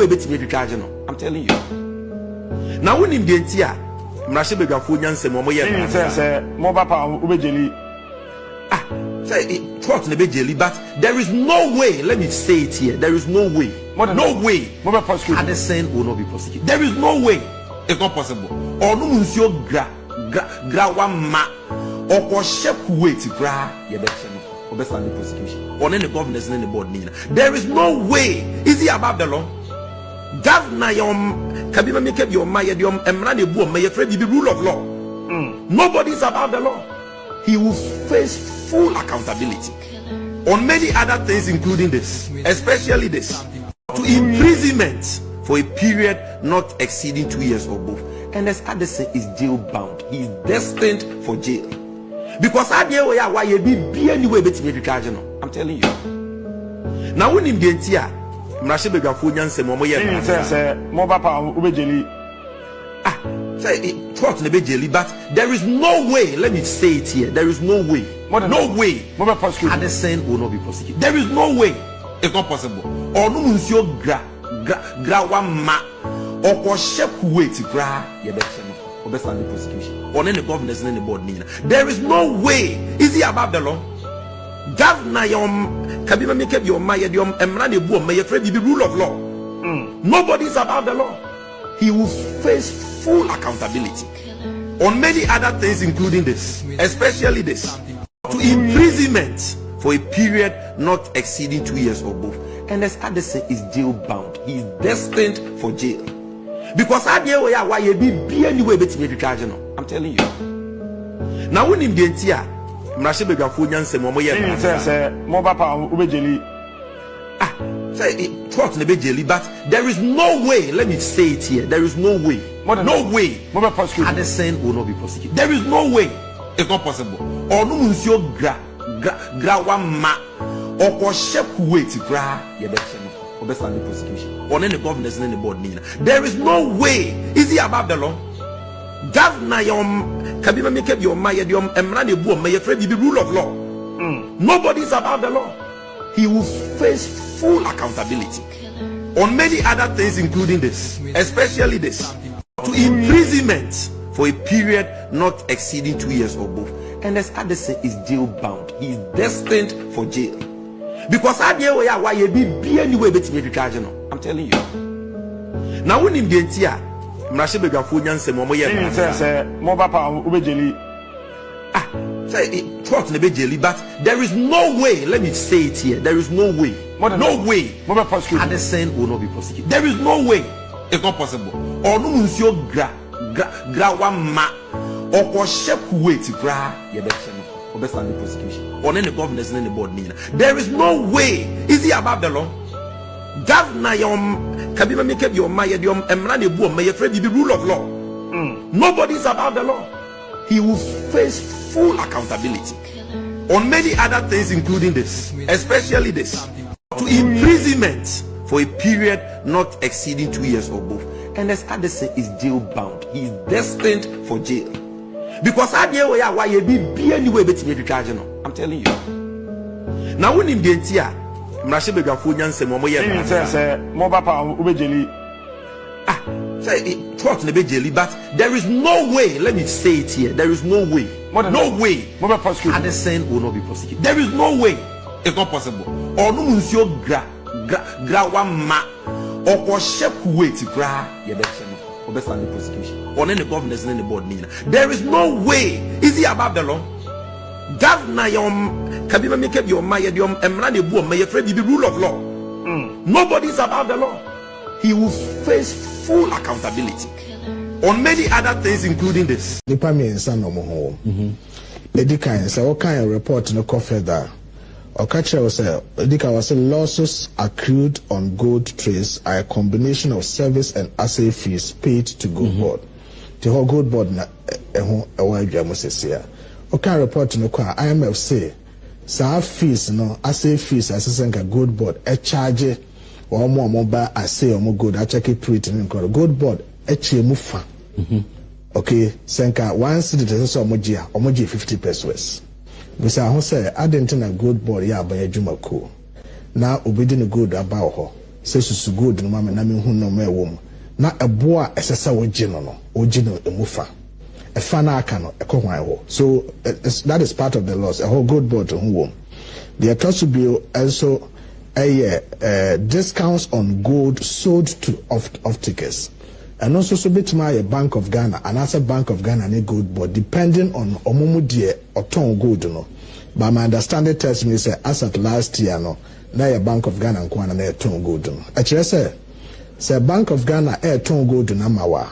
I'm telling you. Now when in the entire Mrashe Begafo Nyanse Momoye say mobile power ubejeli. Say it talk to the but there is no way, let me say it here. There is no way. No way. Addison will not be prosecuted. There is no way. It's not possible. Or no monsieur gra ma or shep wait gra your best the prosecution. Or any governors and any board nina. There is no way. Is he above the law? Governor yom Kabima make your maya yom emrani boom may afraid be rule of law. Nobody is above the law. He will face full accountability on many other things, including this, especially this, to imprisonment for a period not exceeding 2 years or both. And as Addison is jail bound, he is destined for jail. Because I'm telling you. Now when in the entire Mrashe Begafo Nyanse Momoye say mobile power ubejeli. Say it talk to the bejeli, but there is no way, let me say it here. There is no way. No way. Addison will not be prosecuted. There is no way. It's not possible. Or no monsieur gra ma or shep wait gra your best the prosecution. Or any governors and any board nina. There is no way. Is he above the law? Governor yom Kabima make your maya yom emrani boom may afraid be rule of law. Nobody is above the law. He will face full accountability on many other things, including this, especially this, to imprisonment for a period not exceeding 2 years or both. And as Addison is jail bound, he is destined for jail. Because I'm telling you. Now when in the entire Mrashe Begafo Nyanse Momoye say mobile power ubejeli. Say it talk to the bejeli, but there is no way, let me say it here. There is no way. No way. Addison will not be prosecuted. There is no way. It's not possible. Or no monsieur gra ma or shep wait gra your best the prosecution. Or any governors and any board nina. There is no way. Is he above the law? Governor yom Kabima make your maya yom emrani boom may afraid be rule of law. Nobody is above the law. He will face full accountability on many other things, including this, especially this, to imprisonment for a period not exceeding 2 years or both. And as Addison is jail bound, he is destined for jail. Because I'm telling you. Now when in the entire Mrashe Begafo Nyanse Momoye say mobile power ubejeli. Say it talk to the bejeli, but there is no way, let me say it here. There is no way. No way. Addison will not be prosecuted. There is no way. It's not possible. Or no monsieur gra ma or shep wait gra your best the prosecution. Or any governors and any board nina. There is no way. Is he above the law? Governor yom Kabima make your maya yom emrani boom may afraid be rule of law. Nobody is above the law. He will face full accountability on many other things, including this, especially this, to imprisonment for a period not exceeding 2 years or both. And as Addison is jail bound, he is destined for jail. Because I'm telling you. Now when in the entire Mrashe Begafo Nyanse Momoye say mobile power ubejeli. Say it talk to the bejeli, but there is no way, let me say it here. There is no way. No way. Addison will not be prosecuted. There is no way. It's not possible. Or no monsieur gra ma or shep wait gra your best the prosecution. Or any governors and any board nina. There is no way. Is he above the law? Governor yom Kabima make your maya yom emrani boom may afraid be rule of law. Nobody is above the law. He will face full accountability on many other things, including this. What kind of report no further? Was losses accrued on gold trace are a combination of service and assay fees paid to Gold Board. The whole Gold Board na what kind of report no IMF say sa fees no assay fees assessing Gold Board a charge or more mobile assay or more good I check it tweet and Gold Board mufa. Okay, senka one city so omoji 50 pesos. Bisa ho say I didn't na Gold Board ya ba adwuma ko. Na obedi no gold about ho. say susu gold no mama na me hu no me wom na eboa esesa wogi no emufa efa na aka no ekɔhwan ho so that is part of the loss a whole gold board hu wom the trust bill also discounts on gold sold to off tickets and also so betuma a Bank of Ghana and as a Bank of Ghana ne gold board depending on omumu die oton gold no but my understanding tells me say as at last year no na a Bank of Ghana nkwana na eton gold no actually say Bank of Ghana ton gold na mawa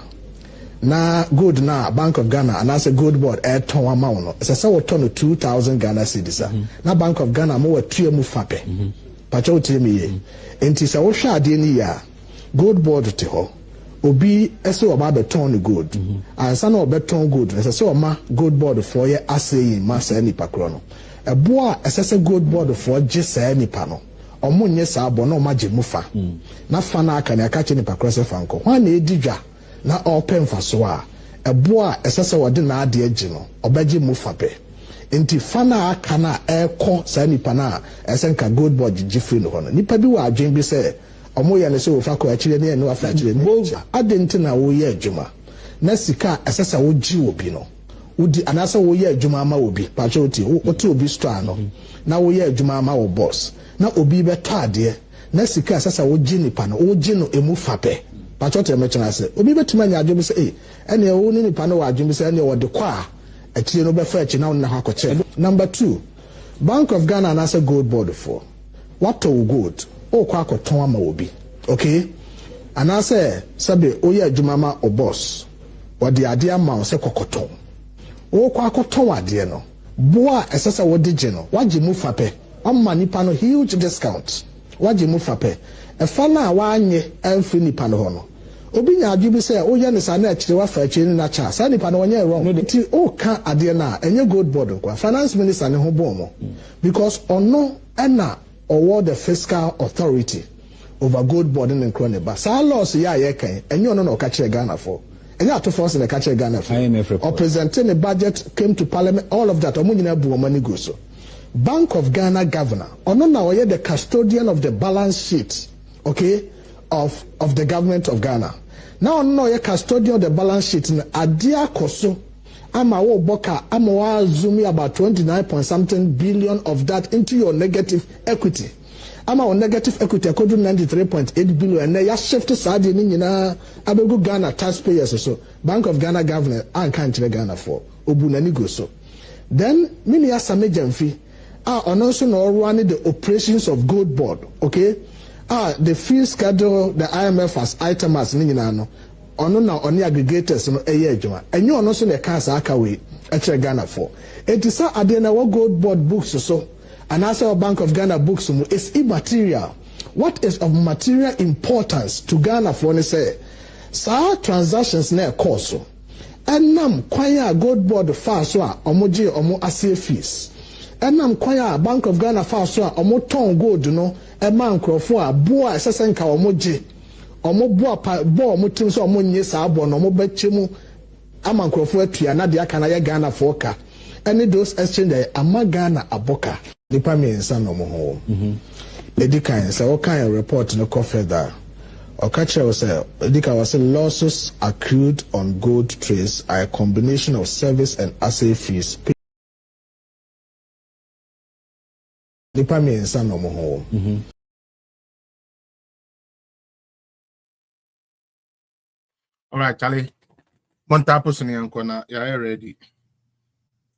na gold na Bank of Ghana and as a gold board ton amount no say we turn 2,000 Ghana cedis na Bank of Ghana mo watua mu fape pacho timi ye enti say wo hwa ade ni ya gold board te ho obi ese oba beton no gold ansa na obeton gold say oma gold board for ye aseyi ma say nipa kro no eboa ese gold board for je say nipa no omo nye sa abo na omaje mufa na fa na aka na aka che nipa kro se fa nko hwan na edidwa na open fa so a eboa ese wode na ade agi no obaje mufa pe enti fa na aka na ekọ sa nipa na ese nka gold board ji free no hono nipa bi wa adwen bi se omo ya ne se wo fa ko akire ne no afa akire ne adenti na wo ye adwuma na sika ese wo ji obi no udi anasa wo ye adwuma ma obi pacho oti wo ti obi store no na wo ye adwuma ma wo boss na obi beto ade na sika asasa wo gi nipa no wo gi no emu fape pacho te mechana se obi betuma nya adwuma se ene wo ni nipa no wa adwuma se ene wo de kwa akire no be fa akire na wo na hakoche. Number 2, Bank of Ghana and as a gold board for what to gold o kwa akoton ama obi okay and I say sabe o ye adwuma ma o boss o de ade ama o se kokoton o kwa akoton ade no boa esesa wo de je no waje mu fape amma nipa no huge discount waje mu fape efa na wanye amfi nipa no ho no obi nya adwu bi say o ye ne sa na akire wa fa akire ni na cha sa nipa no wonye wrong ti o ka ade na enye gold board kwa finance minister ne ho bomo because ono na award the fiscal authority over gold board in Krone ba sa laws ya ye kan enye ono na o ka kire Ghana for enye ato force na ka kire Ghana for or presenting a budget came to parliament all of that omo nyina bu omo ni go so Bank of Ghana governor ono na oye the custodian of the balance sheet okay of the government of Ghana now ono oye custodian of the balance sheet na adia koso ama wo boka ama wa zoom about 29 point something billion of that into your negative equity ama on negative equity akodu 93.8 billion and ya shift sade ni nyina abegu Ghana taxpayers so Bank of Ghana governor an kan kire Ghana for obu na ni go so then mini asame jamfi ono so no run the operations of gold board okay the fee schedule the IMF has items ni nyina no ono na oni aggregators no eye adwuma enye ono so na ka sa aka we akire Ghana for etisa ade na wo gold board books so and also Bank of Ghana books is immaterial. What is of material importance to Ghana for ne say sa transactions na course so enam kwanya gold board fa so a omoje omo ase fees enam kwanya Bank of Ghana fa so a omo ton gold no e man krofo a boa esese nka omoje omo boa bo omo tim so omo nye sa abo no omo bechemu ama nkrofo atua na de aka na ye Ghana for ka any those exchange ama Ghana aboka nipa miensa no mo ho edikan say o kan report no confederal o ka chere say edikan was losses accrued on gold trades are a combination of service and asset fees nipa miensa no mo ho all right Charlie montapo suni anko na ya ready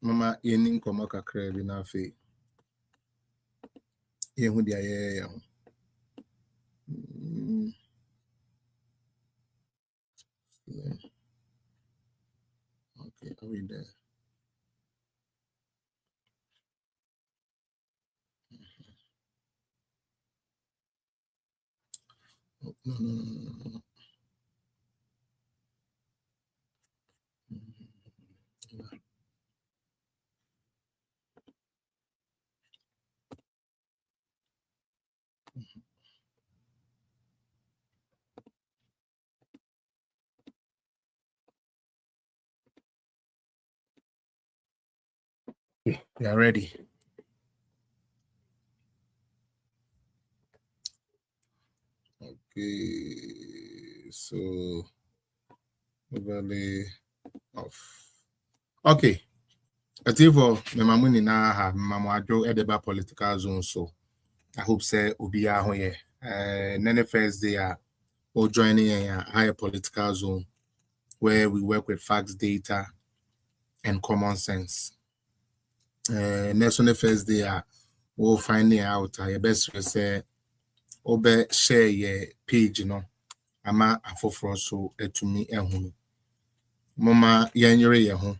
mama yenin komo kakra bi na afi yehu dia ye ho okay are we there no. We are ready. Okay. Okay, so overlay off. Okay. Ativo me mamuni na ha mamadro edeba political zone, so I hope say obi a hoye. Nene first day or joining a higher political zone where we work with facts, data, and common sense. Next on the first day we'll find out your best way say obe share your page, ama afoforo so etumi ehunu. Mama yanyere ye ho.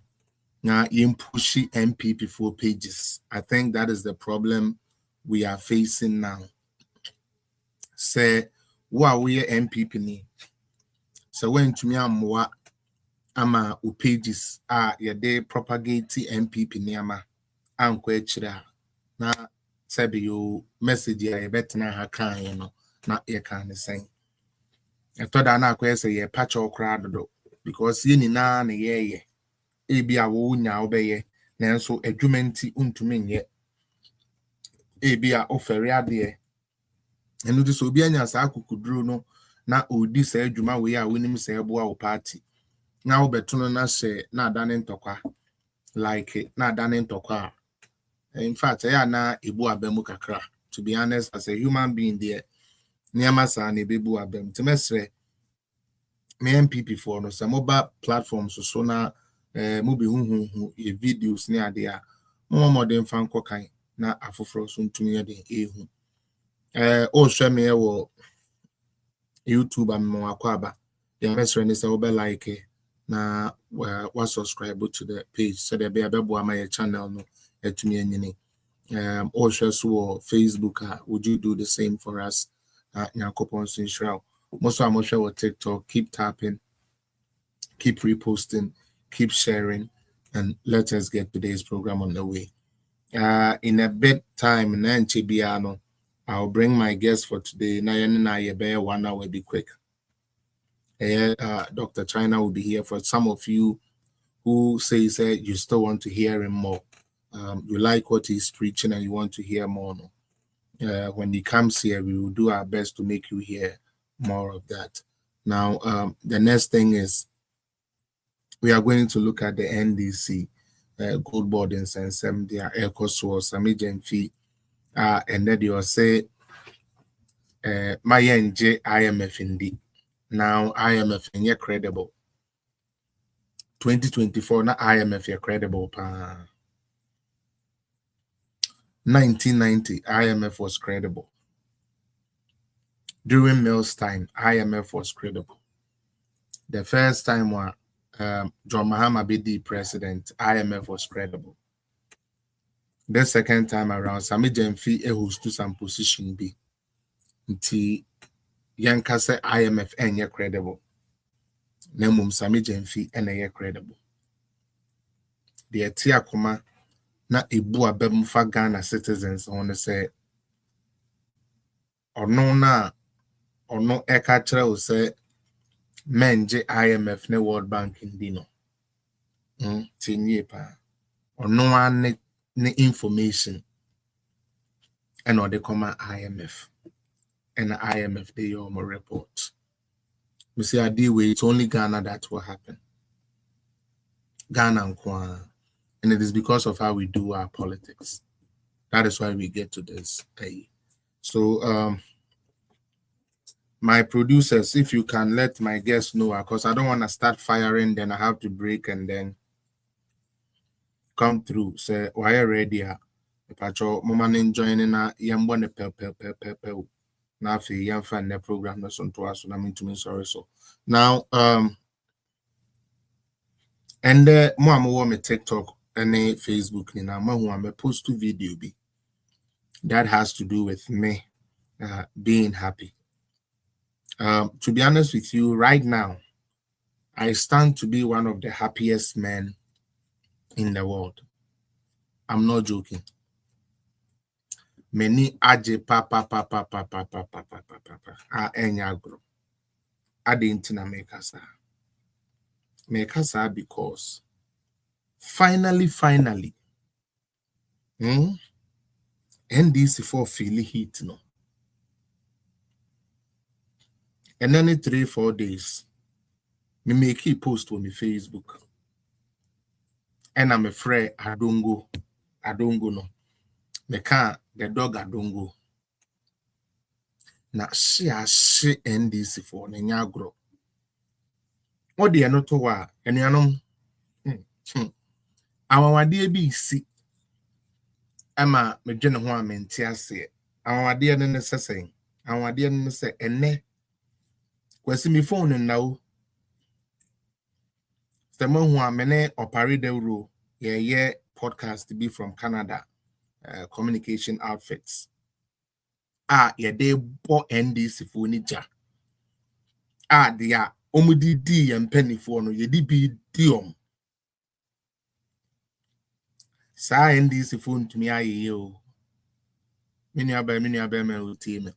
Na pushy MPP for pages. I think that is the problem we are facing now. Say, what we MPP ni? So when to me amwa ama u pages ye de propagate MPP ni ama ankwe chira na sabi you message ye betina ha kan na ye kan say. I thought that na akwe say ye patch okra dodo because ye ni na ye ebi a wo nya obeye nanso adwumenti untumi nye ebi a ofere ade enu de so obi anya sa akukuduro no na odi sa adwuma we a wonim sa ebo a party na wo betono na hye na adane ntokwa like na adane ntokwa. In fact na ebu abemu kakra. To be honest, as a human being there niama sa na ebebu abem temesre me MPP for no some mobile platforms so na mobi ye videos ni ade a modern fan kokan na afoforo so ntumi ye den ehu o hwe me wo YouTube am mo akwaba the best friend is over like na wa subscribe to the page so there be abebo my channel no etumi anyini o hwe so Facebook would you do the same for us Nyankopon sinshra most of share with TikTok. Keep tapping, keep reposting, keep sharing, and let us get today's program on the way. In a bit time, I'll bring my guest for today. 1 hour will be quick. Dr. China will be here. For some of you who say you still want to hear him more, you like what he's preaching and you want to hear more. When he comes here, we will do our best to make you hear more of that. Now, the next thing is we are going to look at the NDC gold board in sense they are ECOSWAS, Sami Jenfi, and then you say my NJ IMF indeed. Now IMF and you're credible. 2024 na IMF you're credible. 1990 IMF was credible. During Mills' time, IMF was credible. The first time when John Mahama be the president, IMF was credible. The second time around, Sami Jenfi who's to some position B. Until Yanka say IMF and credible. Nemum Sami Jenfi and credible. The Tia Kuma na ebu abem fa Ghana citizens on the say or no na or no ekatra say menje IMF ne World Bank indino. Tinye pa or no one ne information and or they come IMF and the IMF they your report. We see a deal where it's only Ghana that will happen. Ghana and Kwan. And it is because of how we do our politics. That is why we get to this. So my producers, if you can let my guests know, because I don't want to start firing, then I have to break and then come through. Say, why are you ready? Pacho, moment joining a young one now if you young fan the program that's on to us, so I mean to me sorry. So now and more me TikTok and Facebook ni na me post to video be that has to do with me being happy. To be honest with you, right now, I stand to be one of the happiest men in the world. I'm not joking. Many aje papa enyagro. Adintina mekasa because finally NDC for feel heat no. And then 3-4 days, me make a post on my Facebook. And I'm afraid I don't go no. Me can't the dog I don't go. Na she NDC for na agro. What the no to wa enuanom awawade bi si ama medwe ne ho amenti ase awawade ne sesen awawade ne se ene kwasi mi phone na o sema ho amene operate the role ye podcast be from Canada communication outfits ye dey bo NDC for ni ja dia omudidi ye mpanifo no ye di bi diom sa NDC phone to me aye o mini aba me o team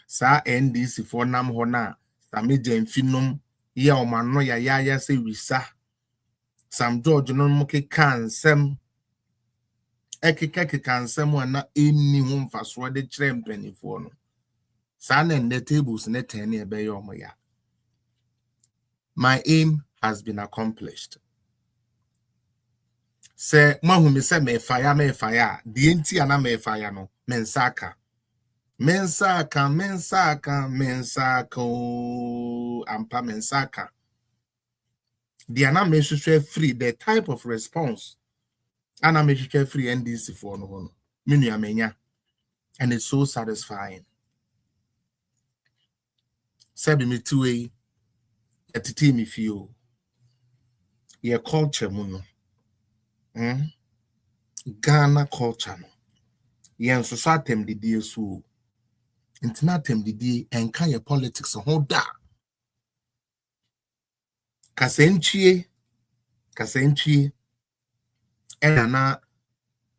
sa NDC for nam ho na sa meje mfinum ye o mano ya se wisa Sam George no mo ke kansem ekeka kansem na eni ho mfaso de kire mpanifo no sa na the tables na 10 e be yo mo ya. My aim has been accomplished. Say mahu me say me fire the enti ana me fire no mensaka ampa mensaka the ana me free the type of response ana me free NDC for no menu amenya and it's so satisfying. Sabi me two etiti me feel ye culture mu no Ghana culture no yen so atem didie so intina atem didie enka ye politics ho da kasentwie na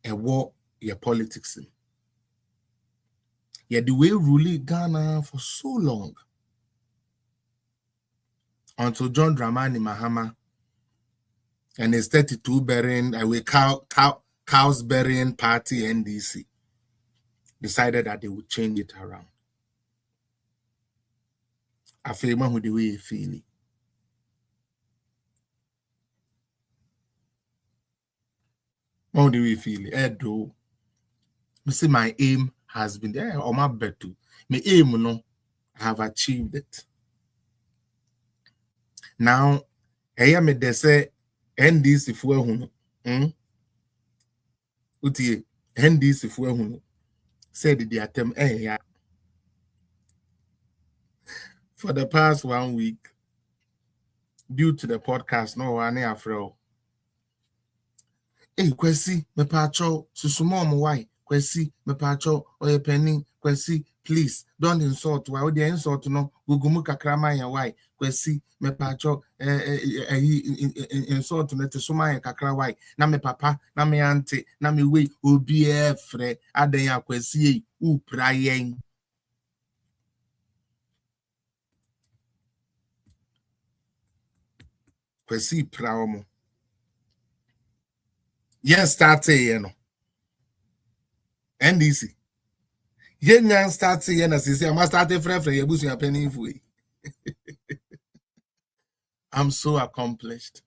ewo ye politics ye the way rule Ghana for so long until John Dramani Mahama and his 32 bearing cows bearing party NDC decided that they would change it around. I feel who the way you feel it. How do we feel it? Edo. You see, my aim has been there, or my bet to. My aim, no, I have achieved it. Now, I am a say NDC for whom, Uti NDC for whom said the attempt, for the past 1 week, due to the podcast, no one afro. Kwesi me pacho susumo mo why Kwesi me pacho oye penny Kwesi please don't insult why would the insult no gugumu kakrama ya why Kwesi me pacho insult no te suma ya kakra why na me papa na me auntie na me we obi efre adan ya Kwesi u prayen Kwesi praomo. Yes, start saying no. NDC. Yen start saying as I must start a friend for your bush your penny way. I'm so accomplished.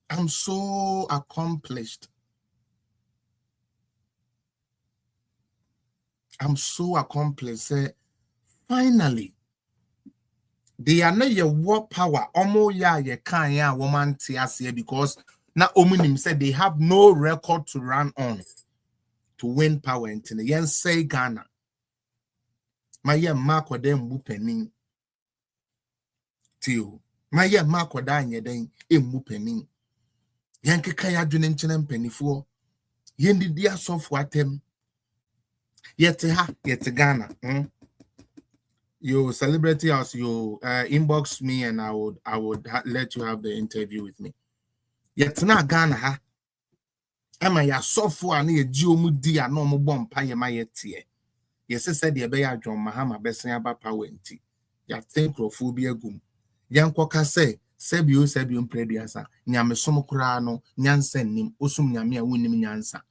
I'm so accomplished. Finally, they are not your war power. Omo ya ye can ya woman tiasia because na omunim said they have no record to run on to win power in yen say Ghana. My ye mark them bupening. Tio. My ye mark or dine ye den mupening. Yanke kaya junin chinem penny4. Yen did dear software tem. Yet Ghana. You celebrity house, you inbox me and I would let you have the interview with me. Yet na Ghana ha. Ama ya software na ye geomudi a no mo bom pa ye ma ye tie. Yes said ye be ya John Mahama besan aba power nti. Ya think rophobia gum. Yan kwoka say sebio prediasa. Nyame som kura no nyansa nim osum nyame a wonim nyansa.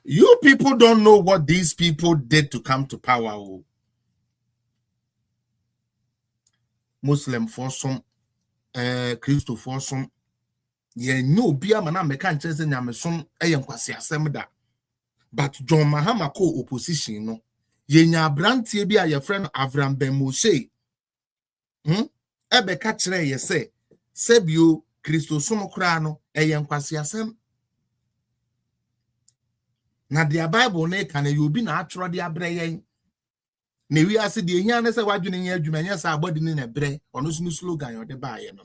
You people don't know what these people did to come to power. Oh. Muslim for some, Christo for some. Ye no bia mana meka nkyese nyamesom kwasi asem da. But John Mahama ko opposition no. Ye nya abrantie bi a ye friend Avram Ben Moshe. Ebe ka kire ye se sebio Christo som kra no kwasi asem. Na dia Bible na ka na ye obi na atworo de abre yen. Na wi ase de ehia na se wadwene nya adwuma nya sa abodi ni na bre ono so slogan yo de ba ye no.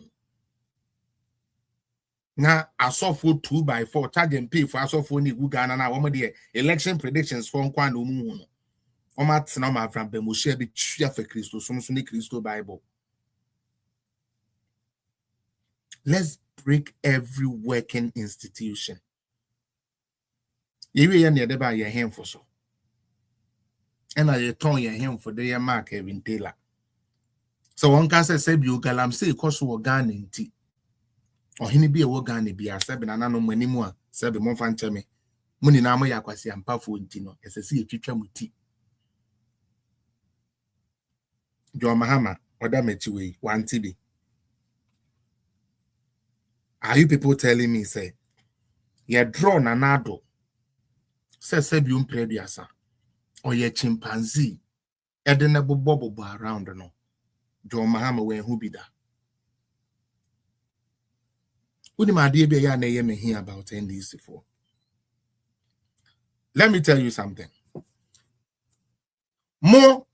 Na asofo 2x4 charge and pay for asofo ni gu Ghana na wo de election predictions for nkwa na omu no. O ma tena ma Avram Ben Moshe bi twa for Christo so ni Christo Bible. Let's break every working institution. Yewe ye na de ba ye hem for so. And I turn your him for the mark Kevin Taylor. So one can say bi ogalam say koso wo Ghana nti. Ohini bi e wo Ghana bi asabe na no manimu a sebe mo fa ncheme. Muni na mo yakwasi ampafo nti no esese etwitwa muti. John Mahama oda mechi we wanti bi. Are you people telling me say ye draw na nado se bi umprediasa or ye chimpanzee edena bobo around no John Mahama when who be that? Let about NDC4. Let me tell you something. More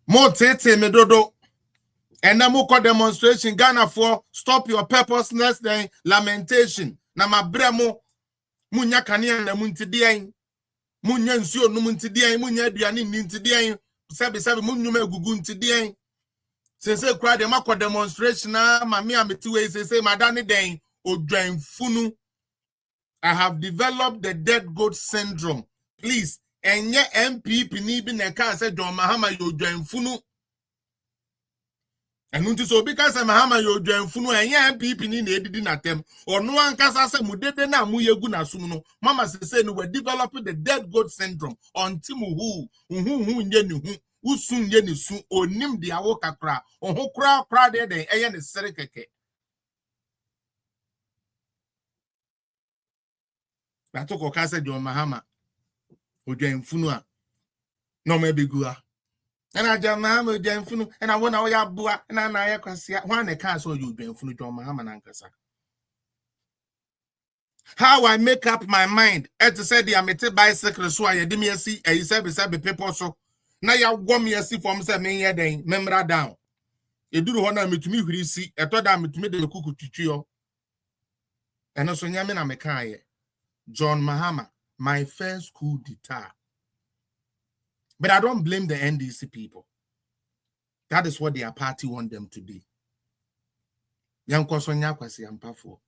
tete medodo. And then more demonstration Ghana for stop your purposeless then lamentation. Na mabremo munya kania na muntidian. Munya nsio no muntidian, munya aduane nintidian. Sabe munyume gugu ntidian. Say cry the mako demonstration na mami ametiwe say madani den odwan funu. I have developed the dead goat syndrome. Please, enye MPP ni bi na ka say John Mahama yo odwan funu. Enunti so because Mahama yo odwan funu enye MPP ni na edidi na tem. Ono ankasa say mudede na mu yegu na sum no. Mama say no we developing the dead goat syndrome. Until hu nye ni hu. Usun ye ni su onim dia wo kakra oho kra de eye ne sere keke na to ko ka se John Mahama odwan funu a no ma begua na John Mahama odwan funu na wona wo ya boa na ye kwase ho na ka so odwan funu John Mahama na nkasa. How I make up my mind et said the amete bicycle so I de me see e say be people so na ya gwom yesi form say me ye den memra down eduru ho na metumi hwiri si etoda metumi de kuku twitwio eno so nyame na meka ye John Mahama my first coup d'etat. But I don't blame the NDC people. That is what their party want them to be. Yankoso nyakwasi ampafo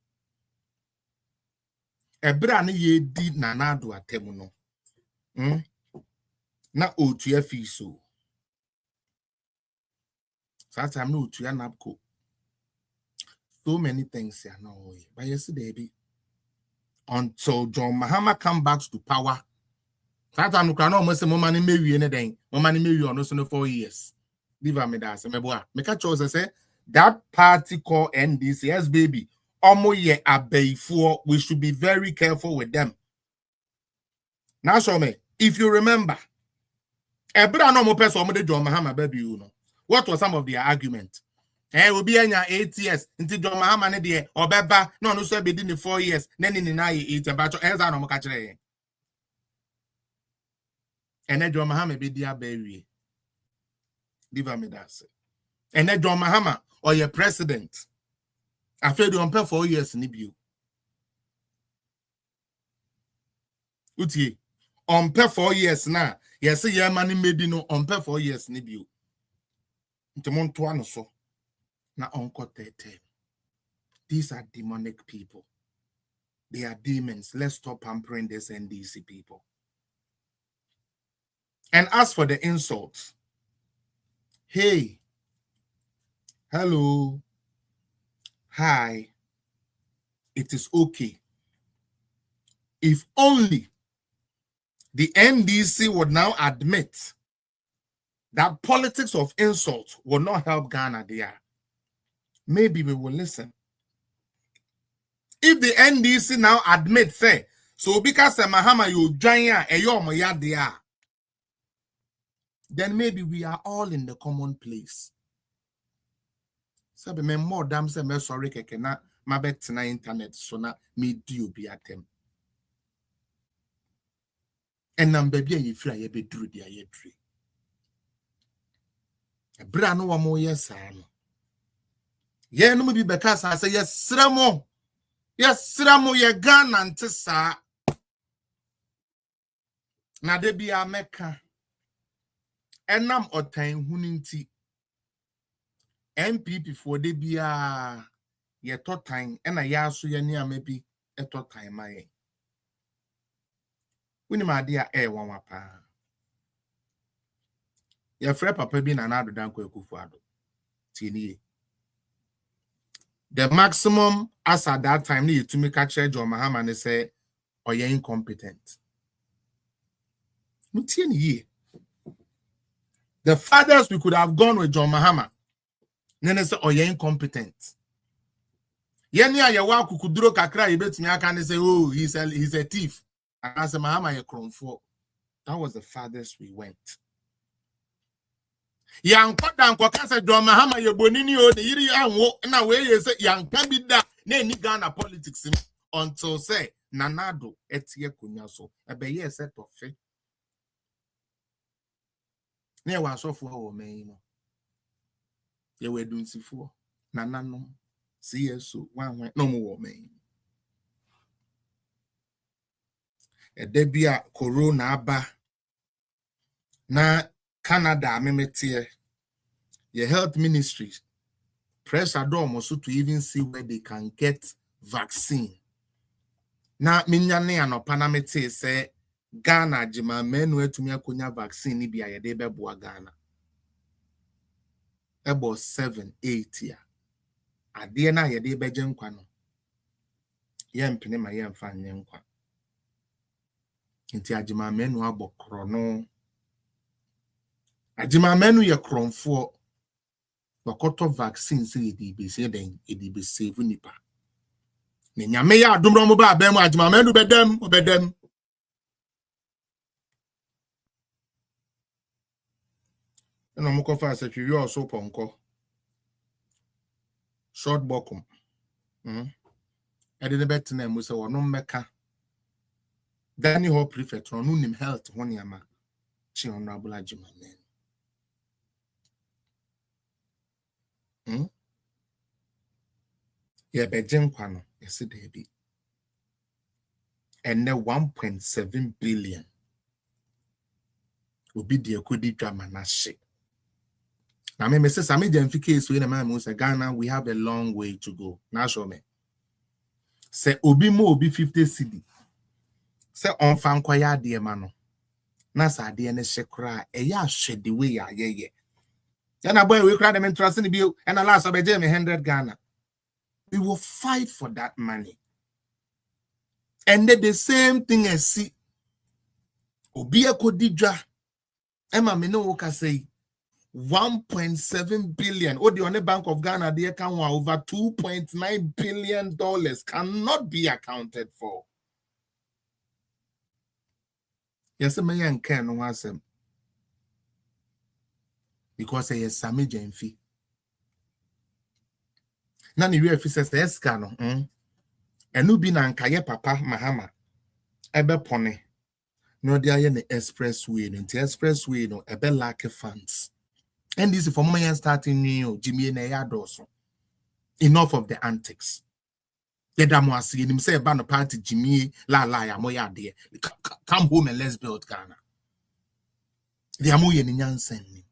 ebra na ye di nanado atemu no na otua fiso time no otua napko so many things here now but yes baby until John Mahama come back to power that time no can almost say mama ni mewie ne den mama ni mewie ono so no 4 years leave me that say me boa me catch us say that party called NDC yes baby omo ye abeifo we should be very careful with them now show me if you remember Ebra no mo person mo de John Mahama baby you know. What was some of their argument? We be anya 8 years until John Mahama ne de obeba no so be di 4 years na ni na 8 about eza no mo ka kire. Ene John Mahama be dia baby. Leave me that say. Ene John Mahama or your president. After the on 4 years ni bio. Utie on 4 years na yes ye mani made no on 4 years ni bio ntemon to ano so na onko tete. These are demonic people. They are demons. Let's stop pampering this NDC people. And as for the insults, hey, hello, hi, it is okay if only the NDC would now admit that politics of insult will not help Ghana there, maybe we will listen. If the NDC now admit, say, so because Mahama you giant there, then maybe we are all in the common place. So be more damn say me sorry keke na mabet na internet so na me do be atem. And nam baby ye free ye be dru dia ye dru. Bra no wa mo yes no. Ye no be beka sa say yes sramo ye Ghana nte sa. Na de bia meka enam otan huninti MPP for de bia ye to time ena ya so ye ne amabi eto time maye woni ma de a wanwa pa ye frɛ papa bi na ado dan kwakufu ado tini the maximum as at that time you to make a charge John Mahama ne say or you incompetent ye. The fathers we could have gone with John Mahama. Then they say, oh, you're incompetent. Yenya yawa kukuduro kakra ibetimi aka and say, oh, he's a thief. And I said, Mahama ye kronfo. That was the farthest we went. Yang kodan ko kasa John Mahama ye bonini o de yiri anwo na we ye say yang kabida na ni Ghana politics until say Nanado etie kunya so ebe ye set of fe. Ne wa so fo wo men no. Ye we dun sifo nananom CSO wan no mo wo men. E de bia corona aba na Canada amemete your health ministries pressure door also to even see where they can get vaccine. Na minyane anopanamete say Ghana jima menu etumi akonya vaccine ni bia ye de beboa Ghana. About 7-8 year. Ade na ye de beje nkwa no. Ye mpene ma ye mfa nye nkwa. Nti ajima menu abokro no. Ajima menu ye kronfo. Wakoto vaccine si edi be save nipa. Ne nyame ya adumro mo ba abem ajima menu bedem. No mo ko fa se twi yo so ponko short bokum e de bet na mo se wono mmeka Danny Hall prefect no nim health woni ama chi honorable ajima men ye bejen kwa no ese de bi enne 1.7 billion obi de akodi dwama na hye. Now, me say some case we na say Ghana we have a long way to go. Now show me. Say obi 50 cedi. Say on fan kwaya de mano. Na sa de ne shekra e ya hwe the way ya ye. Then boy we cry them interest in bill and last obeje me 100 Ghana. We will fight for that money. And then the same thing as see obi akodidwa ema me no ka say 1.7 billion. Or the only Bank of Ghana, they account over $2.9 billion cannot be accounted for. Yes, my young can was him because he is Sammy Jenfi. Nani we officers the escano, and no be nankaye papa Mahama ebe pone. No, they are in the expressway, and the expressway no ebe lack funds. And this is for my starting new Jimmy and Yadoso. Enough of the antics. Yedamo see him say about the party Jimmy la moya dear. Come home and let's build Ghana. The amoy and Yansen.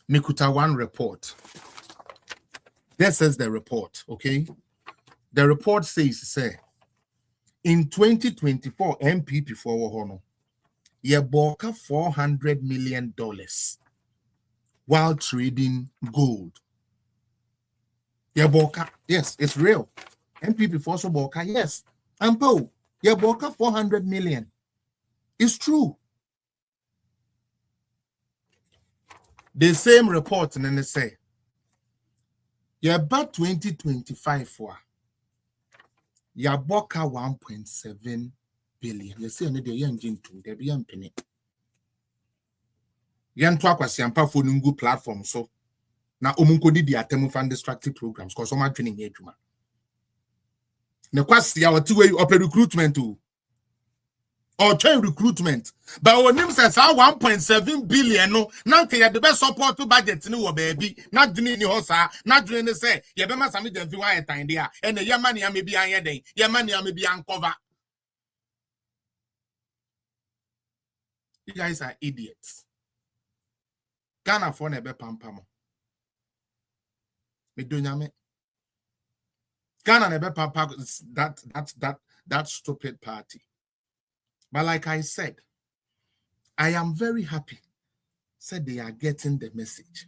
Mikuta one report. That says the report, okay? The report says, say, in 2024, MPP for Wahono. Ye bought $400 million while trading gold. Ye bought, yes, it's real. MPP for so bought, yes. And Paul, Yeah, Boka 400 million. It's true. The same report and then they say, yeah, about 2025 for yeah, Boka 1.7 billion. You see, the young to the young penny. Yan talk was Yampa for Nungu platform. So now Omunko did the attempt fan destructive programs because I'm training here. The question our two-way open recruitment too. Or train recruitment. But when him says 1.7 billion, no, now can the best support to budget no baby, not doing any hosa, not doing the say, you be must have them why time there, and the young money may be on your day, your money may be uncover. You guys are idiots. Can't afford a pampamo. Me do nyame. Can't never pampa that stupid party. But like I said, I am very happy. Said they are getting the message.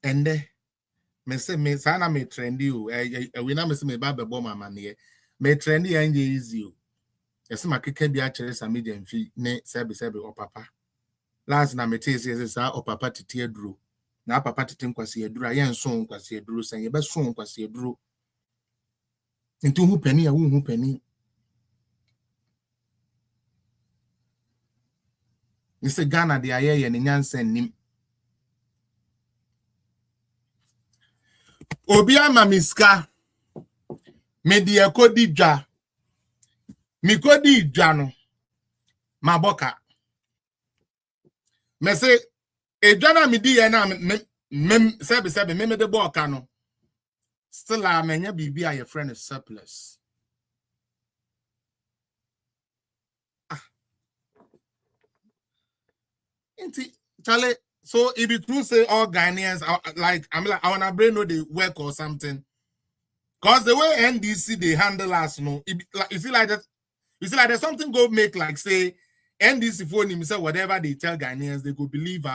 And me say me sana me trendy o. We na me say me ba bebo mama ne. Me trendy anje easy o. Yes ma keke bi a chere sa me demfi ne sebe o papa. Last na me tell say sa o papa tete aduro. Na papa tete nkwase aduro aye nso nkwase aduro san ye be so nkwase aduro. Nti hu pani a hu pani. Mr. Ghana de aye ne nyansen nim. Obi ama miska me de ekodi dwa. Mi kodi dwa no maboka. Me say edwa na me di ye na me sebe me de boka no. Still a menya bibi a your friend is surplus. Charlie, so if you true say all Ghanaians like I wanna brain know they work or something. Cause the way NDC they handle us, no, you see like that. You see like there's something go make like say NDC phone himself whatever they tell Ghanaians they go believe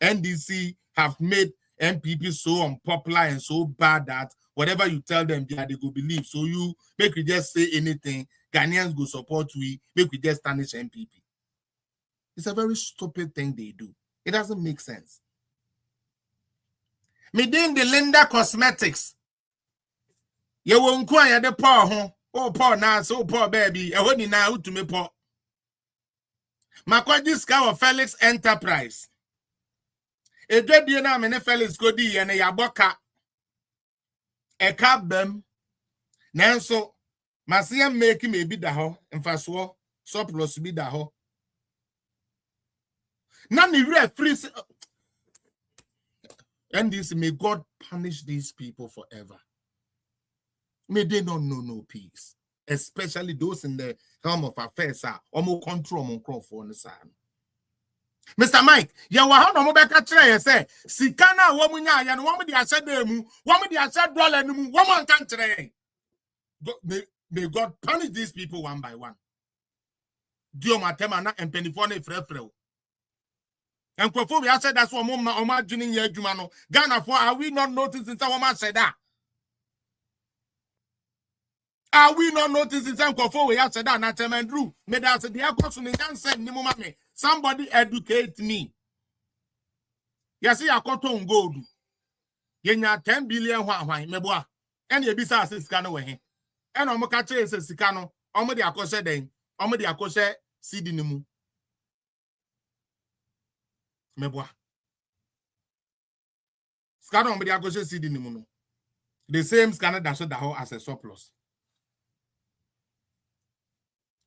NDC have made MPP so unpopular and so bad that whatever you tell them they go believe. So you make we just say anything Ghanaians go support we make we just tarnish MPP. It's a very stupid thing they do. It doesn't make sense. Me doing the Linda Cosmetics. You won't cry at the poor home. Oh, poor now, so poor baby. I want now to me poor. Makwaji Scout Felix Enterprise. A dread you know, many Felix Godi and a yaboka. A cab them. Nanso, Masiam making me be the ho, and fast war, surplus be the ho. None of free. And this may God punish these people forever. May they not know no peace, especially those in the helm of affairs are almost control on crop for the side. Mr. Mike, ya wa no mo beka kire ye say sika na wo munya ya no wo de ase da mu wo de ase dollar mu wo mo nka kire. May God punish these people one by one. Dio matema na empenifo na frefrew. And Kofobi I said that's what Oma Junior ye Jumano. Ghana for are we not noticing someone said that? Are we not noticing some Kofobi I said that Natem Drew? Made us the apostle in send me. Somebody educate me. You see, I got on gold. Yenya 10 billion why meboa. And ye bisa says cano way. And Omokache says Sicano, Omodi Akose den, Omodi Akose Sidinimu. Meboa. Scano Omodi Akose Sidinimu. The same scanner that showed the whole as a surplus.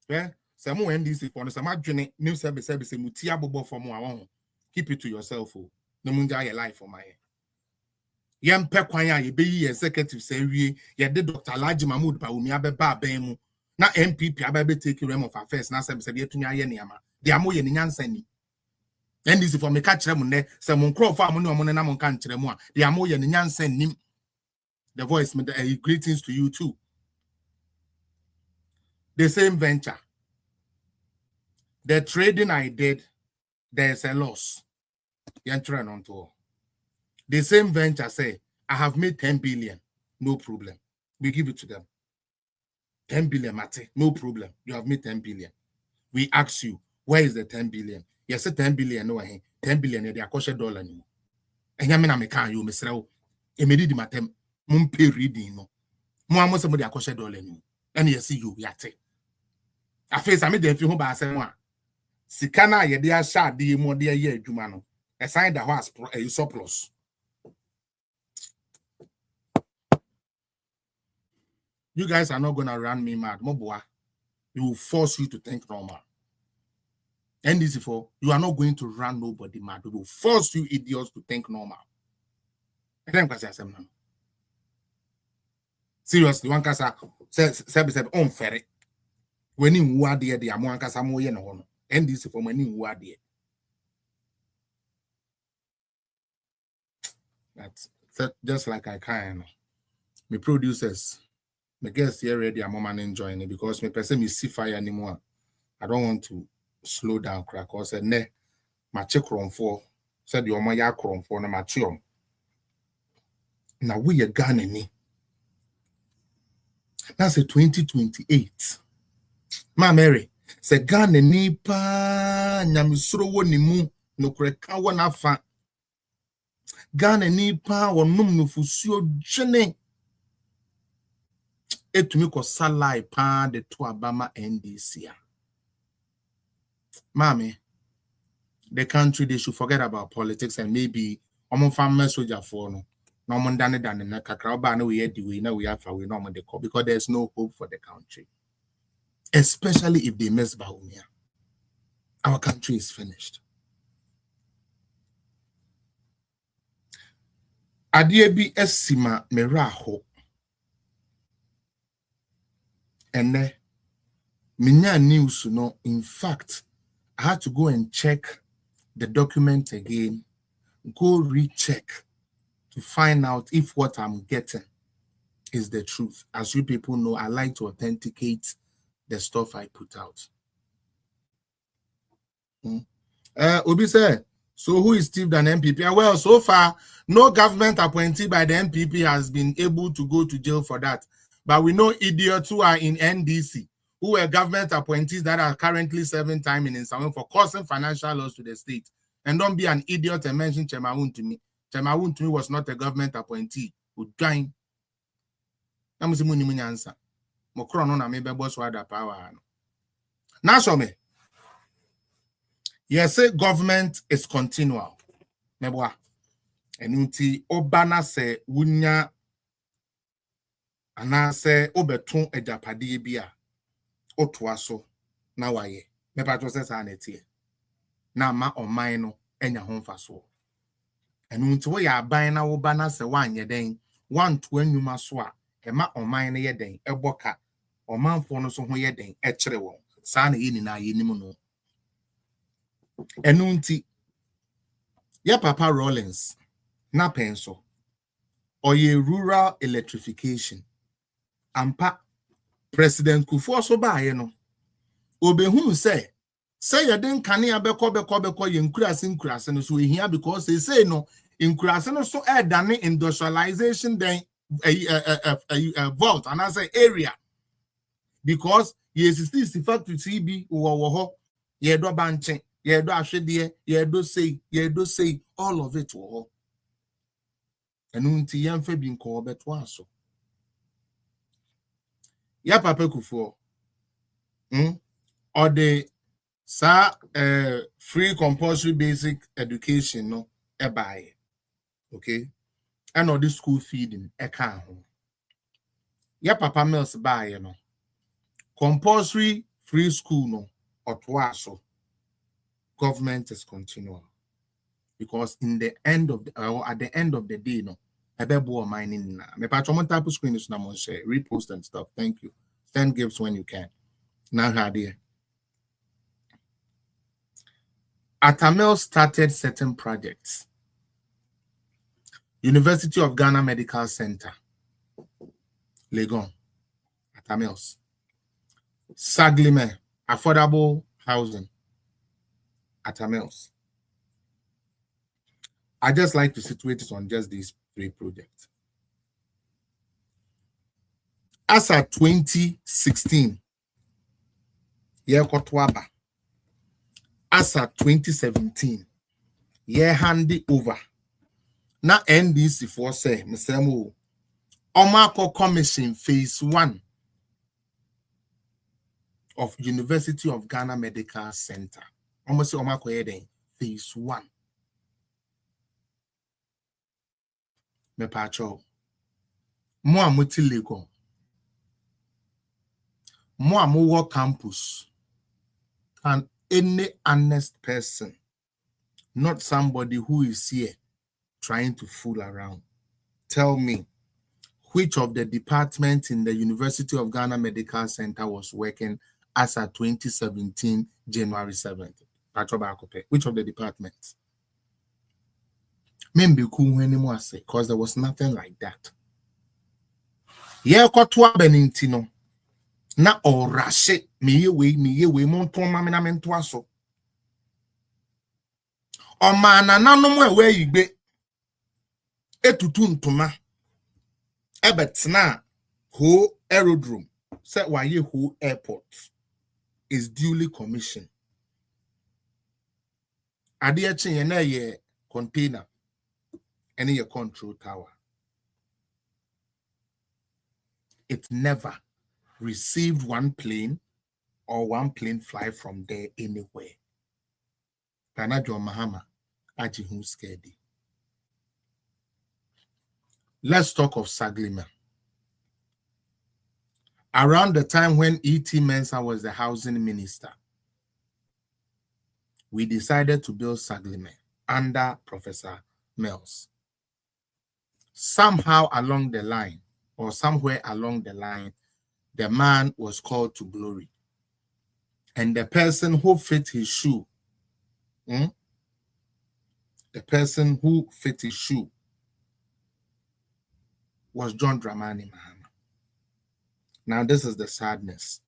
Yeah, some NDC for some adjoining new service mutia bobo for more. Keep it to yourself. No munja your life for my. Yem pekwanya ye be executive say we ye de Dr. Alhaji Mahmood pa umi abeba bemu na MPP abebe take realm of affairs na say be tumi aye niama de amo ye nyansa ni NDC for me ka kire mu ne say mon crop for amo ne na mon ka kire mu a de amo ye nyansa nim. The voice greetings to you too. The same venture. The trading I did, there's a loss. The same venture say, I have made 10 billion. No problem. We give it to them. 10 billion, Mate, no problem. You have made 10 billion. We ask you, where is the 10 billion? Yes, 10 billion, no, 10 billion, they are $1. And Yamina Mekan, you, Miss Rao, immediately, Matem, Mumpe reading, no. More somebody are $1. And you see you, Yate. I face I made the few by someone. Sikana, ye dear shot, the more dear year, Jumano. A sign that was a surplus. You guys are not going to run me mad. Moboa, it will force you to think normal. And this is for you are not going to run nobody mad. It will force you idiots to think normal. And then seriously, one can say unfair. When you are there, the amount of some way no. And this is for when you are there. That's just like I can. My producers. My guests here ready, I'm man enjoying it because my person is see fire anymore. I don't want to slow down crack or said ne my check on for said your my yakron for na machium. Now we are Ghana me. That's a 2028. Ma Mary said Ghana ni pa nyamisro woni mu no kreka wona fa. Ghana ni pa wonum no fusuo dwene. Etumi ko salai pa de to Abama NDC. Mommy, the country, they should forget about politics and maybe I'm family soldier for no. No one done it than in the Kakraba. No, we had the way now we have we know the call because there's no hope for the country, especially if they miss Baumia. Our country is finished. Adiebi esima meraho. And minya news no. In fact, I had to go and check the document again, go recheck to find out if what I'm getting is the truth. As you people know, I like to authenticate the stuff I put out. Obi said, so who is Steve than MPP? Well, so far, no government appointee by the MPP has been able to go to jail for that. But we know idiots who are in NDC, who were government appointees that are currently serving time in Nsawam for causing financial loss to the state. And don't be an idiot and mention Chemawun to me. Chemawun to me was not a government appointee who joined. Now, yes, government is continual. And unti Obana se wunya anase obetun ejapade bia otoaso na waye me patro se sa netie na ma oman no enya ho mfaso enu nti wo ya aban na wo ba na se wanye den wanto anwuma so a e ma oman no ye den eboka omanfo no so ho ye den e kire won sa na ye ni na ye nim no enu nti ya Papa Rawlings na penso oye rural electrification ampa President Kufuor so baaye no obehunu say ye den kane abekọ ye nkurase no so ehia because say no nkurase no so dane industrialization then a vault and as an area because yes is factory CB wo ho ye do banche ye do ahwede ye do say all of it wo ho enu nti yemfa bi nko obeto aso ya Papa Kufuor or the free compulsory basic education no ebaye okay and all the school feeding eka ho ya Papa Mills baye no compulsory free school no otwaso government is continual because in the end of at the end of the day no ebebo mining na me patch on type of screen is na share repost and stuff. Thank you. Send gifts when you can. Now here Atamel started certain projects. University of Ghana Medical Center, Legon, Atamels. Saglime, affordable housing, Atamels. I just like to situate it on just these 3 projects. as at 2016 yekotoaba as at 2017 hand over na NDC for say mesemo Omako Commission phase 1 of University of Ghana Medical Center. Almost Omako Eden phase 1. Me pacho. Mo amuti Lego. Mo amuwo campus. Can any honest person, not somebody who is here trying to fool around, tell me which of the departments in the University of Ghana Medical Center was working as of 2017, January 7th? Which of the departments? Maybe anymore say, because there was nothing like that. Yeah, kotwa benintino. Na orashe miye we monton mamina mentoaso. O mana nanom we yigbe etutu ntoma. Ebetna Ho Aerodrome, set why Ho Airport is duly commissioned. Adiachi and a container and a control tower. It never received one plane or one plane fly from there anywhere. Kanajo Mahama Ajihu Skedi. Let's talk of Saglima. Around the time when E.T. Mensah was the housing minister, we decided to build Saglima under Professor Mills. Somehow along the line, or somewhere along the line, the man was called to glory. And the person who fit his shoe, the person who fit his shoe was John Dramani Mahama. Now this is the sadness.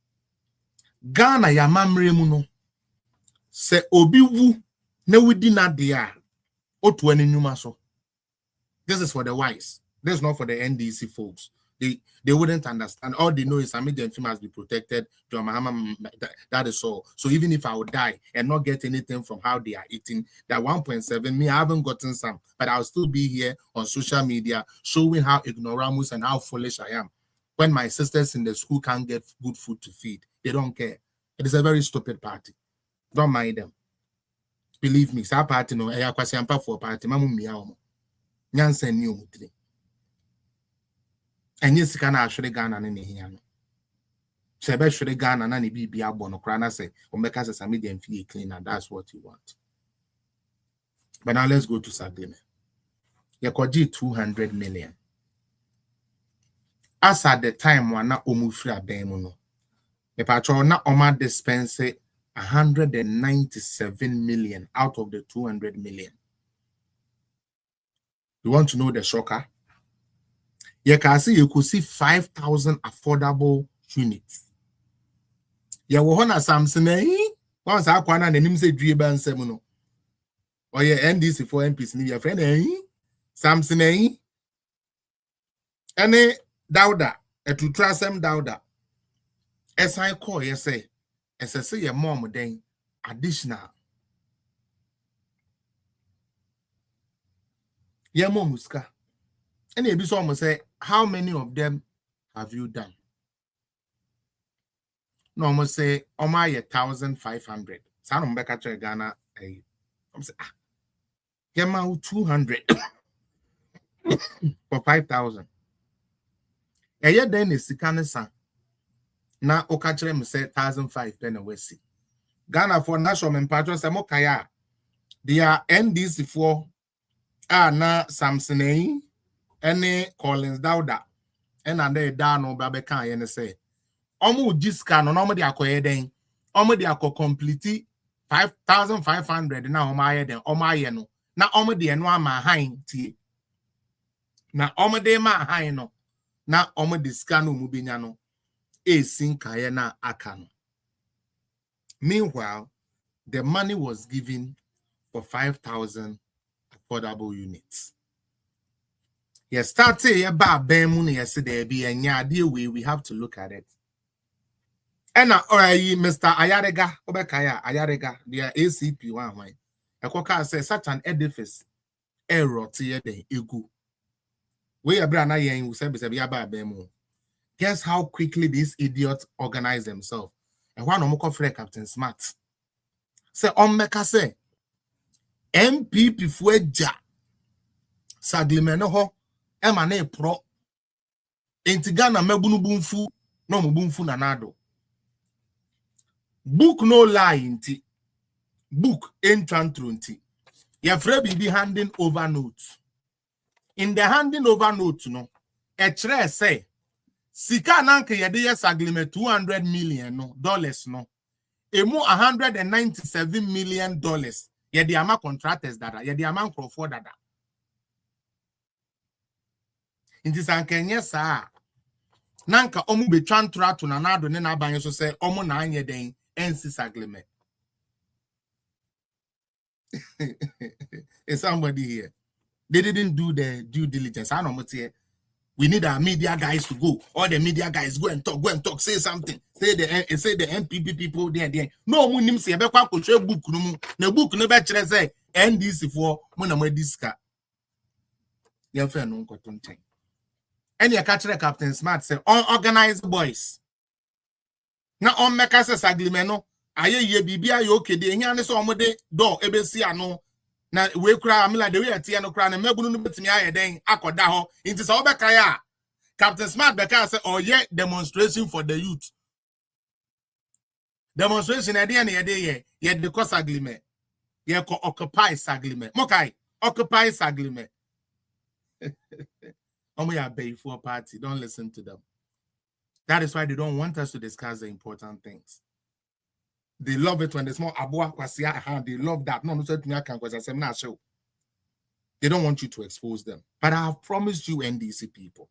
Ghana ya mamre muno se obi wu ne wudi na dia otu ani nyuma so. This is for the wise. This is not for the NDC folks. They wouldn't understand. All they know is Amidi Mfim must be protected. John Mahama, that is all. So even if I would die and not get anything from how they are eating, that 1.7, me, I haven't gotten some, but I'll still be here on social media showing how ignoramus and how foolish I am. When my sisters in the school can't get good food to feed, they don't care. It is a very stupid party. Don't mind them. Believe me, sa party no, I kwasiampa for party, mamu miyaomo. Nyansen ni omutri. And yes, can actually Ghana and Nehiano. Sebe should Ghana and any be abono crana say, or make us a medium fee clean, and that's what you want. But now let's go to Saglima. Yakoji 200 million. As at the time, one na omufria bemuno. The patron na oma dispense 197 million out of the 200 million. You want to know the shocker? You can see 5,000 affordable units. You will honor Samson. Once I want to name say Driban Semuno. Or your NDC for MPs, your friend, Samson. Any Dauda, a to trust them Dauda. As I call, you say, as I say, your mom then additional. Your mom muska. And maybe someone say, how many of them have you done? No, I'm say, oh my 1,500. Some back at Ghana, I'm say, get my 200 for 5,000. A year then is the kind of son. Now, Okachere say 1,500 penny West. Ghana for national empatros, Mokaya. They are NDC for na Samson. Any Collins Dauda and under Dano Babekan and say, Omu Giscan on Omadi Akoyeden, Omadi Ako complete 5,500 now Omayeden, Omayeno, na Omadi and one ma hine tea. Na Omade ma hino, na Omadi Scano Mubinyano, a sin Kayena Akano. Meanwhile, the money was given for 5,000 affordable units. Yes, start about Bemuni yesterday be and yeah, dear we have to look at it. And Mr. Ayarega, Obekaya, Ayarega, the ACP one way. A coca says such an edifice error to the egu. We are brand yen who said about Bemu. Guess how quickly these idiots organize themselves. And one of them Captain Smart. Say on meka say MPP fueja saglimeno ho ema na pro Ghana mebunu bumfu no mubumfu na nado book no lie inti book entrantru inti ya frebi be handing over notes. In the handing over notes no e kire say sika nanke yede ye saglime $200 million dollars no emu $197 million yede ama contractors dada yede ama Crawford dada inti sankenye saa nanka omu be twantra to na nado ne na abanye so say omu na anye den ensi saglime. Is somebody here? They didn't do the due diligence. I know we need our media guys to go. All the media guys go and talk, say something. Say the NPP people there. No munim say be kwa share book no mu. Na book no be kire say NDC for mo na mo diska. Ye fa no nkoto nten. And you catch the Captain Smart say unorganized boys. Na on meka say saglime no aye ye bibia ye okay de hia ne so omode do ebesi ano na we kura amila de we atie no kura na magunu no betimi aye den akoda ho inti so obeka ya Captain Smart beka say oye demonstration for the youth. Demonstration e de na ye de ko saglime ye ko occupy saglime mokai occupy saglime. Omo ya bay for party, don't listen to them. That is why they don't want us to discuss the important things. They love it when there's more abua kwasia. They love that. No, show. They don't want you to expose them. But I have promised you NDC people.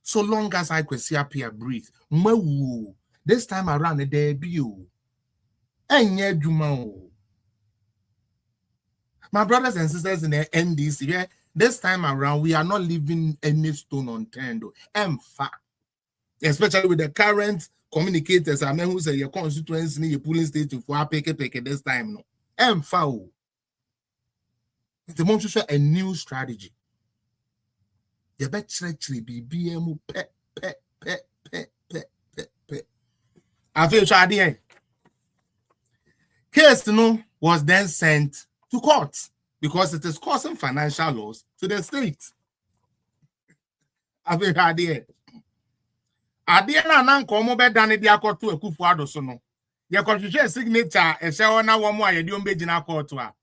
So long as I kwasia appear breathe. This time around the debut. My brothers and sisters in the NDC, this time around, we are not leaving any stone unturned. Especially with the current communicators, I mean, who say your constituency, your polling station for peke this time. No, it's a new strategy. You bet actually be BMU pe. I feel shady. Case was then sent to court because it is causing financial loss to the state. I feel shady. Adiana nan komo be dane dia koto Akufo-Addo so no ye kohwehwe signature e hye ona wo mo ayede ombe gina court a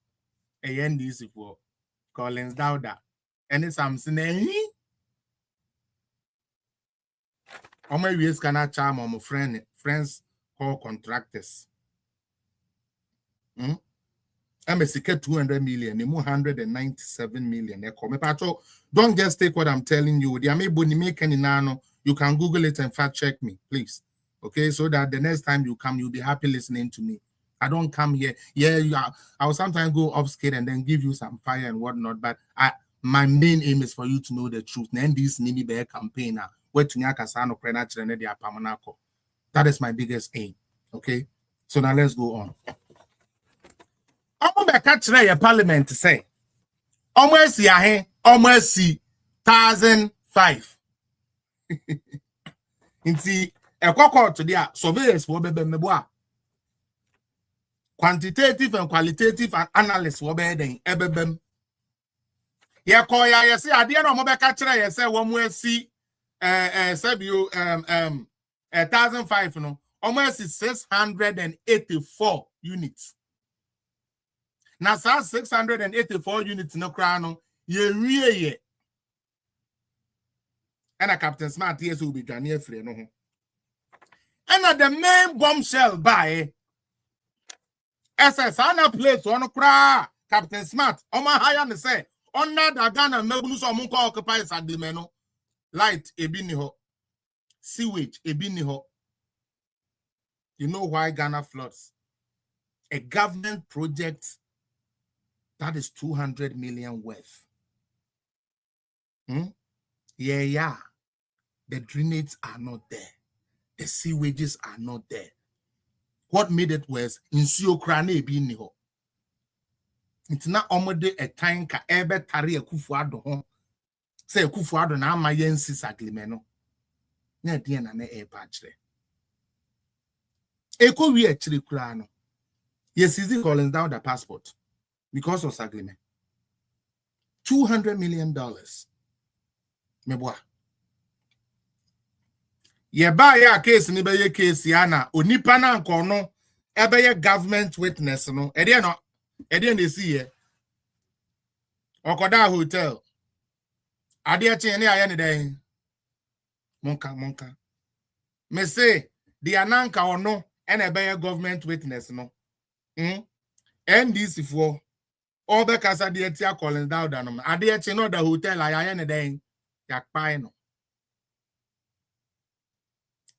NDC for Collins Dauda and Samson ehi omo wies kana charm omo friends call contractors MSK 200 million, 197 million. Don't just take what I'm telling you. You can Google it and fact check me, please. Okay, so that the next time you come, you'll be happy listening to me. I don't come here. Yeah, I will sometimes go off scale and then give you some fire and whatnot. But my main aim is for you to know the truth. And this Nini Bear campaigner, that is my biggest aim. Okay, so now let's go on. Omo be catch your parliament say almost 1,005. Inti ekoko to dia surveyors wo be mebo quantitative and qualitative analysts wo be den ebebem ye ko ya say ade na omo be catch ye say wo mo asi 1,005 no omo asi 684 units. Now, 684 units no crown, ye and a Captain Smart yes will be Daniel free no. And the main bombshell by SS Anna place on cry Captain Smart. My high and say on that Ghana Melbourne so munko occupies agreement. Light ebiniho, sewage ebiniho. You know why Ghana floods? A government project that is 200 million worth. Yeah. The drainage are not there. The sewages are not there. What made it worse? Insuo krane bi ni ho. It's not omode a time ka ebe tari Akufo-Addo ho. Say Akufo-Addo na ama yensi saglime no. Na die na na e ba kire. Eko wi a kire kura no. Yes, is calling down the passport because of saglime. $200 million. Meboa. Ye ba ya case ni be ye case ya na onipa na nko no ebe ye government witness no e dey na see here Okoda hotel ade che ne aye ne den monka me say the ananka ono e na ebe ye government witness no NDC for all the casa de tia calling down no ade che no the hotel aye ne den ya kpai no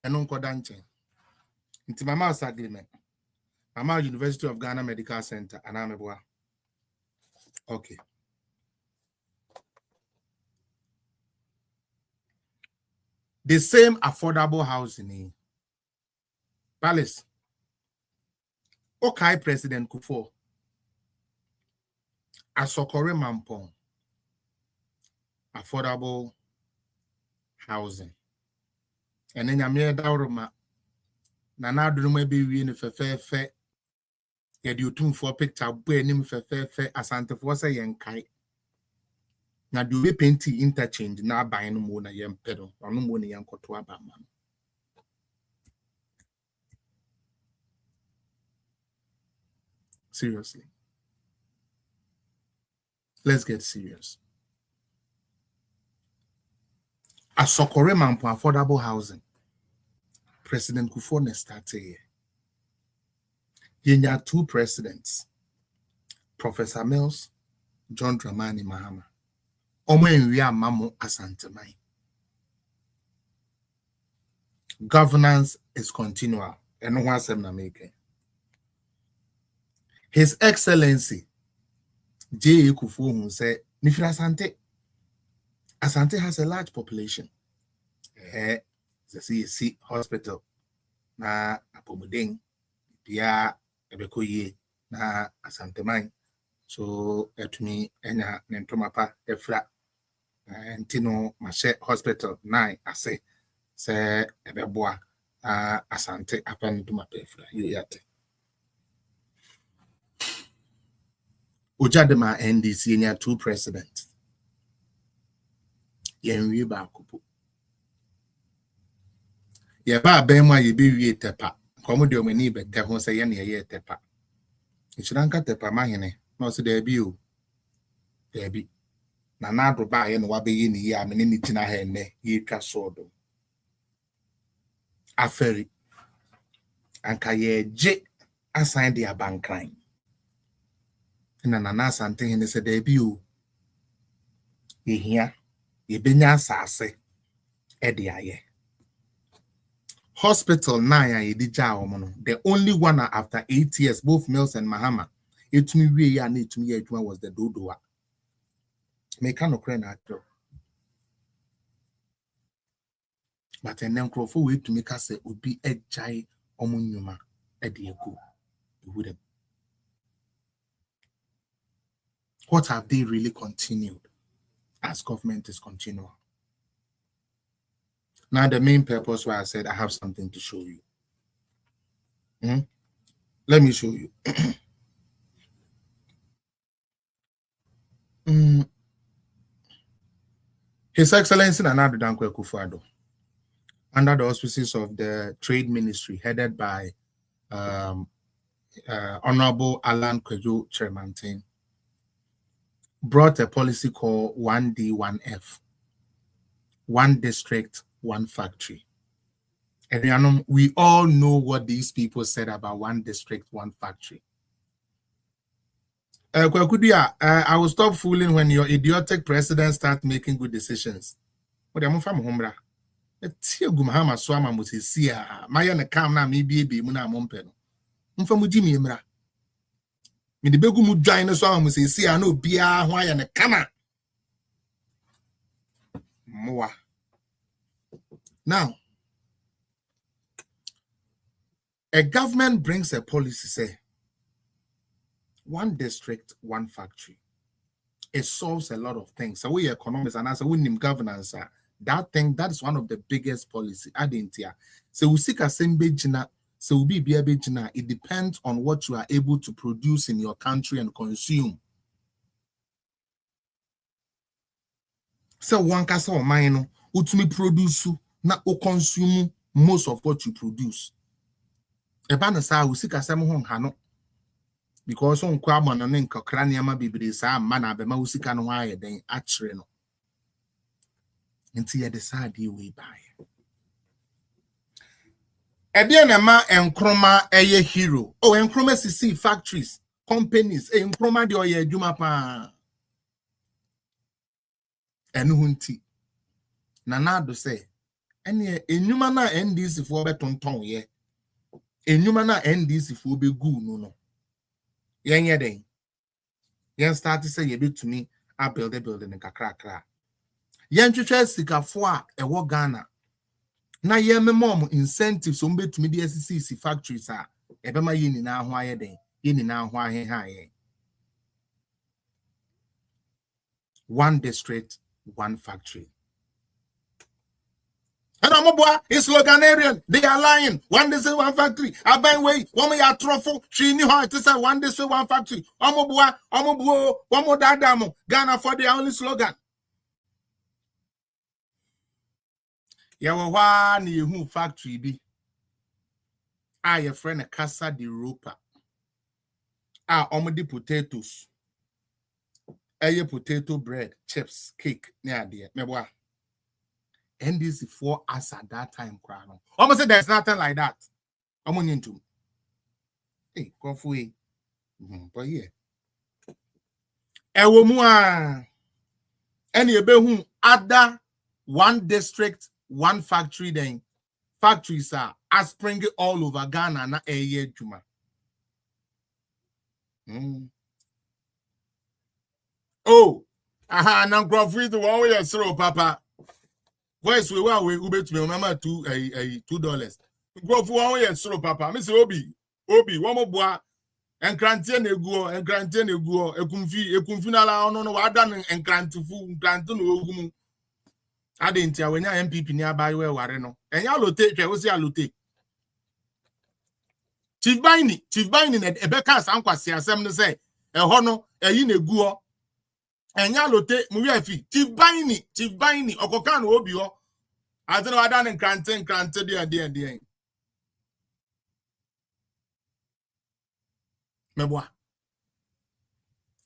eno nkoda nchen nti mama agreement mama University of Ghana Medical Center anameboa okay the same affordable housing Palace okay President Kufuor Asokore Mampong affordable housing and then yamie dawroma na na aduruma be wie ne fefefe ye di otumfo picture bo anim fefefe asantefo se yenkai na di we painti interchange na aban no mo na yempedo ono mo ne yenkoto abama seriously let's get serious. Asokore Mampong affordable housing President Kufuor started here. Yenya 2 presidents, Professor Mills, John Dramani Mahama. Omo enwia mamo asantemai. Governance is continual. And one sem na make. His Excellency J. Kufuor who said, Nifira Asante. Asante has a large population. The CSC hospital na apomodeng bia ebekoye na asantemai so etumi enya nentomapa efra ntino mashe hospital 9 ase se ebeboa asante apanduma efra yate Ojadema NDC enya 2 presidents yenwi ba kupu ye ba benwa ye be wie tepa komo de omani be te ho se ye ne ye tepa ichiranka tepa mahene no se de bi o de bi na na do ba ye no wa be ye ni ya me ni tina ha ene ye twa sodo aferi anka ye je asan de abankran na asante hene se de bi o ye hia ye benya asase e de aye Hospital 9 the only one after 8 years, both Mills and Mahama, it me we ya need to me was the Dodoa. Mekano crane actor. But an uncrofu way to make us say would be a jai omunuma at the echo. Would have. What have they really continued as government is continual? Now, the main purpose why I said I have something to show you. Let me show you. His Excellency Nana Addo Dankwa Akufo-Addo, under the auspices of the Trade Ministry, headed by Honorable Alan Kwejo Kyerematen, brought a policy called 1D1F, 1 district, 1 factory. And we all know what these people said about 1 district, 1 factory. I will stop fooling when your idiotic president start making good decisions. But I'm from Hombra. Gumhama Swama Musisia, Maya Nakam maybe Muna Mompeno. Mfamujimi Mra. Me the Begumu Dina Swama Musisia, no Bia, why and a Kama. more. Now, a government brings a policy, say, one district, one factory. It solves a lot of things. So we economists and as we name governance, that is one of the biggest policy. So we seek a same bejina, so we be a bejina. It depends on what you are able to produce in your country and consume. So one kasa or mine, utumi produce na o consume most of what you produce. Eba sa we seek a same hon hano. Because on kwa mana ne nkakra niama bibiri sa mana be ma usika no aye den akire no nti ye decide we buy ebe na ma enkroma eye hero enkroma sisi factories companies enkroma de oye adwuma pa enu hunti na do say ene enwuma na NDC fo betonton ye enwuma na NDC fo be gu no Yen day. Yen start to say ye bit to me, I build a building in kakra. Yen chucha sika for a war Ghana. Na yen me mom incentives to me the SCC factories are ebema yin in our wire day, yin in our wire. One district, one factory. And I'm a boy, it's Loganarian. They are lying. One day say one factory. I buy way. One more truffle. She knew how to say one day say one factory. I'm a boy, one more dadamo. Ghana for the only slogan. Yawa ni who factory be. I your friend a Casa de Ropa. Omadi potatoes. Potato bread, chips, cake. Near dear. Me boy. NDC for us at that time, crown. Almost said there's nothing like that. I'm on into. Hey, coffee. But yeah. Ewomua. Any who other one district, one factory, then factories are springing all over Ghana na eye juma. Oh, now coffee to one way throw, Papa. Voice we were we bet me remember $2. Go for 1 year so papa. Miss Obi, one more boy and grantie neguo ekumfi na la ono no wada en grantifu grantu no ogumu. Adenti a wenya MPP ni abai we ware no. Enya lote hwe wo si alote. Chief Baini na ebeka sankwase asem no say eho no eyi neguo. Enya lote mu afi Chief Baini okoka no obi ho azena wada ne krante de meboa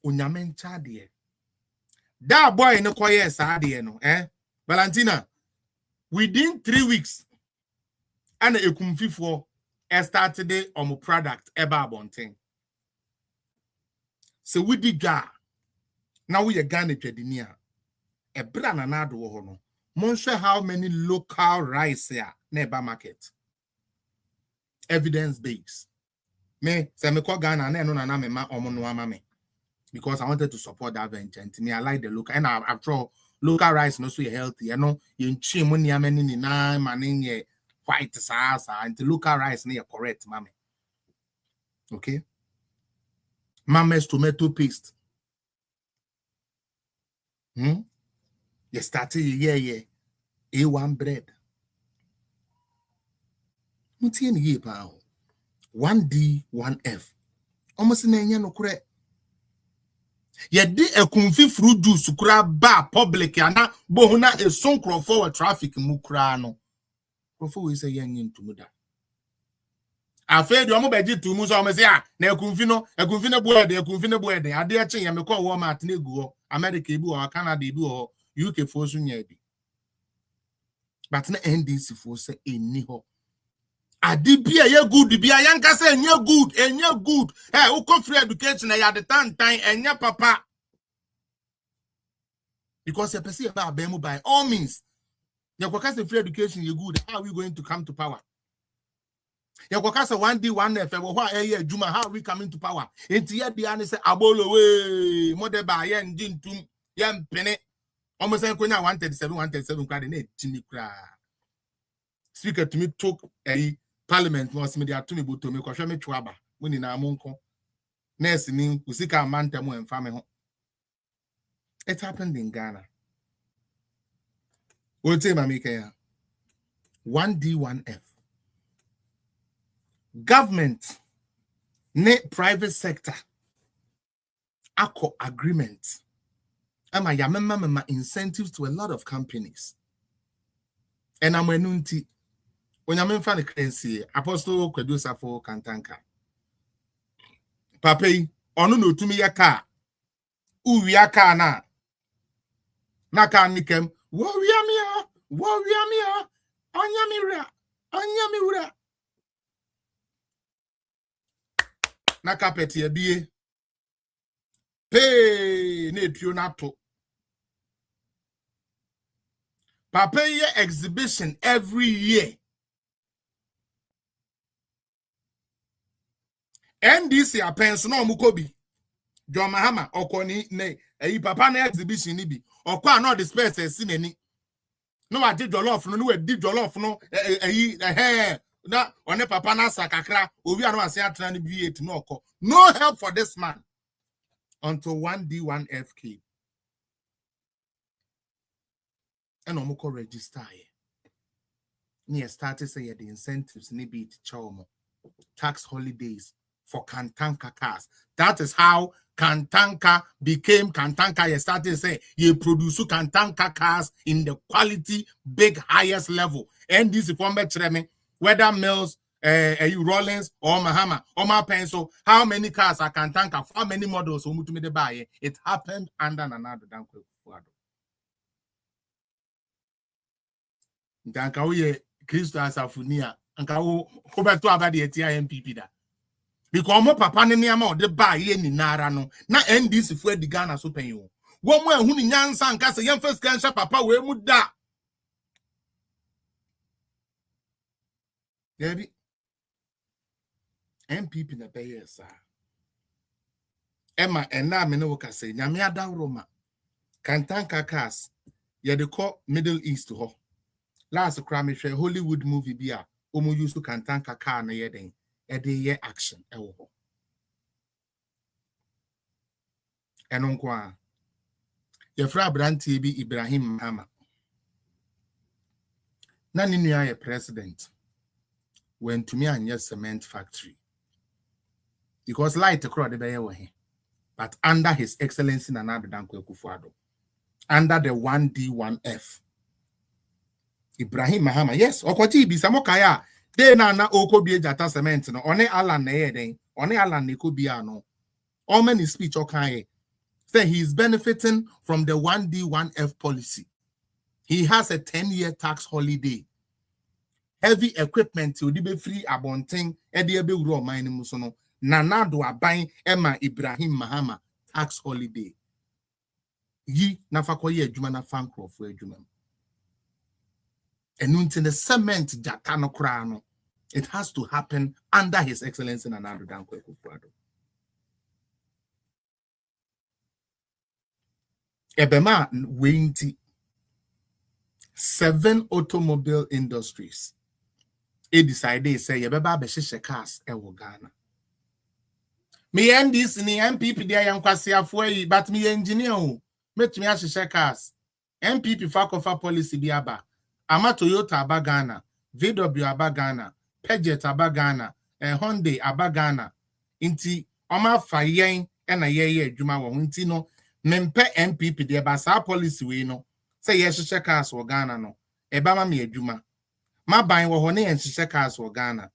onyame ncha de da boy no koye sa de no Valentina within 3 weeks and ekumfifo started on product eba bonten so we did ga now we are Ghana Twedinia. A brand another no. Monster how many local rice here neighbor market. Evidence based. Me say me call Ghana and no na me ma omo mame. Because I wanted to support that venture. And me I like the local and after all, local rice no so healthy. You know, you chi money ameni ni na maning ye white sauce and the local rice near correct mame. Okay? Mame's tomato paste. You started A1 bread. Mutien ye pao. 1D, 1F. Almost in any no correct. Ye di a confi fruit juice kura ba public yana bohuna a son crop forward traffic mukrano. Profo is a young into muda. I fed your mobile to Musa, ne confino, a confina board, a confina board. I dare change and call Walmart nego, America or Canada or UK for Sunyedi. But na NDC for say in Niho. I did be a good, be a young cassa and you're good, and you're good. Hey, who come free education at the time and your papa. Because you perceive about Bemu by all means. Your free education, you're good. How are we going to come to power? Your Wakasa 1D, 1F, Juma, how are we coming to power? Into yet the answer, Abolo way, Modeba, Yen Jintum, Yan Penny, almost 137 crowd in Jimmy Cra. Speaker to me took a parliament was media to me but to me because me trouble when in a monko. Nurse me Usika Mantamo and family. It happened in Ghana. We'll say Mamika 1D1F. Government, private sector, ACO agreement. Ama yamema incentives to a lot of companies. And I'm enunti. When I'm in front of currency, Apostle Kwedosa for Kantanka. Pape, onu no tumi yaka. Uwiaka na. Naka nikem. Warrior mia. Anya Naka peti ebie. Pay ne pionato. Papa ye exhibition every year. NDC apens no mukobi. John Mahama okoni ne papa na exhibition ni bi. Okwa no the space sineni. No adi jollof no we di jollof no na one papa na sakakra obi anu ase atena ni bi no okọ. No help for this man until 1D1FK. And omoko register ye. Near started say the incentives ni be chomo. Tax holidays for Kantanka cars. That is how Kantanka became Kantanka. You started say you produce Kantanka cars in the quality big highest level. And this is from Betreme, whether Mills, Rollins or Mahama or my pencil. How many cars are Kantanka? How many models who to me the buy? It happened under another Danko. Danka uye Christo asafunia. Anka Roberto abadi etia MPP da. Because mo papa ne niama o de ba ye ni nara no na NDC fu edi Ghana so pen yo wo mo ehunu nyansa anka se yem first cancer papa we mu da debi MPP na be yes Emma ena me no ka se nyame adawro ma Kantanka cars ye de call Middle East ho last crime share Hollywood movie bia omo use to Kantanka car na ye den year action ewo enonkwa ye fra branti bi Ibrahim Mahama na ni nua ye president when to me anya cement factory because light crowd be ye but under his excellency Nana Addo Dankwa Akufo-Addo under the 1D1F Ibrahim Mahama yes okoji bi samokaya de na okobi ejata cement no one Alan na yeden one Alan ne kobia no all many speech okay say he is benefiting from the 1D1F policy. He has a 10-year tax holiday. Heavy equipment will be free abonting e de be wuro man mu so no Nana Addo aban Emma Ibrahim Mahama tax holiday yi na fakoye adwuma na fankrofo adwuma enunti the cement jata no kra no it has to happen under his excellency Nana Addo Dankwa Akufo-Addo. Ebema wenti 7 automobile industries decided say yebeba be hye cars e wo Ghana. Me NDC ni MPP dia yankwase afo yi but me engineer o metumi a hye cars MPP fa policy bi aba ama Toyota aba Ghana, VW aba Ghana, Peugeot aba Ghana, Hyundai aba Ghana. Inti oma fa yen na ye adwuma wo nti no mempe MPP de ba sa policy we no say ye hye cars wo Ghana no e ba ma me adwuma ma ban wo ho ne ye hye cars wo Ghana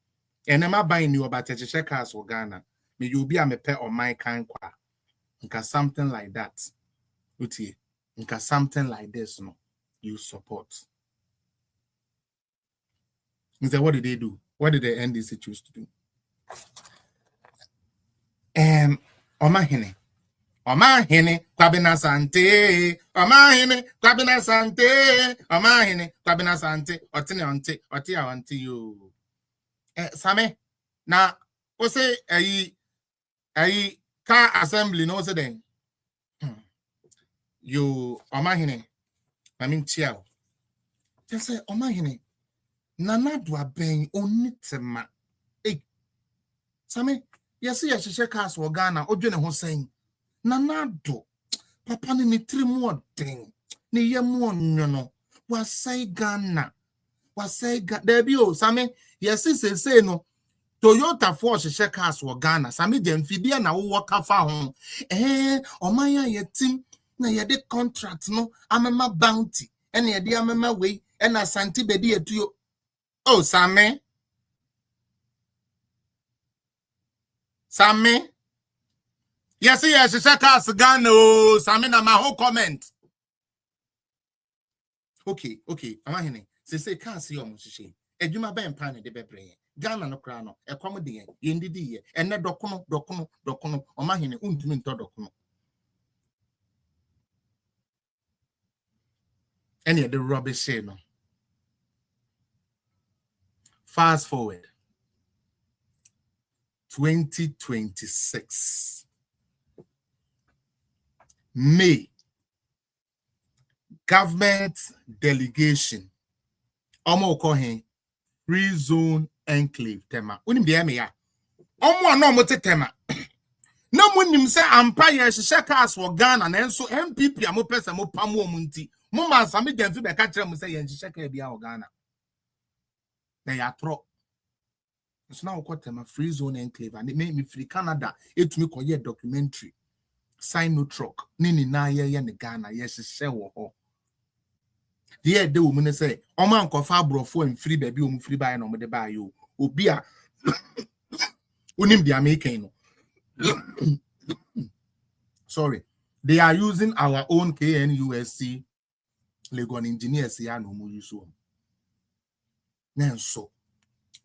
ene ma ban ni obata hye cars wo Ghana me you be a me pe on my kan kwa nka something like that utie nka something like this no you support. So what did they do? What did the NDC choose to do? Omahene Kwabena Sante, Omahene Kwabena Sante, Omahene Kwabena Sante, Otia Onti you. Same na o say ayi car assembly no say then. You Omahene I mean, chiao. Just say, oh my honey, Nana do a bang on it, eh. Sammy, yes, yes, she cast for Ghana, or Jenny Hossein. Nana do. Papa ni 3 more thing. Ni ye more no. Was say Ghana. Was say there be oh, Sammy, yes, say no. Toyota Force she cars for Ghana. Sami dem fidie na wo waka fa ho. Omanya ye team na ye de contract no amema bounty. Ene ye de amema we ena santi bedi etuo. Oh Sami. Sami. Yes she cars Ghana oh Sami na my whole comment. Okay. Amahene. Say cars yo mo hye. Edwuma ba empa na de bebre. Ghana no kra no ekwam de yen yendidi ye enne dokono omahene untumi nto dokono ene the rubbish no. Fast forward 2026 May, government delegation omo ko hen free zone enclave tema unim de me ya omo ano mo tetema na munim se ampa ye hye cars wo Ghana na enso MPP amo pesa mo pam wo munti mo ma same demfi be ka kire mo se ye hye ka bia wo Ghana na ya tro so na wo tema free zone enclave and me free Canada etumi koye documentary sign no truck nini na ye ne Ghana ye hye wo ho the de wo mu ne say o man kofa abrofo en free baby o mu free buy no mo de buy yo obi a unim the American no. Sorry, they are using our own KNUSC Legon engineers here no mu use o na so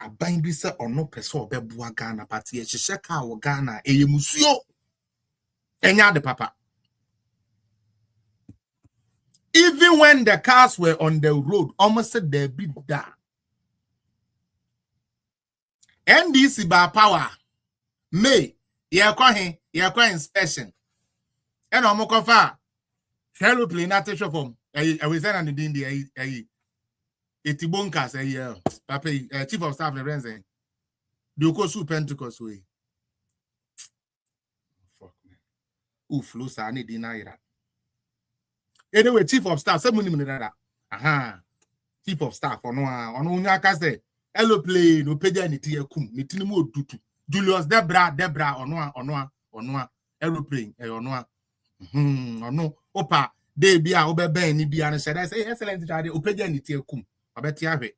aban bi se ono pese obeboa Ghana party e hye ka wo Ghana eyemusuo enya de papa. Even when the cars were on the road, almost said they be that. NDC by power, May, ye inspection. And Omokofa, hello play not a shop from I was on the India, Etibonkas, Papa, chief of staff, the Renzen. Do go to Pentecost way. Fuck man. Oof, Lusa, I need deny. Anyway, chief of staff, say money that. Aha. Chief of staff, ono nyaka say, hello play, no page any tia kum, ni tinimu dutu. Julius Debra, ono aeroplane, ono. Ono, opa, de bia, obebe, ni bia, and said, I say, excellent, o page any tia kum, abetia he.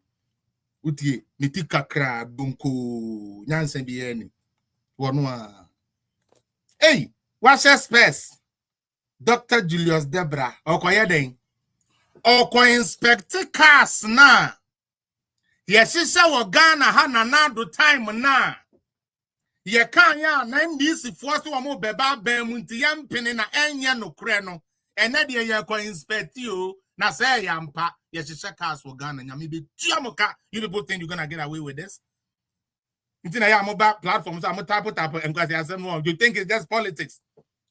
Utie, ni tika kra, donko, nyansen bieni. Ono. Hey, what's your space? Dr. Julius Debra, okoye den. Oko inspect cars na. Yesisa wo Ghana ha na do time na. Ye kan ya na ndisi force wo mo beba ban mu nti yampene na enye no kre no. Ene de ye ko inspect you na say yampa yesisa cars wo Ghana nyame be tuamoka. You people think you're gonna get away with this? Nti na ya mo ba platforms am tap and because you think it's just politics.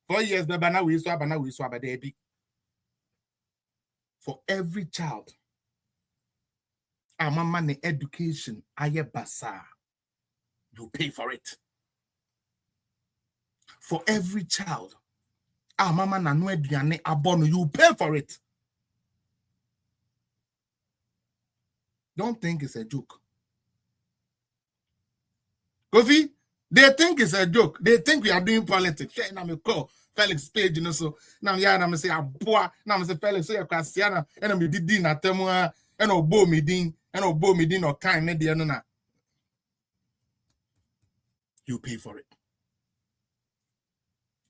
4 years, for every child, mama ne education, aye basa, you pay for it. For every child, mama na no eduane abono, you pay for it. Don't think it's a joke. Kofi, they think it's a joke. They think we are doing politics. Felix Page, you know, so now I'm say aboa, now I'm say Felix, so you're Christiana, and I'm did na temua, and obo me din or kind media no. You pay for it.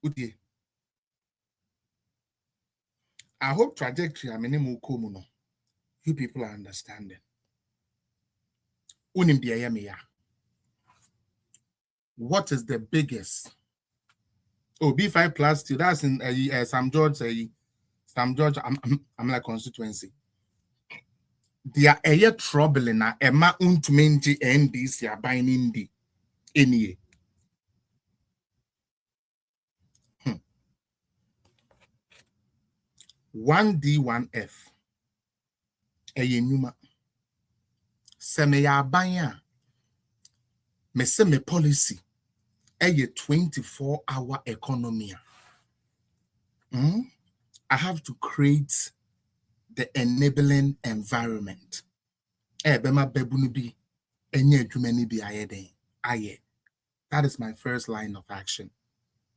Utie. I hope trajectory no. You people are understanding. Unim diayamiya. What is the biggest? Oh, B5 plus 2. That's in Sam George. I'm like constituency. They are a trouble in a Emma Untmenji NDC are binding the any. 1D1F Nyuma. Se me ya aban me se me policy a 24-hour economy. I have to create the enabling environment. Bema bebunu bi enye adwumani bi ayeden aye. That is my first line of action.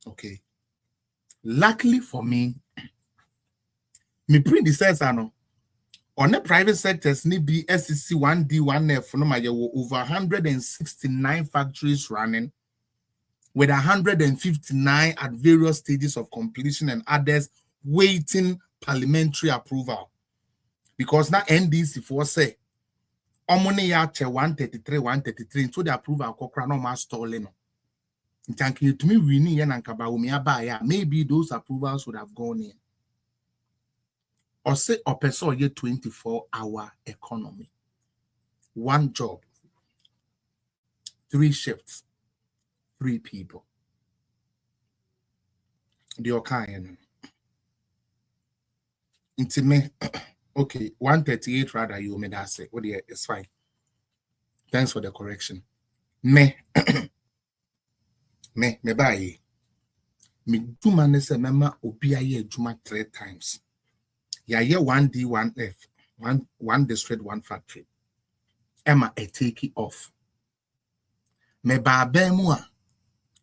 Okay. Luckily for me, my predecessor no on the private sectors ni be SEC 1D 1F no ma over 169 factories running with 159 at various stages of completion and others waiting parliamentary approval. Because now NDC for say omone ya che 133 so the approval kokra no ma stalling. Thank you to me winning yen ankaba umi abaya. Maybe those approvals would have gone in. Or say or person ye 24-hour economy. One job, 3 shifts, 3 people. The okayen. Intime. Okay, 138 rather you made that say. Oh dear, it's fine. Thanks for the correction. Me buy. Me do man say mema obi aye juma 3 times. Ya ye 1D 1F, one district, 1 factory. Emma a take it off. Me ba bemua.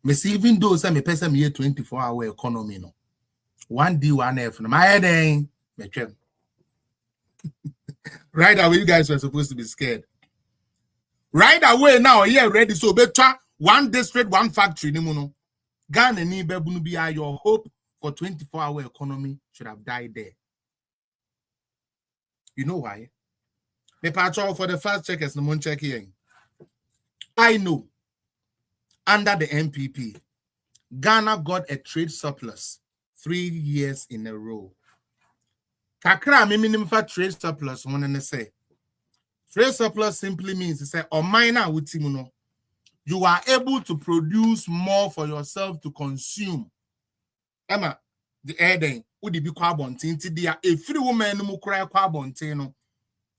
Me see even though say me person me 24-hour economy no. 1D 1F no my head me chem. Right away, you guys were supposed to be scared. Right away now, yeah, ready. So better 1 district, 1 factory. Ghana ni bebunu bi your hope for 24-hour economy should have died there. You know why? The patrol for the fast checkers no check here. I know under the MPP, Ghana got a trade surplus 3 years in a row. Kakra minimum for trade surplus one and say. Trade surplus simply means say or minor with you are able to produce more for yourself to consume. Emma, the air then would be carbon tinted there. A free woman who cry carbon tino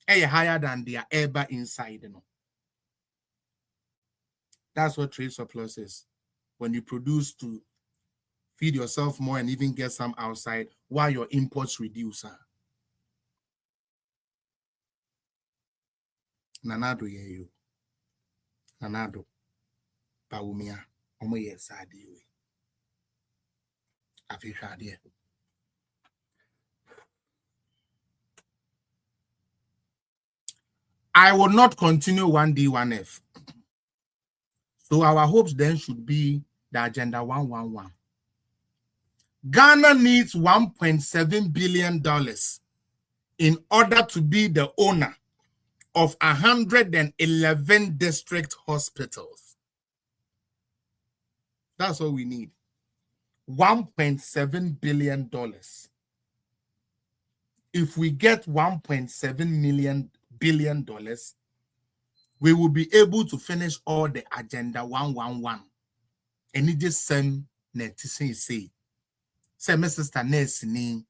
higher than their ever inside. That's what trade surplus is. When you produce to feed yourself more and even get some outside while your imports reduce. Nanado ye you. Nanado. Paumia. Omo ye sadi we. Afishadie. I will not continue 1D 1F. So our hopes then should be the Agenda 111. Ghana needs $1.7 billion in order to be the owner of 111 district hospitals. That's all we need. $1.7 billion. If we get $1.7 billion, we will be able to finish all the Agenda 111. And it just same netizen say. Say, my sister nurse ni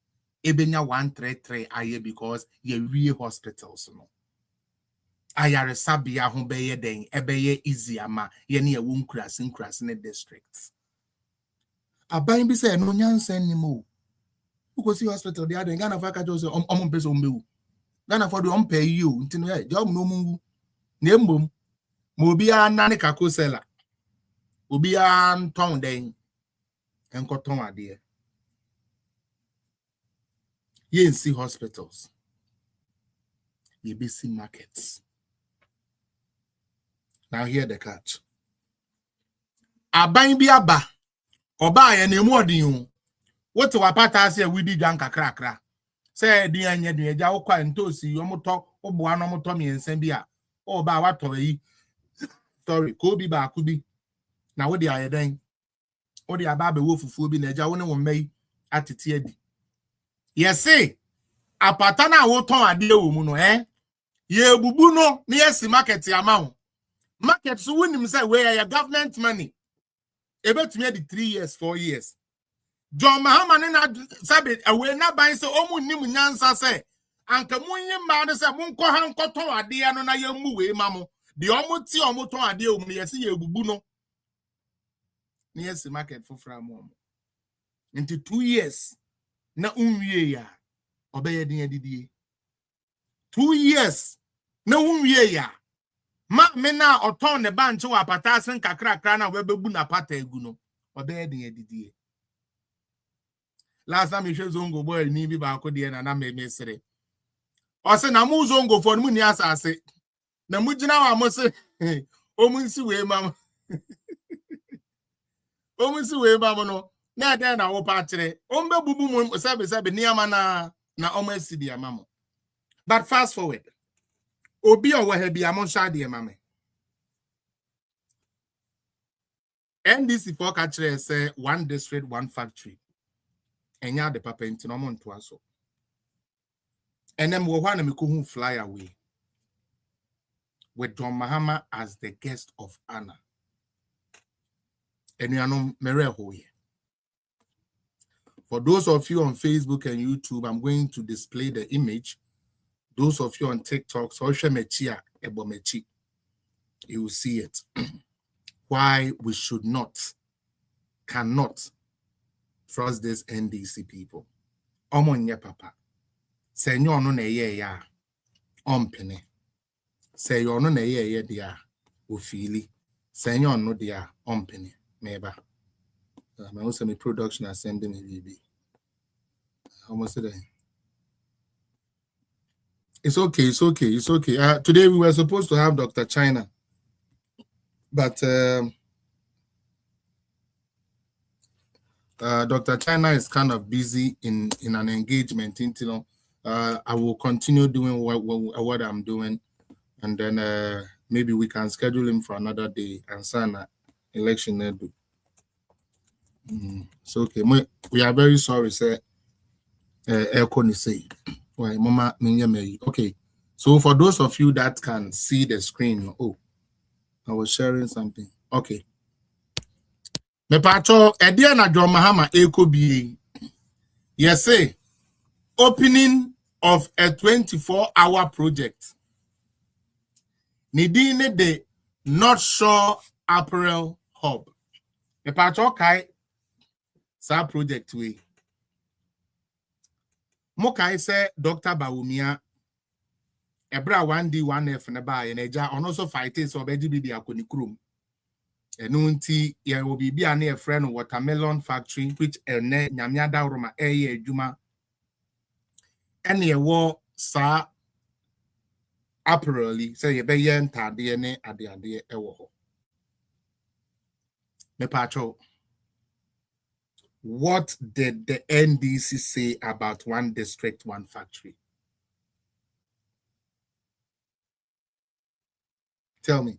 ebenya 133 aye because ye real hospitals no. Ayare sabia ho beye den ebeye easy ama ye ne ewu nkurase ne districts. Aban bi say no nyansen ni mo. Because see hospital they are den Ghana for ka jo say omon pese ombewu. Ghana for do ompe you ntino e de om no mungu. Na mbom mo bi anane kakosela. Obi an ton den enkoton ade. Ye see hospitals. Ye be see markets. Now hear the catch. Aban bi aba. Oba ye na emu odin. What wa pata say we di dwan kakrakra. Say di anya di eja wo kwa ntosi omoto oboa no moto miensen bi a. Oba wa to yi. Sorry, ko bi ba ku bi. Na wo di ayeden. Wo di aba be wo fufuo bi na eja wo ne wo mai atete adi. Yes, apata na wo ton ade wo mu no ye bubu no na yes market amount. Market so wonim say we your government money. Ebetumi adi 3 years, 4 years. John Mahama na sabe we na ban say omu nim nyansa say anka munye ma de se munko ha nkoton ade no na yemu we ma mo de omuti omuton ade o mu yesi ye bubu no na yesi market for fra mo into 2 years na unwie ya obeye din adidie 2 years na unwie ya ma me na oton ne banche wa patasen kakrakra na webebu na pata egu no obeye din adidie last time you zongo boy ni bi ba ko de na me sere o se na mu zongo for mu ni asase na mu gina wa mo se o mu nsi we ma o mu nsi we ba mo no na de na wo pa kire o mbe bubu mu sebe ni ama na o ma si dia mamo. But fast forward obi o wa ha bia mo sha de mame NDC for ka kire say one district one factory enya de papa nti no mo nto aso enem wo hwa na me ko hu fly away with John Mahama as the guest of honor. Enuanom mere hoye. For those of you on Facebook and YouTube, I'm going to display the image. Those of you on TikTok, social media, ebomechi, you will see it. Why we should not, cannot trust this NDC people. Omonye papa. Senyo no na ye ya. Ompene. Say you no na ye dia ofili. Senyo no dia ompene. Meba. I also my production assembly maybe. Almost there. It's okay. Today we were supposed to have Dr. China, but Dr. China is kind of busy in an engagement. I will continue doing what I'm doing, and then maybe we can schedule him for another day and sign an election. It's okay. We are very sorry, sir. Why, Mama? Okay. So for those of you that can see the screen, I was sharing something. Okay. Me pacho edia na John Mahama ekobi. Yes, say opening of a 24-hour project. Nidine de North Shore Apparel Hub. Me pacho kai sa project we. Mo kai say Dr. Bawumia ebra 1D 1F na ba ye na ja ono so fighting so be GBB akoni krum. Enu nti ye obi bia na e friend watermelon factory which ene nyamia da roma eye adwuma ene ye wo sa apparel say ye be ye ntade ne ade e wo ho. Me pacho, what did the NDC say about one district, one factory? Tell me.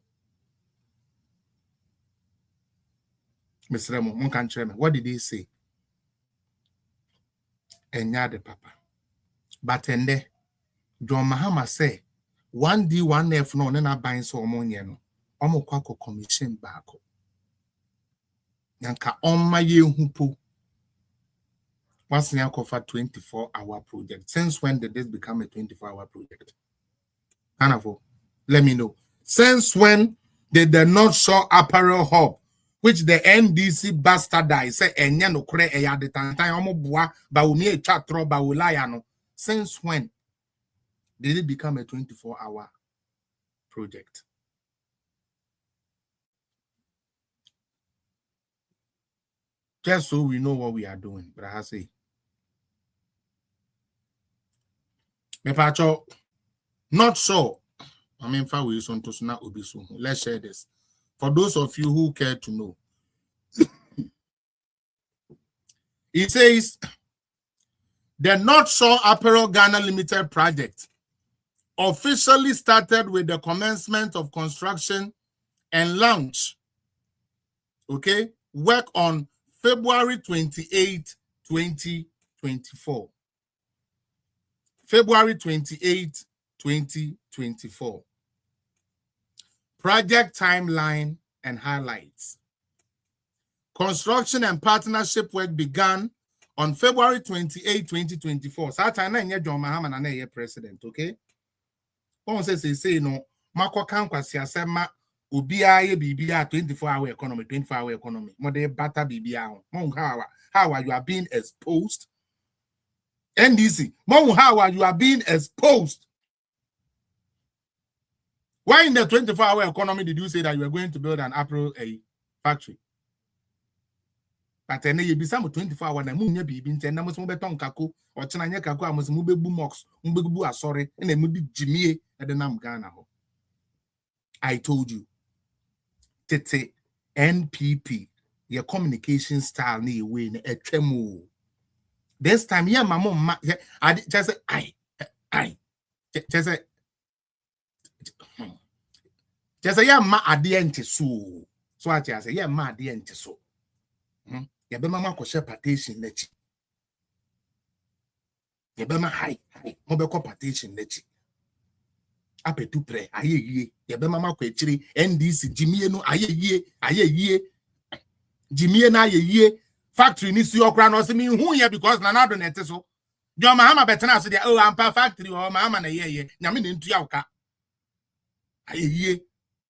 Mr. Remo, what did he say? Enyade papa. But ende, John Mahama say, 1D, 1F no, nena buying so omonye no. Omo kwako commission bako. Yanka oma ye hupo. What's now for 24-hour project? Since when did this become a 24-hour project? Anavo, let me know. Since when did the North Shore Apparel Hub, which the NDC bastardized, say enya no kre eya de tantan omo bua ba umi e chatro ba ulaya no. Since when did it become a 24-hour project? Just so we know what we are doing, but I say, Mepacho, not sure. I mean, let's share this. For those of you who care to know, it says the North Shore Apparel Ghana Limited project officially started with the commencement of construction and launch. Okay, work on February 28, 2024. February 28, 2024. Project timeline and highlights. Construction and partnership work began on February 28, 2024. Satana nye John Mahama na ye president, okay? One say no, Marco Kankwasi asema ubia ye bibia 24-hour economy, 24-hour economy. Mode bata bibia. How are you are being exposed? NDC, how are you are being exposed? Why in the 24-hour economy did you say that you were going to build an Apple factory? But then you be some 24-hour na munya bibi nten na mo beton kako or chenanya kako amos mu bebu mox bebu asori and then mubi jimie at the nam Ghana. I told you. Tete NPP your communication style ni way na etwemu. This time yeah my mom I just say I just say yeah ma adiente so I just say yeah ma adiente so. Yebe mama ko share partition nechi. Yebe ma high mo be ko partition nechi. Ape tu pre ayeye. Yebe mama ko echiri NDC jimie no ayeye. Jimie na ayeye factory ni si okra no se mi hu ye because na na do net so. John Mahama betena so dia oh ampa factory o Mahama na ye nyame ne ntu ya uka. Ayeye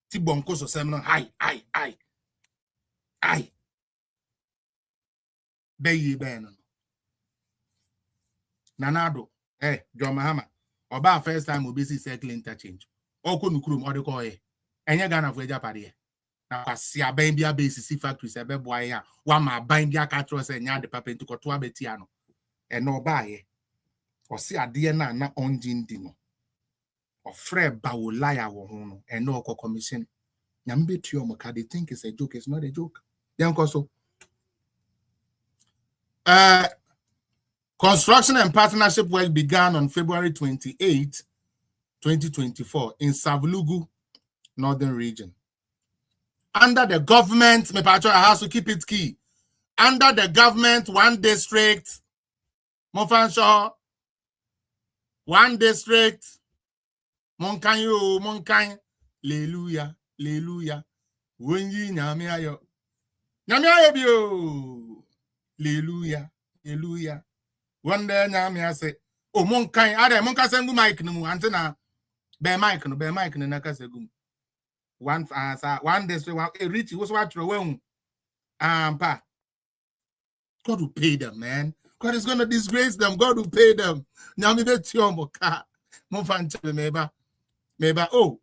ti bonko so sem no ai. Bayi ben Nanado John Mahama oba first time obisi circle interchange oko nukuru mo de ko enye Ghana for Japade na kwasi aban bia base factory se be boy a wa ma aban bia ka tro se nya de papa ntu ko to abeti ano no ba ye o si ade na onjin di no o frɛ bawolaya wo ho no no ko commission nyambe tuo mo ka they think it's a joke. It's not a joke. Yanko so construction and partnership work began on February 28, 2024 in Savlugu, Northern Region. Under the government, I have to keep it key. Under the government, one district, Mofanshaw, one district, Monkanyo, Hallelujah, Wenyi Nyamiayo, bio. Hallelujah. One day I say, oh monkai, ade monka sengu mic no antena be mic no na kasegum. One day one reach was what throw pa. God will pay them, man. God is gonna disgrace them. God will pay them. Now me bet you moka. Mo fan meba. Oh,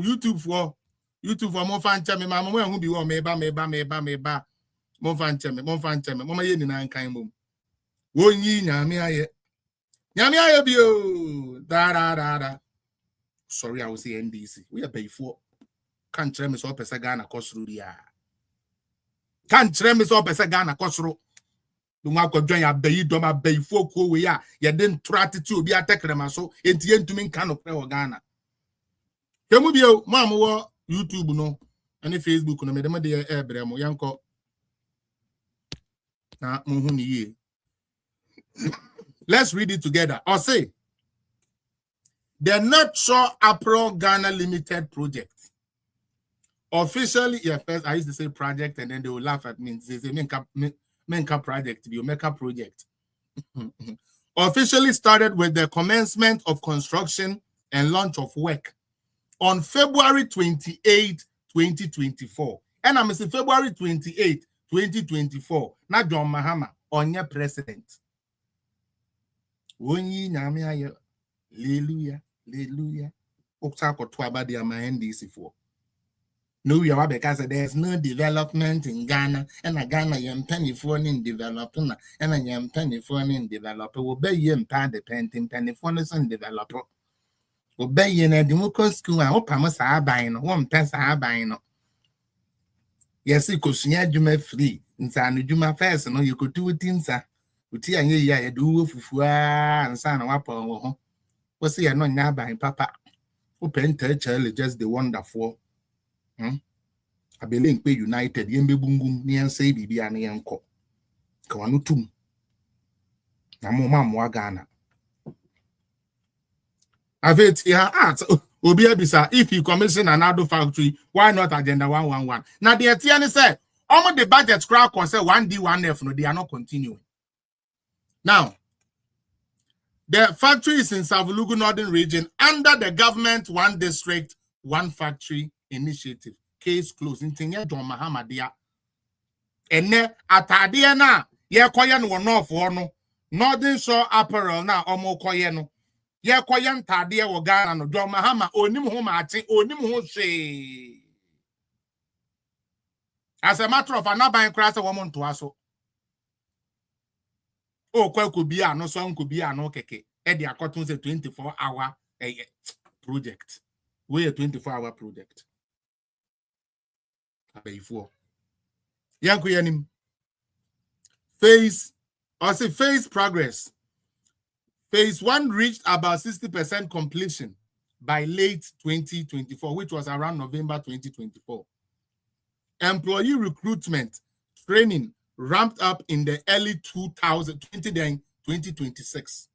YouTube for mo fan chame mama mo hu bi wo meba. Mon fan cheme. Mama ye ni na nkan mom. Wonyi nyame aye bio. Da. Sorry, I will say NDC. We are pay for. Can't tell me so pesa Ghana kosru dia. Can't tell me so pesa Ghana kosru. Dunga ko join ya bayi do ma bayi fo ko we ya. Ye den tratiti obi atekre ma so enti entumi nka no pre o Ghana. Kemu bio mam wo YouTube no, ani Facebook no me dem de ebre mo yanko. Let's read it together. Or say, the North Shore April Ghana Limited Project. Officially, first I used to say project and then they will laugh at me. They say, Menka project, you make a project. Officially started with the commencement of construction and launch of work on February 28, 2024. And I'm saying February 28, 2024. Now John Mahama on your president. Wonyi nyame aye. Hallelujah. Oksako twaba dia ma NDC for. No, you are because there's no development in Ghana, and a Ghana yam penny for in developing, and a yam penny for in developer will be yam pad the penny for and developer. Obey in a democracy school, I hope I must have buying 1 pence I buying. Yes, you could see you free. In San Juma first, no, you could do it in Sa. Uti and ye do for and San Wapo. Was he no now buying papa? Open Churchill just the wonderful. I believe we united, Yembe Bungum, near say Bibi and Yanko. Kawanutum. Namoma Ghana. I've it here at Obiabisa. If you commission another factory, why not Agenda 111? Now the Etienne said, almost the budget crack was 1D1F, no, they are not continuing. Now, the factory is in Savulugu Northern Region under the government one district, one factory initiative. Case closed. Intinya John Mahamadia. Ene atadia na ye koye no north no Northern Shore Apparel na omo koye no. Ye koye ntade wo Ghana no John Mahama onim ho maate onim ho hwe. As a matter of anaban class a woman to aso. Oh, could be no song could be no keke. Eddie Cotton a 24-hour project. We a 24-hour project. Before. Yankuyanim. Phase progress. Phase 1 reached about 60% completion by late 2024, which was around November 2024. Employee recruitment training ramped up in the early 2026.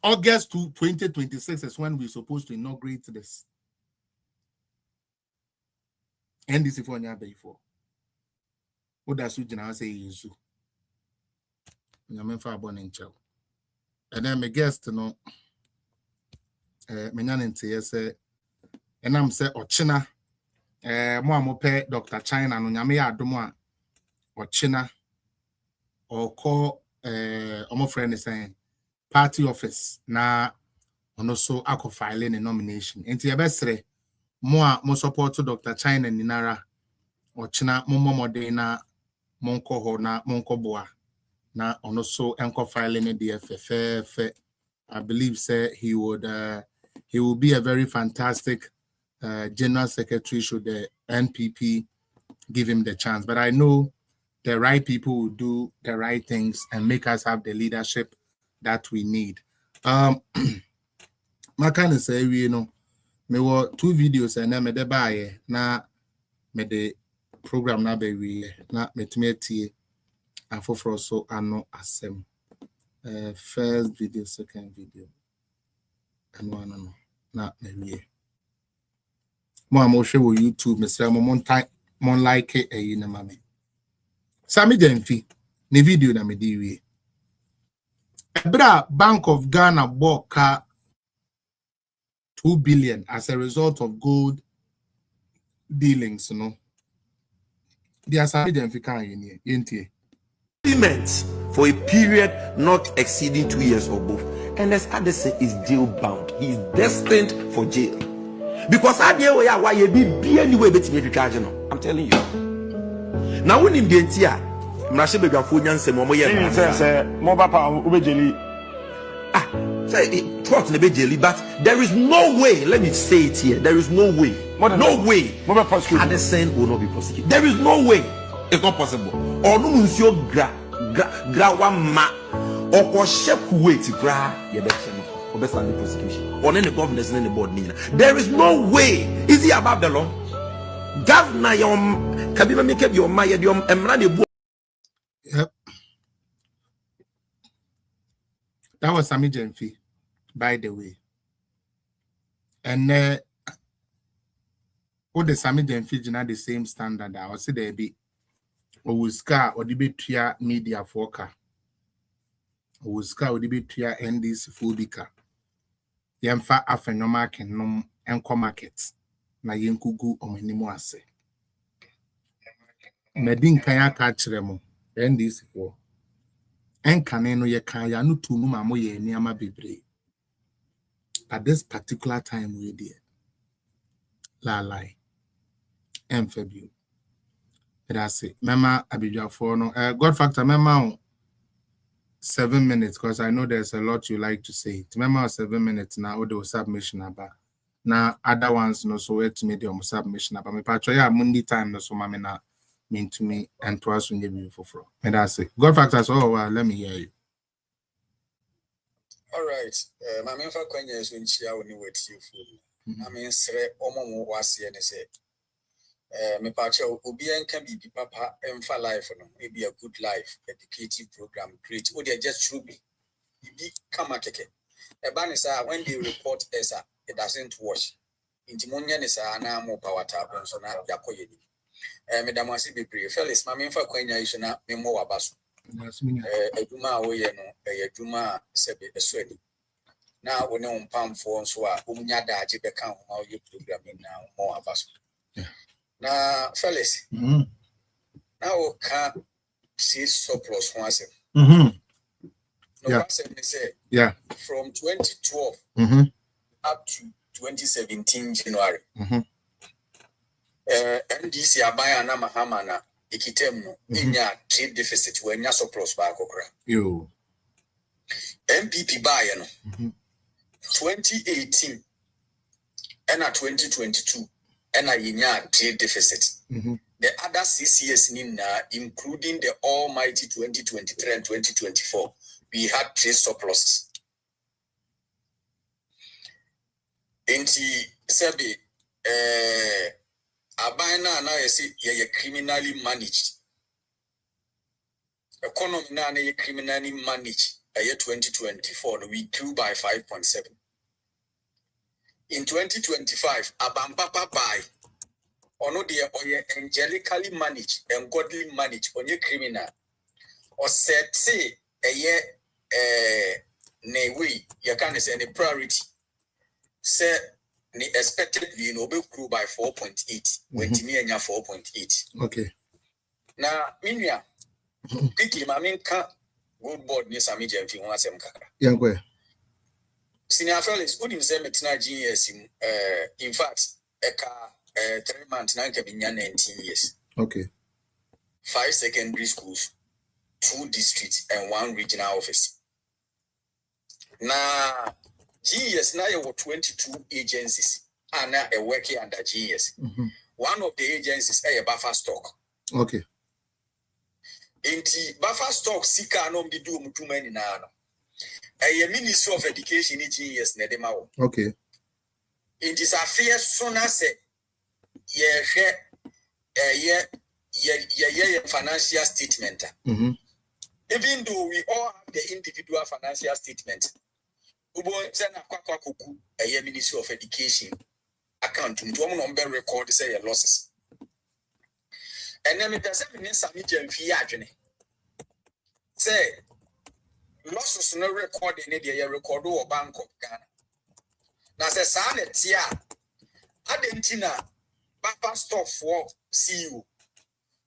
August 2026 is when we're supposed to inaugurate this. NDC for before. What does you say is you? And then my guest, and I'm say Ochina, Moamope, Dr. China, no Yamea Domoa, Ochina, or call my friend is saying party office na and also ako filing a nomination. And the best more support to Dr. China Ninara, Ochina, Momo Modena, Monko Hona, Monko Boa, na and also anchor filing a DFF. I believe he will be a very fantastic general secretary should the NPP give him the chance. But I know the right people will do the right things and make us have the leadership that we need. My kind of say, me were 2 videos and then me de buy na me the program na be we na me to me and for so I know asem. First video, second video, and one not maybe. More show YouTube, Mr. Mon like it, you know, mammy. Sammy Denfi, the video na me diwi. Ebra Bank of Ghana bought car 2 billion as a result of gold dealings, you know. There Sammy Denfi can in Payments for a period not exceeding 2 years or both. And as Addison is jail bound, he is destined for jail. Because I'm telling you. Now when in the entire but there is no way, let me say it here, there is no way. No way. Addison will not be prosecuted. There is no way. It's not possible. Or no monsieur gra wama or shep wait gra election or best the prosecution or any governors in the board. There is no way. Is he above the law? Governor yom kabima make your maya yom emrani. Yep. That was Sammy Jenfi, by the way. And what the Sammy Jenfi not the same standard. I will say there be Owuska or the betia media foka. Owuska or the betia NDC Fubika. Yemfa afenoma kenom enko market. Na yenkugu omenimo ase. Medin kaya kachiremo NDC for. Enkaneno ye kaya no tunu mamo ye niama bebre. At this particular time we did. La lie. February. That's it. Mema Abidja for no God factor mema 7 minutes because I know there's a lot you like to say. Mema 7 minutes now the submission about. Now other ones no so wait to me the submission about me patch ya Monday time no so mama na mean to me and twice when you be for. And that's it. God factor so let me hear you. All right. My main for Kenya is when she are when wait you for. I mean sre omo was here say. Me pacho obian can be papa emfa life no maybe a good life educative program great or they just should be kama keke e ban is when they report esa it doesn't wash inti monye ne saa na mo power tap nso na yakoye ni Madam Wasi Bibri, Felix, my main for Quenya is not me more abaso. A Juma away no, a Juma Sebi, a sweaty. Now, when on palm for so Umyada, Jibeka, how you programming now more abaso. Now, Felix, now can't see surplus once. Yeah. Yeah. From 2012 up to 2017 January. NDC abaya na mahama na ikitem no inya trade deficit we nya surplus ba akokra yo MPP baya no 2018 and 2022 and inya trade deficit the other 6 years including the almighty 2023 and 2024 we had trade surplus enti sebe Abina na ye criminally managed. Economy na ye criminally managed. Year 2024, we grew by 5.7. In 2025, Abampapa by ono de oye angelically managed and godly managed on ye criminal. Or said say ne way you can say any priority. Say the expected grew by 4.8 when Timia 4.8. Okay. Now, Minia, quickly, my main can't good board near some medium if you want some kaka. Young way. Senior fellows put himself at 19 years in fact, a car 3 months, 19 years. Okay. 5 secondary schools, 2 districts, and 1 regional office. Now, GS now you 22 agencies are now working under GS. One of the agencies is a buffer stock. Okay. Inti buffer stock sika no mdi do mutu mani na ano. A Ministry of Education in GS nedema. Okay. Inti sa fair sona se ye financial statement. Even though we all have the individual financial statement. Ubo zena kwa kuku a Ministry of Education account to number record say your losses. And then it doesn't mean some medium fee agony. Say losses no record in the record or Bank of Ghana. Now say sanet ya Argentina buffer stock for CEO.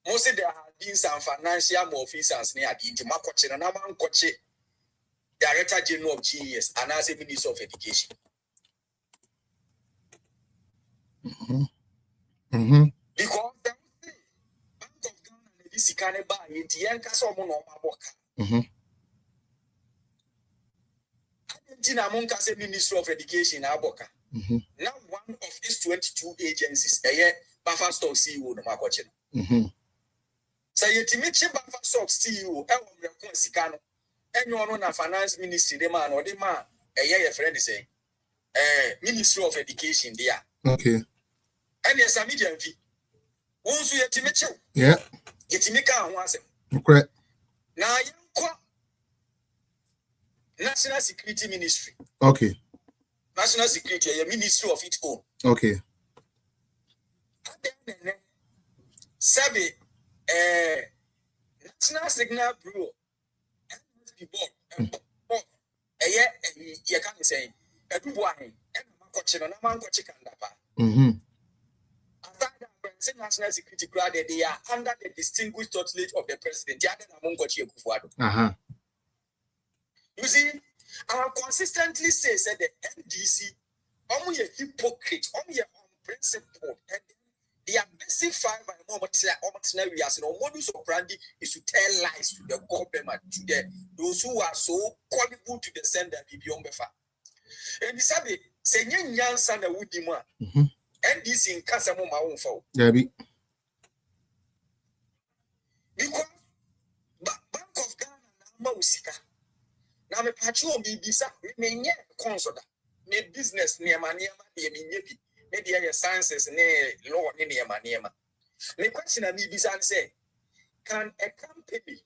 Mostly there have been some financial officers near the Intimacoche and Naman Coche. Director General of GES and as a Minister of Education. Because the Bank of Ghana this can buy it, Yanka someone on my work. Argentina Monk as a Minister of Education, Aboka. Now one of his 22 agencies, a year buffer stock CEO no Macoche. So you meet buffer stock CEO, Elwon Sikano. Anyone on a finance ministry, the man or the man, a year friend is saying, Ministry of Education, there. Okay. And yes, a medium fee. Once you have to yeah. Get to make a once. Okay. Now, National Security Ministry. Okay. National Security, a ministry of its own. Okay. Sabi, National Signal Bureau. You can't say a good one, and a man coaching National Security graded, they are under the distinguished tutelage of the president. You see, I consistently say the NDC, only a hypocrite, only a unprincipled, and their basic fiber areas and modus operandi is to tell lies to the government, to those who are so culpable to the sender beyond Befa. And the Sabi, say, young son, a woody man, NDC in Casamo, my own fault. Because Bank of Ghana, Mausika. Now, me patcho be bisa, me nye consoda, me business near maniama, me the sciences ne law near maniama. Me question a me bisa and say, can a company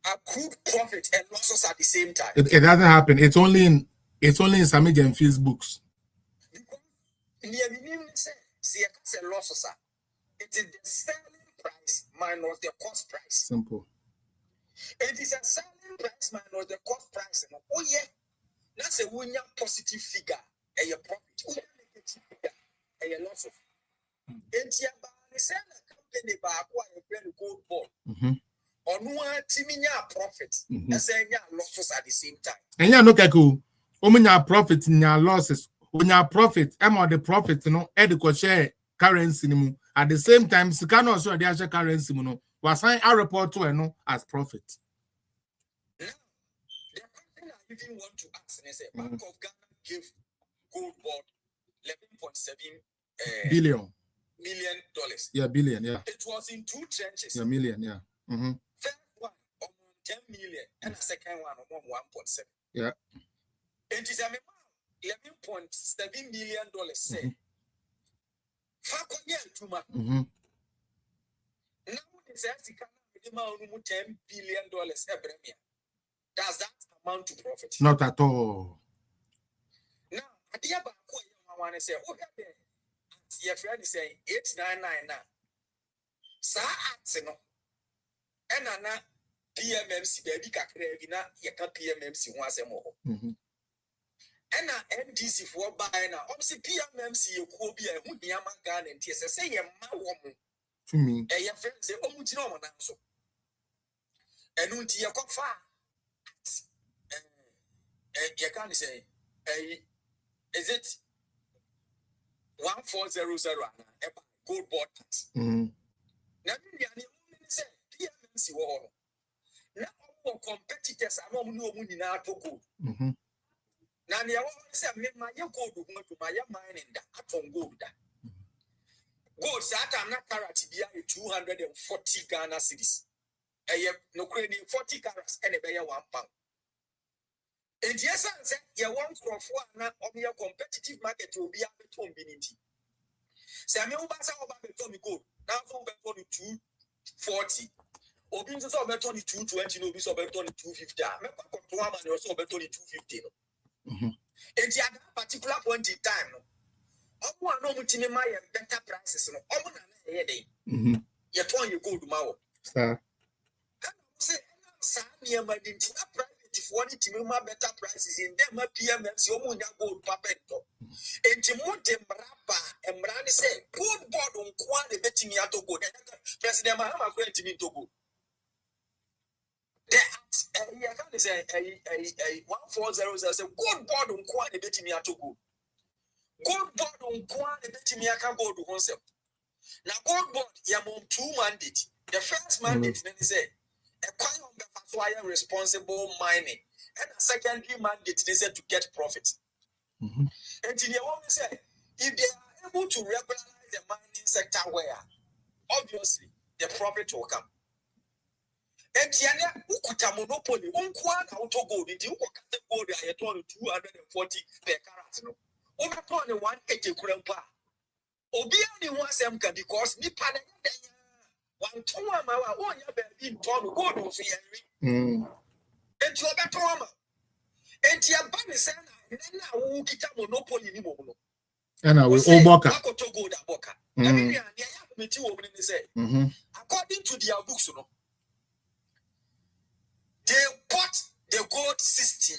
accrue profit and losses at the same time? It doesn't happen. It's only in Samij and Fees books. near minimum say a loss, it is the selling price minus the cost price. Simple. It is a selling price minus the cost price. Oh, yeah, that's a winning positive figure, a profit. Oh, yeah, negative figure, a loss of. It's a company by acquiring gold bond. Or no profit. As a losses at the same time. And yeah, look at who. Omunya profit in your losses. When your profit, the profit, adequate share currency at the same time, can also the actual currency, was sign a report to as profit. Now, the question I even want to ask is a Bank of Ghana gave gold bond $11.7 billion. $million. Yeah, billion, yeah. It was in two tranches. Yeah, million, yeah. First one, 10 million, and the second one, 1.7. Yeah. It is a $11.7 million. Say, now it says $10 billion. Does that amount to profit? Not at all. Now, at the other I want to say, your friend is saying 899 now. Sa atsino. Enana PMMC baby kakre na yeka PMMC ho asem ho. Ena NDC for buy na obsi PMMC yekuo bi a hu niama Ghana ntie se ye ma wo mu. To me. Your friend say omuti no mo na so. Enu nti ye kofa. You can say is it 1400 gold board tax. Now, say PMMC war. Now, our competitors are not moving in our gold. Now, the other say, my gold to my mining that on gold. Gold, I'm not carrot behind 240 Ghana cedis. No credit 40 carats and a bear £1. And yes, I said, you want for one of your competitive market will be able to be. Samuel Bassa over Tony Gold, now over 240. Obins is over 220, no, be over 250. I'm also over 250. And at that particular point in time, I want no mutinima and better prices. You're torn your gold mouth. Sir, say, Sammy, my private. If one to better prices in them, PMMC, Omunya gold papento. And Timote Mrapa and Brani say, good board on Kwan betting to go. President Mahama going to be to go. That is a 1400 say, good board on Kwan betting to go. Good board on Kwan betting can go to himself. Now, gold board, Yamon 2 mandate. The first mandate, then he said, acquire responsible mining, and a secondary mandate they said to get profit. And they always say if they are able to regularize the mining sector, where obviously the profit will come. And Tiana Ukuta monopoly, Unkwan auto gold, the Ukata gold I told 240 per carat. No, over 180 grandpa. Obiani wants them because Nippana. One to one, my own in Tom go to see Henry. And to a better and to a bunny son, and now who get a monopoly anymore. And I will Oboka. To go to Boca. According to their books, they bought the gold system.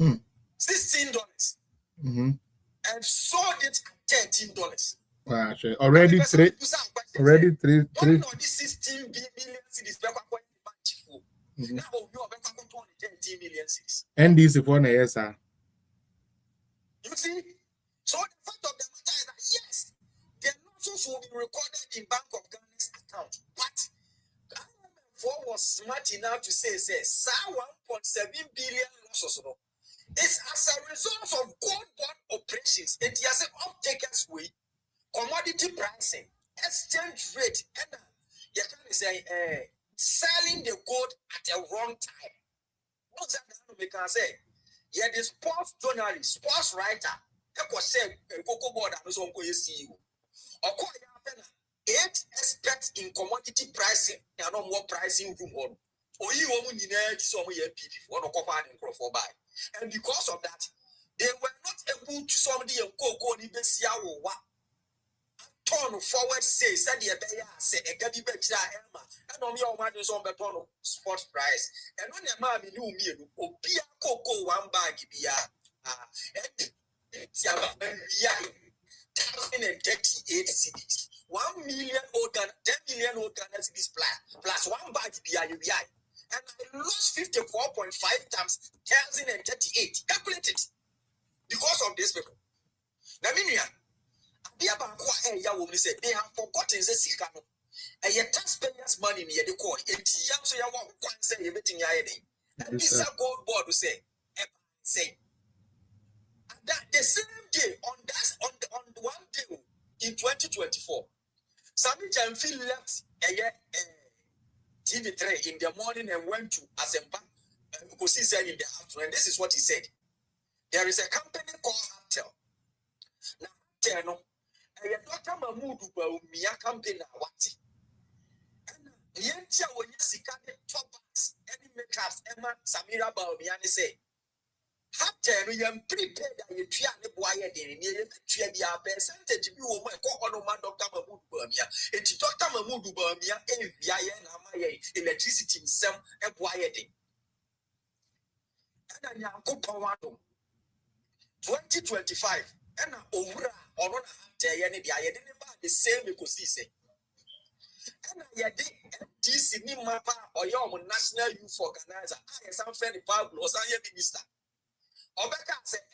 $16 and sold it at $13. Already three. This 16 million cities. Now you are better to 10 million cities. And this is one year, sir. You see, so the fact of the matter is that yes, the losses will be recorded in Bank of Ghana's account, but IMF was smart enough to say 1.7 billion losses. It's as a result of gold bond operations. It has an off-takers way. Commodity pricing, exchange rate, and you can say selling the gold at the wrong time. What's that we can say? Yeah, the sports journalist, sports writer, say Coco board and so on CEO. Or call 8 experts in commodity pricing, and no more pricing room on. Or you only need some PDP, one of and buy. And because of that, They were not able to somebody and go in Bessia or what. Turn forward says that the Abaya said a Gabi Beja Emma, and on your man is on the ton of sports price. And when your mammy knew me, Pia Coco, one bag, Bia, 1,038 cities. 1 million organ, 10 million organs this plan, plus one bag BI. And I lost 54.5 times 1,038. Calculate it. Because of this people. Now, they have forgotten the Sikano. And your taxpayers' money near the court. And young so you want to say everything I had. And this gold board to say that the same day on one day in 2024, Sami Jamfi left TV3 in the morning and went to Asempa because he said in the afternoon. And this is what he said. There is a company called Hartel. Now, Hartel, Dr. Mahmoud Mia company what? And Yentia when you see toppers, any makers, Emma Samira Baomiani say, Hartel, you am prepared that you try to buy it in the percentage you will go on Dr. Mahmoud Burmia. It's Dr. Mahmoud Burmia, electricity in some and wieting. And I go to 2025 and over on the same because he said, and I did this in Mapa or your national youth organizer. I am some friend Pablo or some minister. Obeka said,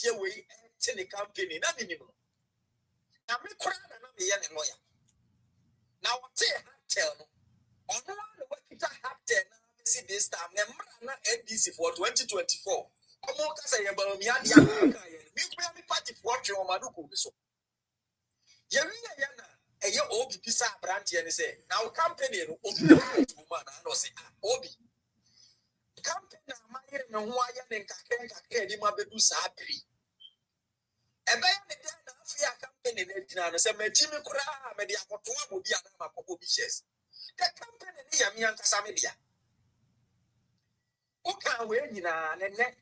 here we enter the company. Now, I'm a crowd and I'm a young lawyer. Now, what tell me? On one what Peter have 10 see this time, never NDC for 2024. Omo kasa ye ba mi ade aka ye mi kwa mi party for twe o maduko bi so ye wi ye na eye obi bisa brand ye ne say now company no obi ma na no say obi company na ma ye ne ho aye ne nkakre ni ma bedu sa apiri ebe ye ne na afia company na dina no say ma timi kura me de akoto abobi ana ma kobo bi shares the company ni ya mi ankasa me dia o kan we nyina ne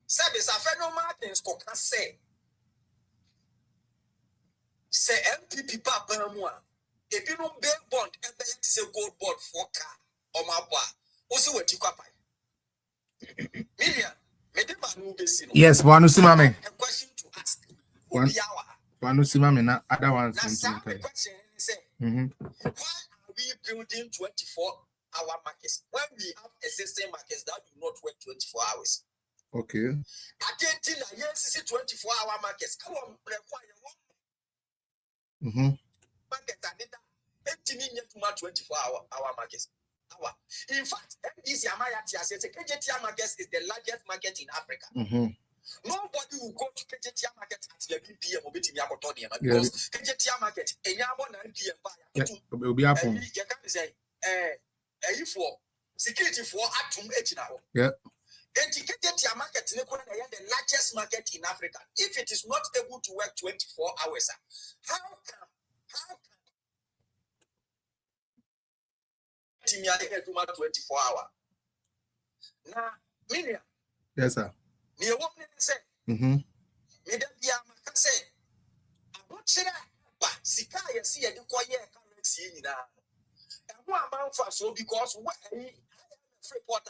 Service a Federal Martins could say MPP Papa Moa. If you don't bail bond, and then it's a gold board for car or my bar. Also, what you copy. Yes, one a question to ask. One Simame, not other ones. Question say, why are we building 24-hour markets when we have existing markets that do not work 24 hours? Okay. I can't tell you, yes, 24-hour markets. Come on, market and 24-hour markets. In fact, MDC Amaya says KJTR markets is the largest market in Africa. Nobody will go to KJTR market at 11 p.m. because KJTR market, and you have 9 p.m. It will be happening. You can't say, for security for Atum Ejinao. Yeah. And KJTR market is the largest market in Africa. If it is not able to work 24 hours, how can 24 hours? Now, Miriam. Yes, sir. Near what they say. Madam Yamaka say, I want to Sikaya see a quiet currency now. And one month for so because what report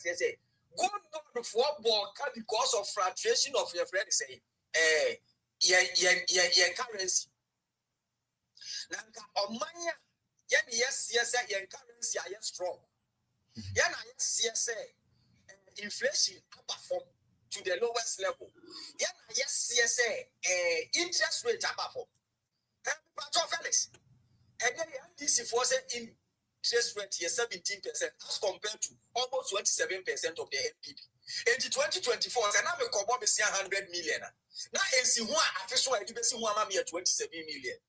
say, good board for ball because of frustration of your friend say, currency. Nanka Omania, yes, currency are strong. Yes, inflation perform to the lowest level. Yes, interest rate perform. Felix, and then this is for interest rate is 17% as compared to almost 27% of the NPP. In 2024, and I'm a couple of 100 million. Now, AC one official IDBC 27 million.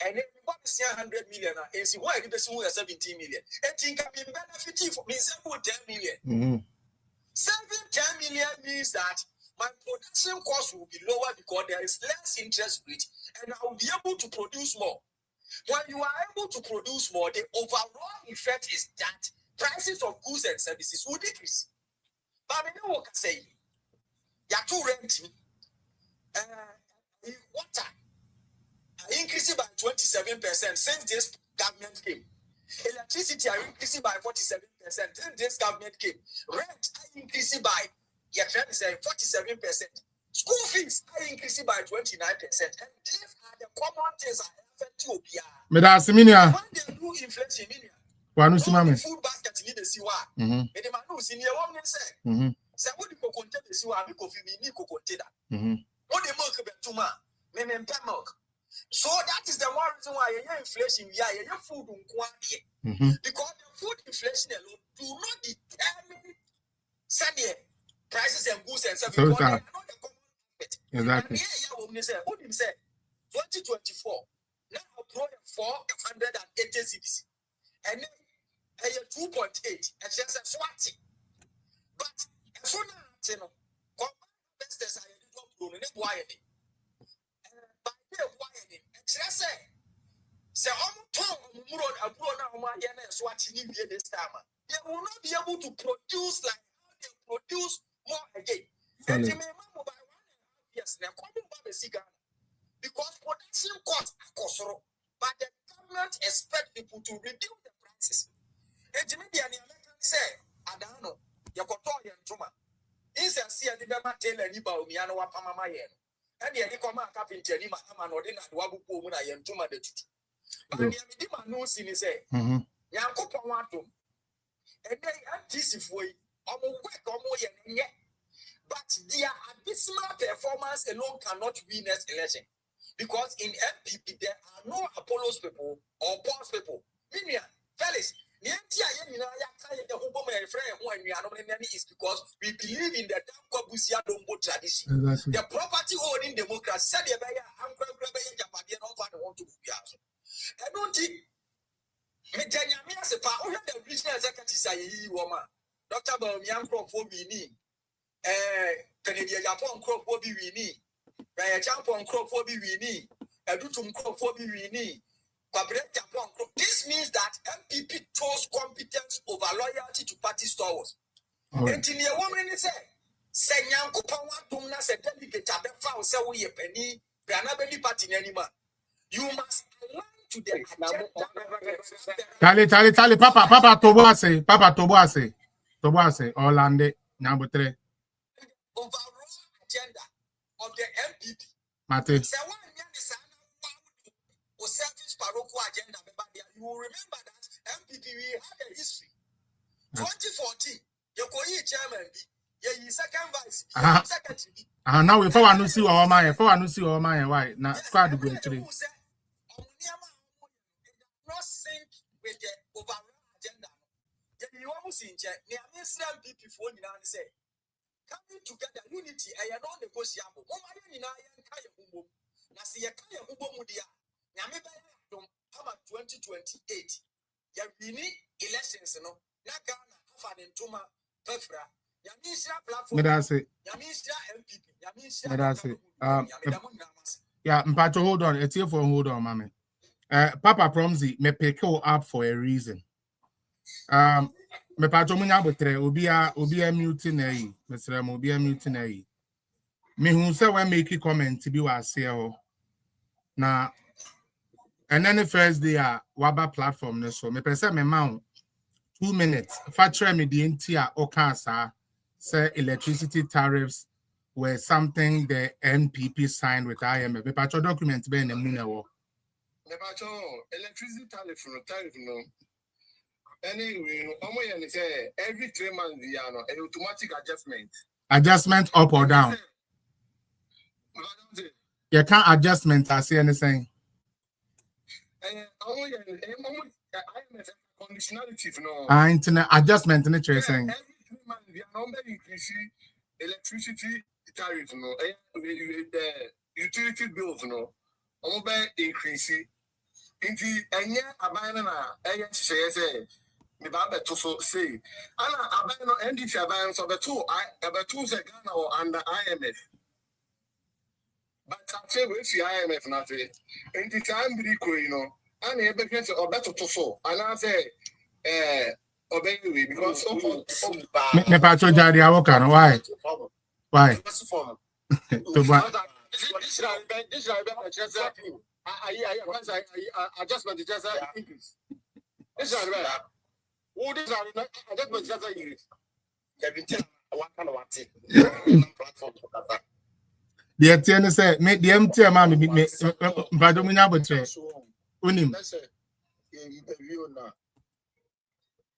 And then we bought 100 million, and see why did 17 million. And think I've been benefiting for me 10 million. 10 million means that my production cost will be lower because there is less interest rate, and I will be able to produce more. When you are able to produce more, the overall effect is that prices of goods and services will decrease. But I know what I say. Yatu rent water increasing by 27% since this government came. Electricity are increasing by 47% since this government came. Rent are increasing by 47%. School fees are increasing by 29%. And these are the common things I have to Obia. Medasiminia. When they do inflation, Food basket in the Siwa. And the man who's in your woman said, say, what do you contain the Siwa? We could be Nico container. What the milk about Tuma, men milk. So that is the one reason why you're inflation, your food on quantity. Because the food inflation alone do not determine Sunday prices and goods and services. Because they are not the common market. Exactly. And here, what him say, 2024, now brought 480 cities. And then 2.8, and just a swatting. But as soon as you know, investors are doing wiring. By the wiring, and just say, this time, they will not be able to produce like they produce more again. And they may remember by 1.5 years now, because production costs are costly, but the government expect people to reduce the prices. And the American say, I don't know, you got all your trauma. Is a sea and the Bama Taylor and Iba Miano Pamamayan. And the Adicoma Captain Nima Aman or Dina Wabu Pumuna and Tuma the Tut. But the Dima knows in his say, Yanko Pamatum. And they anticipate way, but their abysmal performance alone cannot win this election. Because in MPP, there are no Apollos people or Paul's people. Minion, fellas, is because we believe in the Busia Dombo tradition. Exactly. The property owning democracy said the I don't think the regional executive say woman. Dr. Bamian Crop will be me. Canadian Japan crop will be me. Japan crop will be me. Edutum crop will be me. This means that MPP chose competence over loyalty to party stalwarts. And in the woman say, Senyanko Pawa Dumna said, delegate a found so we a penny, Granabelli party anymore. You must align to the Tali, Papa Toboase, Orlando, number 3. Overall agenda of the MPP. Mate. Service parochial agenda. You will remember that MPP we had a history. 2014, you go here chairman, you second vice, secretary. Now we forward to see our mind. Why? Now squad go actually. Not sync with the overall agenda. You almost in check. The MPP for you now say coming together unity. I am not negotiable. Oh my, you know I am kaya humbo. Na see ya kaya humbo mudia. 2028. Ya wini elections no. Na Ghana afa ntoma pefra. Ya misha platform. Medase. Ya misha MPP. Ya misha. Medase. Yeah, Mpacho, hold on. It's here for hold on, mommy. Papa Promzi me pick you up for a reason. Me Pacho munya betre obi a mutiny. Mr. Obi a mutiny. Me who say when make a comment to be was here. Now. And then the first day, Waba platform, so me person me mount 2 minutes. Factor me the entire Okasa say electricity tariffs were something the NPP signed with IMF. Me patcho document be in the munewo. Me patcho electricity tariff no. Anyway, say every 3 months an automatic adjustment. Adjustment up or down. You can't adjustment. I see anything. Conditionality no. Internet adjustment in the tracing. Every 3 months, the number increase electricity tariff no. Utility bills no. Increase. Inti enye abana na say me ba beto so say. Ana abana no NDC abana so beto say Ghana or under IMF. But I say we see IMF na say. Inti time bi ko and you begin to better to so and I say obey because so me patcho jadi awokan why Why? To what? This adjustment just increase. This is what is adjustment just increase. The attorney said, make the empty amount of me, but don't know about it. Unim. Interview now.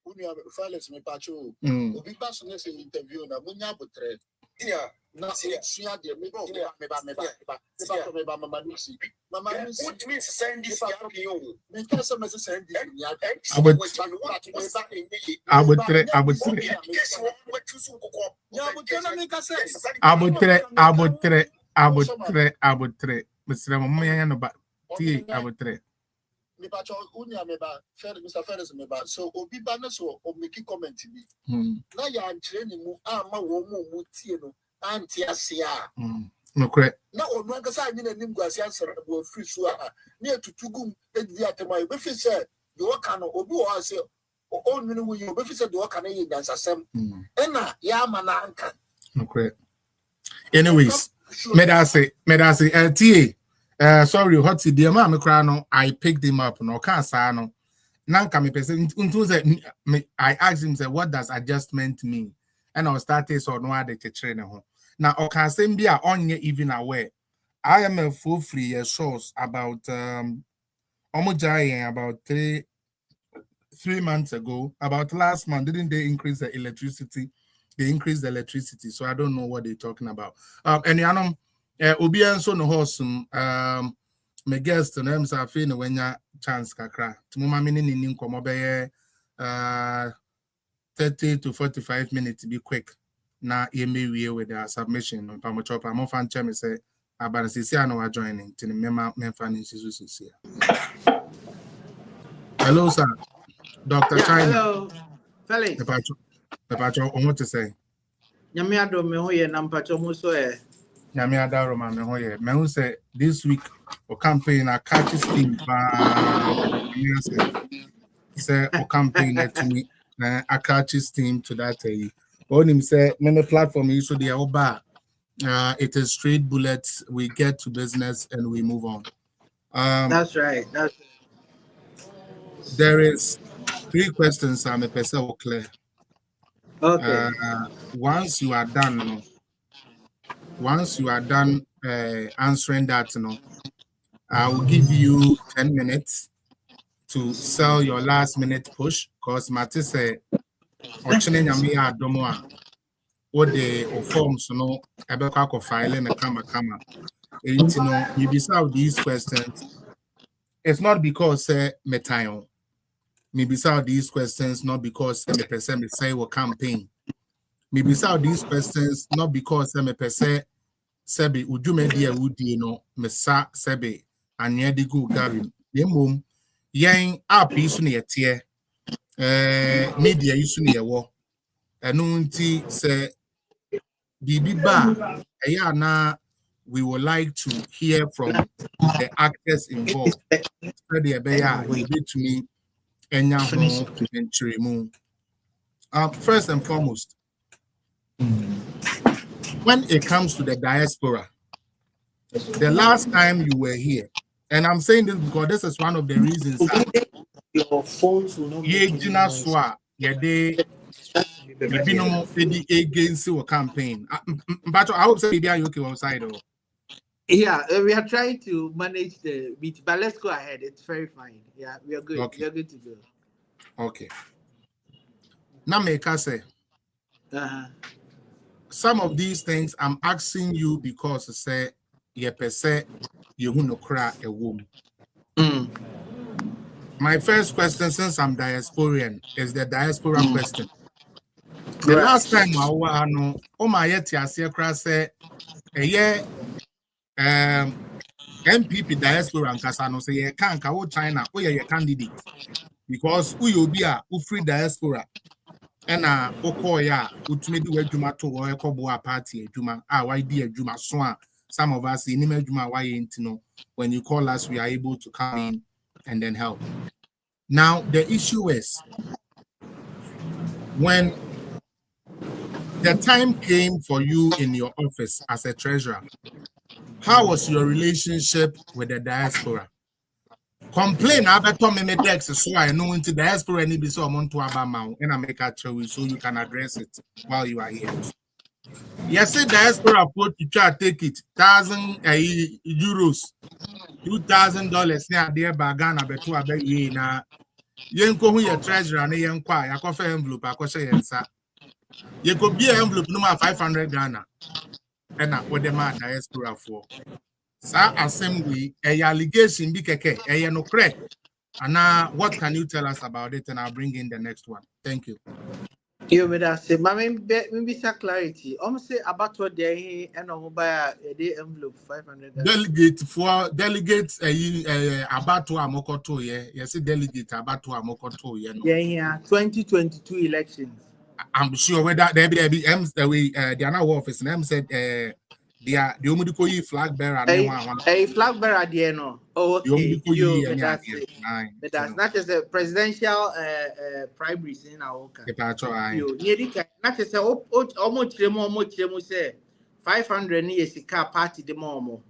Unia files me pacho. Obi pass next interview na munya botre. Yeah. Na suya de me ba mama nusi. Mama nusi. What means send this yo? Me can some send this ya. Abutre. Mr. Mama no ba. Ti abutre. Me pacho unia me ba Mr. Ferris me ba. So obi ba na so o make comment bi. Na ya training mu ama wo mu tie no. Anti asia. No correct. Na onu akasa anyi na nim guase ansere bo free so a na etutugum edi atema be fi se de waka no obi wo ase o nwunu wo yi be fi se de waka na yi dansasem na ya ama na anka. No correct. Anyways, medase sorry hot the ma me kra no I picked him up no ka sa no nanka me person untu say I asked him say what does adjustment mean and I started so no ade chechre ne ho. Now, or can say be only even aware. I am a full free source about about 3 months ago. About last month, didn't they increase the electricity? They increased the electricity, so I don't know what they're talking about. And you know, Obian so no horse my guest and I'm saying when ya chance kakra. Tomorrow meaning in come 30 to 45 minutes to be quick. Na we with the submission on Pamochop. I'm often chemi say about CC no joining to the memfan institution. Hello, sir. Dr. China. Hello, Felix. The patron, what to say? Nyamiado me hoye na mpacho muso e. Nyamiada Roma me hoye. Me who say this week o campaign a catch steam say o campaign to me a catch steam to that on him say many platform usually they are bad. It is straight bullets. We get to business and we move on. That's right. There is 3 questions. I'm a person clear. Okay. Once you are done, answering that, I will give you 10 minutes to sell your last minute push. Because Matisse said. Ochine nyame ya adomo a wo de forms no ebekwa ko file na kama enti no you decide these questions. It's not because metayon me decide these questions not because me person me say we campaign me decide these questions not because me person sebe udume dia wudi no me sa sebe anya de go gari demom yen app isu na yetie media use ne yewo enu nti say bibiba eya na we would like to hear from the actors involved so the ebeya to me enya ho enchiremu. First and foremost, when it comes to the diaspora, the last time you were here, and I'm saying this because this is one of the reasons your phones will not be against your campaign. But I hope say are you okay outside or yeah, we are trying to manage the beat, but let's go ahead. It's very fine. Yeah, we are good. Okay. We are good to go. Okay. Now make us say some of these things I'm asking you because say you say you no cry a womb. My first question, since I'm diasporian, is the diaspora question. The last time I was my say MPP diaspora and Kasano say you can't go China or your candidate because we will be a free diaspora and Okoya ultimately do Juma to or a party Juma why dear Juma Swan. Some of us in Juma why ain't know when you call us we are able to come in and then help. Now the issue is when the time came for you in your office as a treasurer. How was your relationship with the diaspora? Complain about me dex so I know into diaspora need be so amount to Abama and I make a choice so you can address it while you are here. Yes, the diaspora approach to try to take it €1,000, $2,000 near there by Ghana beto abe ye na yenko hu your treasurer na yenkwa yakofa envelope akoshe yensa ye go be envelope no ma 500 Ghana and what the man diaspora for sa assembly a allegation bi keke no correct and what can you tell us about it and I'll bring in the next one. Thank you. You may say, maybe some clarity. Say about what they and buy the envelope 500. Delegate about to Amokoto, yes, delegate about to Amokoto, yeah, 2022 elections. I'm sure whether they be the way they are now office and them said they are the only flag bearer. A flag bearer, there no. Oh, okay. That's not as a presidential primaries in our country. Not as almost say 500 years car party the more.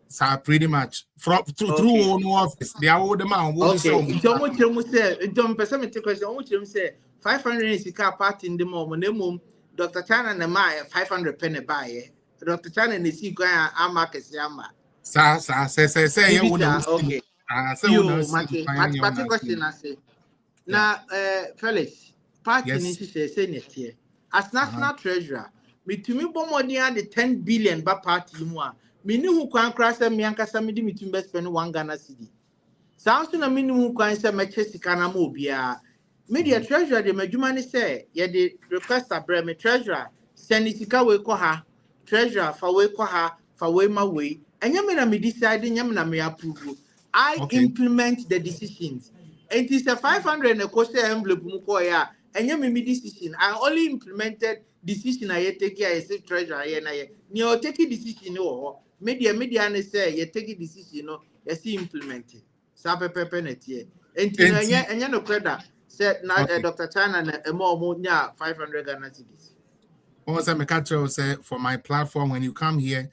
So pretty much from through one office. They are all the man. Okay. John Person question. Almost say 500 years car party in the moment. Dr. China and the Maya 500 penny buy. Dr. China and the sea going Amakes Yama. Say, okay. My question I say. Now, Felix, party needs to say here. As national treasurer, me to me bombardier the 10 billion ba party more. Me knew who can crash and me anka samedi me to spend 1 Ghana cedi. Sounds to a minimum can say my Chesicana mobia. Media treasurer the Majumani say, ye the request a breme treasurer, send it we call her, treasurer for we call her, for way my way, and Yamina me decide, Yamina me approve. I implement the decisions. And it is a 500 and a cost envelope mukoya, and Yamimi decision. I only implemented decision I take care as a treasurer, and I you take a decision or media and say, you take a decision, you see implemented. Sabe pepenet, and no credit. Said not Dr. Chan and a more 500 Ghana cedis. Also, Mekacho say for my platform when you come here,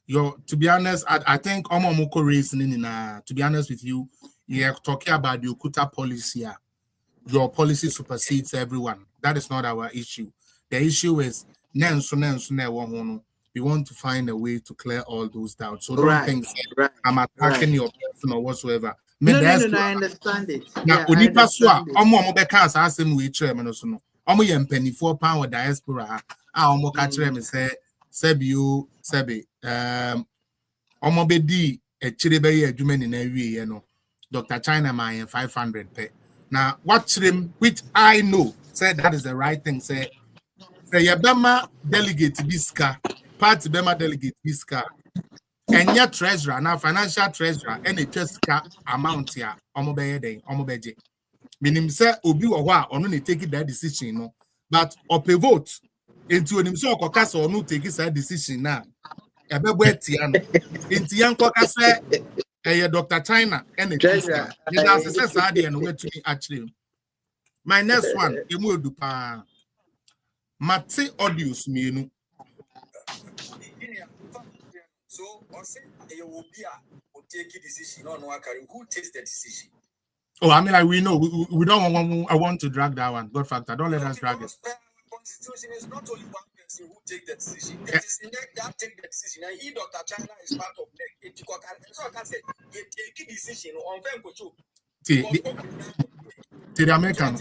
to be honest, I think Omomoko reasoning to be honest with you, you're talking about the Okuta policy. Your policy supersedes everyone. That is not our issue. The issue is we want to find a way to clear all those doubts. So don't think I'm attacking your person or whatsoever. No, I understand it. Now, Onipa Swa, Omo Bekas asked him we chairman or so. Omo Yempeni £4 diaspora. Omo catcher me say, Sebio, Sebi, Omo Bedi, a Chiribe, a Juman in every year, Dr. China Mayan 500 pay. Now, watch him, which I know, said that is the right thing. Say Yabama delegate Biska, party Bema delegate Biska. And your treasurer, now financial treasurer, and a just amount here, Omobeje. Meaning, say, Obi or only taking that decision, but up a vote into himself or castle or no taking that decision now. A Bebetian into young Coca say, Dr. China, and a treasurer. That's and where to me actually. My next one, Emu Dupa Mate Audius Menu. So, or say you will be take a decision on who takes the decision. Oh, I mean, like we know we don't want. I want to drag that one. God factor. Don't let us drag it. Constitution is not only one person who take the decision. It is NEC that take the decision, and he, Dr. China, is part of NEC. So I can say he take a decision on Venkocho. To the American.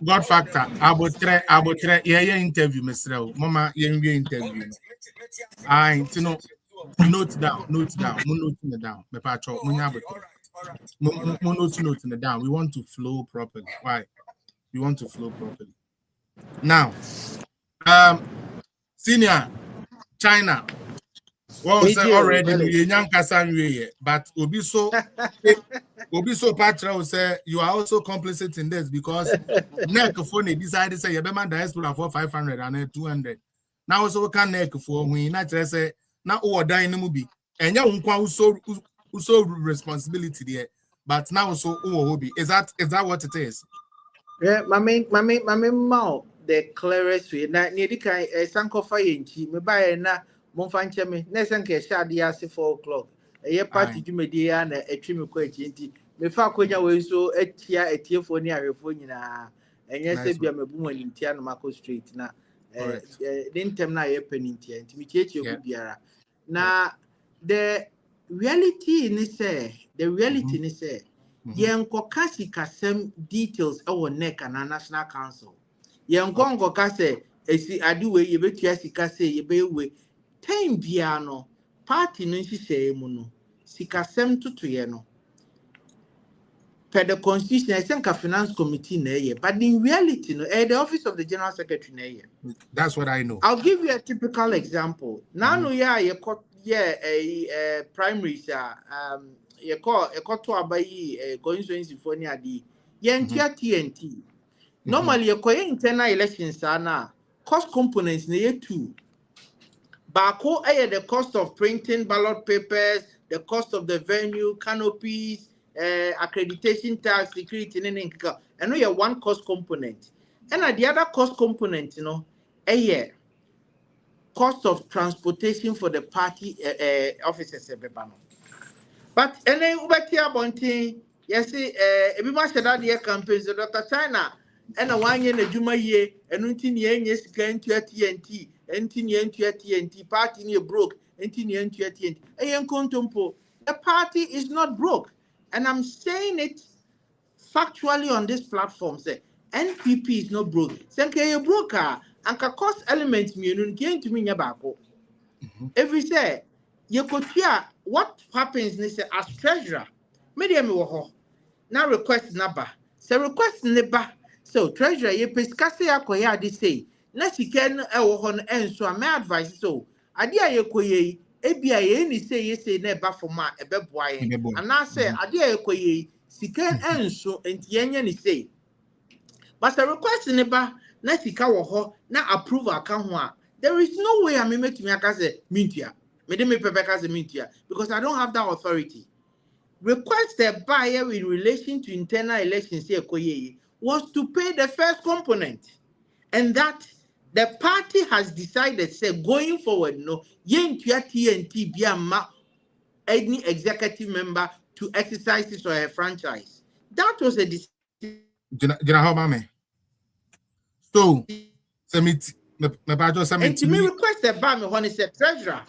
God factor. I would try. Yeah, interview, Mr. Mama, interview. I know. Note down. Note it down. Me pacho. Note it down. We want to flow properly. Why? We want to flow properly. Now, senior China. Well, already but Obiso Patra say you are also complicit in this because NEC phone decided to say you better diaspora for 500 and 200. Now also can NEC for when not say now or die in the movie and you also responsibility there, but now also hobby. Is that what it is? Yeah, my mouth the clearest way. Na near the kind sanko fire inchi, me buy na monfanche me, nesan ke shadi asi 4 o'clock. A year party to media and a trim quenchi. Me fa quenya way so a tear for near your phone and yes, be a woman in Tiana Marco Street. Na then tem na a penny tia, intimidate your biara. Na the reality in the reality in say. Yenko kasi kasem details our neck and a national council. Yenko kase esi adiwe yebetua sika se yebewe time biano party no nhihye mu no sikasem tutuye no per the constitution I think a finance committee na ye but in reality no the office of the general secretary na ye. That's what I know. I'll give you a typical example. Now no primaries you call to abayi constituency for near the TNT. Normally you call internal elections na cost components na two. Bako the cost of printing ballot papers, the cost of the venue, canopies, accreditation tax, security, and we have one cost component. And the other cost component, cost of transportation for the party officers. But any ubatia bonti, yes, every much that year campaigns, Dr. China, and a 1 year Juma ye, and until yes, going to TNT, and TNT, party near broke, and TNT, and contumpo. The party is not broke, and I'm saying it factually on this platform. Say NPP is not broke. Say you broker, and cost elements me gain to me nyabako. Every say. You could hear what happens as treasurer. Medium now request number. So request number. So treasurer, you pescase akoya this say. Let's can on and so my advice so. Adia ye koye ebia ye ni say neba for ma ebeboy. And I say adia ye koye siken and so and yenya ni say. But the request number na sika wo ho na approve account. There is no way I may make me akase mintia. Because I don't have that authority. Request the buyer in relation to internal elections here was to pay the first component, and that the party has decided, say, going forward, no, TNT be any executive member to exercise his or her franchise. That was a decision. So, and to me, request the buyer when he said treasurer.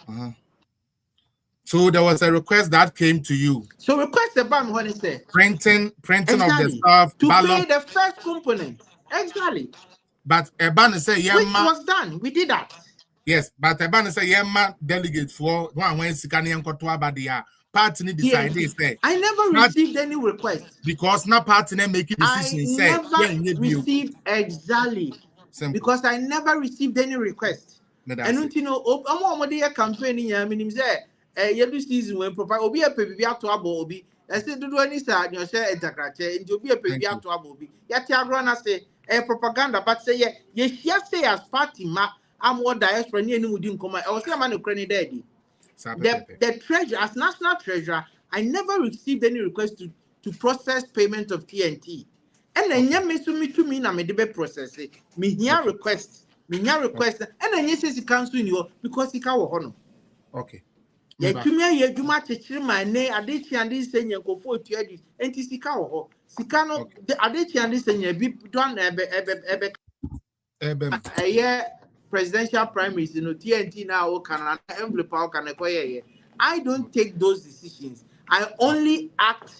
So there was a request that came to you. So request the BAM when it said printing exactly. Of the stuff to pay the first component. Exactly. But Eban say which was done. We did that. Yes, but Eban say delegate for one when Sikani and Kotua Badia party decided. Say I never received any request because now party making decisions. I never received exactly because I never received any request. And you know, I'm campaigning. Every season when proper obi a baby out to abobi. I said, do any side, you say, and you'll be a baby out to abobi. Yet, I say, propaganda, but say, yes, say, as party map, I'm more diaspora near Nudim Coma. I was a man of Cranny Daddy. The treasurer, as national treasurer, I never received any request to process payment of TNT. And then, to me, I'm a debate process. Me here request, and then yes, he comes to you because he can't honor. Okay. Yeah, to me, you do much my name. I did and this saying you go for 2 years. And Sika Sikano, I did and this saying you be done a year presidential primaries, TNT now can envelope can acquire. I don't take those decisions. I only act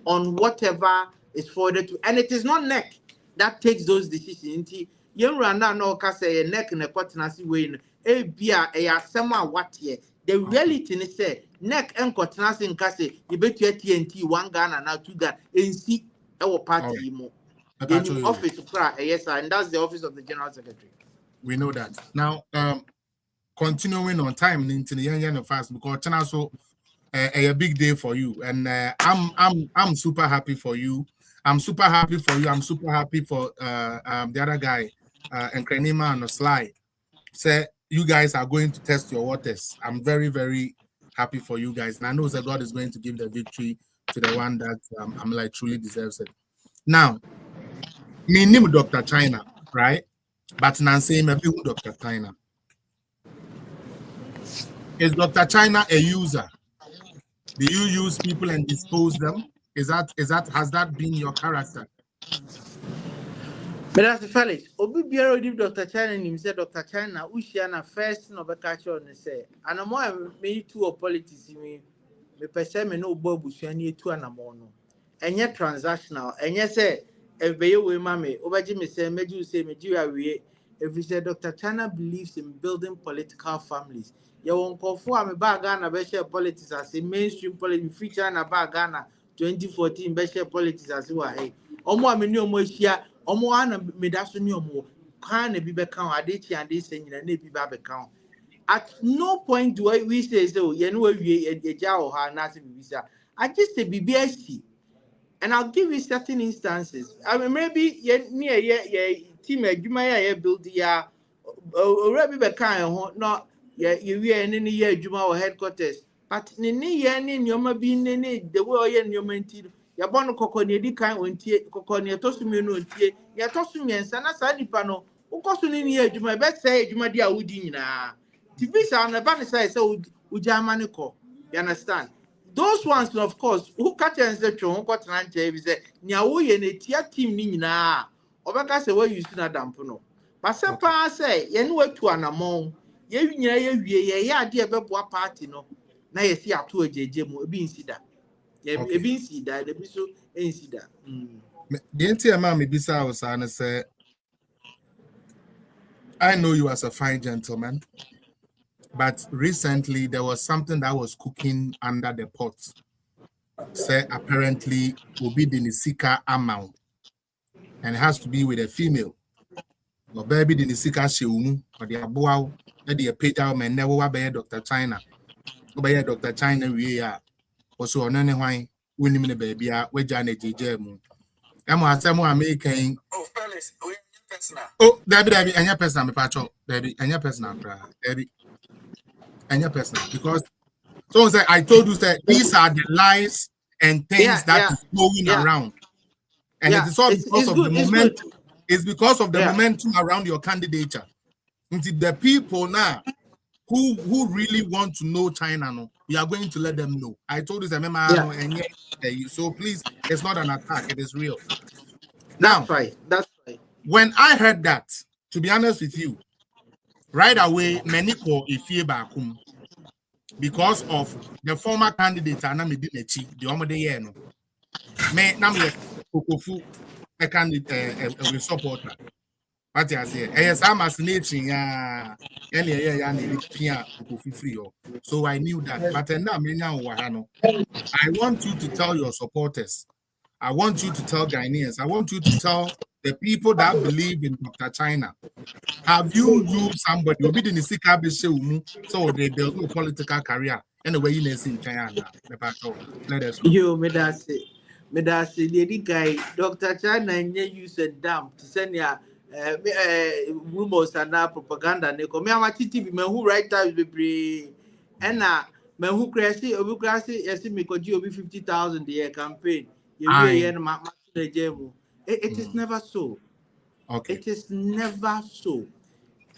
on whatever is forwarded to, and it is not NEC that takes those decisions. You run now, no, cause a neck and a quatinasi way. A beer, a summer what year. The reality is say neck and cottonasi in Cassie, you bet you TNT 1 gun and now 2 gun and see our party more. The office to cry, yes, and that's the office of the General Secretary. We know that. Now, continuing on time into the young fast because tonight so a big day for you, and I'm super happy for you. I'm super happy for you. I'm super happy for the other guy, and Krenima on the slide. Say you guys are going to test your waters. I'm very, very happy for you guys, and I know that God is going to give the victory to the one that I'm like truly deserves it. Now, Me name Dr. China, right? But Nancy maybe Dr. China. Is Dr. China a user? Do you use people and dispose them? Has that been your character? But as Felix, Obi Biara give Dr. China and said Dr. China, Ushiana first no better on say, and I'm more me too of politics me person me no bob Bushani to an amono. And yet transactional, and yes, say, if they will mammy, over Jimmy say, Medu say, Media we, if we say Dr. China believes in building political families. You won't call for a bagana, Besha politics as a mainstream politics feature and a bagana 2014 Besha politics as you are. Hey, Omo Minio Moshia. Omo ana medasoni omo kan be become adechi and this saying na be become. At no point do we say so ye no we eja o ha na se bibisa. I just say BBSC, and I'll give you certain instances. I mean maybe ye team adwuma ya build ya already be kan ho no ye we any ye adwuma or headquarters. But ni ye ni nyoma bi ni the way ye nyoma nti ya bono kokoni edi kan ontie kokoni etosume no ontie ya tosume nsa na sa nipa no ukoso ni ni adwuma be say adwuma dia wudi nyina tibisa na ba ne say ujama ne ko, you understand those ones of course who catch and say twon ko tranche bi say nya wo ye na tia team ni nyina obeka say we use na dampo no pasa pa say ye ne watu anamon ye nyina ye wie ye ya ade e beboa party no na ye si ato ajeje mu ebi nsida. Okay. The entire man bisa was say, I know you as a fine gentleman, but recently there was something that was cooking under the pot. Say apparently will be the Nisika amount, and it has to be with a female. Or baby the Nisika Shiumu or the Abuao, the page out man never by Dr. China. By Dr. China we are also on any wine. Winning the baby, where Janet J. I'm American. Oh, Felix, we personal. Oh, Debbie, and your personal, Pacho, Debbie, and your personal, Debbie, and your personal. Because so I told you that these are the lies and things that is going around, and it is all because of the momentum. It's because of the momentum around your candidature. Until the people now who really want to know China, no, we are going to let them know. I told you that, and so please, it's not an attack; it is real. That's right. When I heard that, to be honest with you, right away, many call Ifie Bakum because of the former candidate Anamidi Nechi, the Omode Yeno. Me Namye Kokofu, a candidate, a supporter. What I say, I'm assassinating so I knew that. But now, I want you to tell your supporters. I want you to tell Ghanaians. I want you to tell the people that believe in Dr. China. Have you used somebody? So they build no political career. Anyway, you know, in China. Let us know. You, Medasi, the guy, Dr. China, and you said, damn, to send ya. Rumors and now propaganda. Neko me amati me who right time be and me who crazy yes me could you be 50,000 the year campaign. It is never so. Okay. It is never so.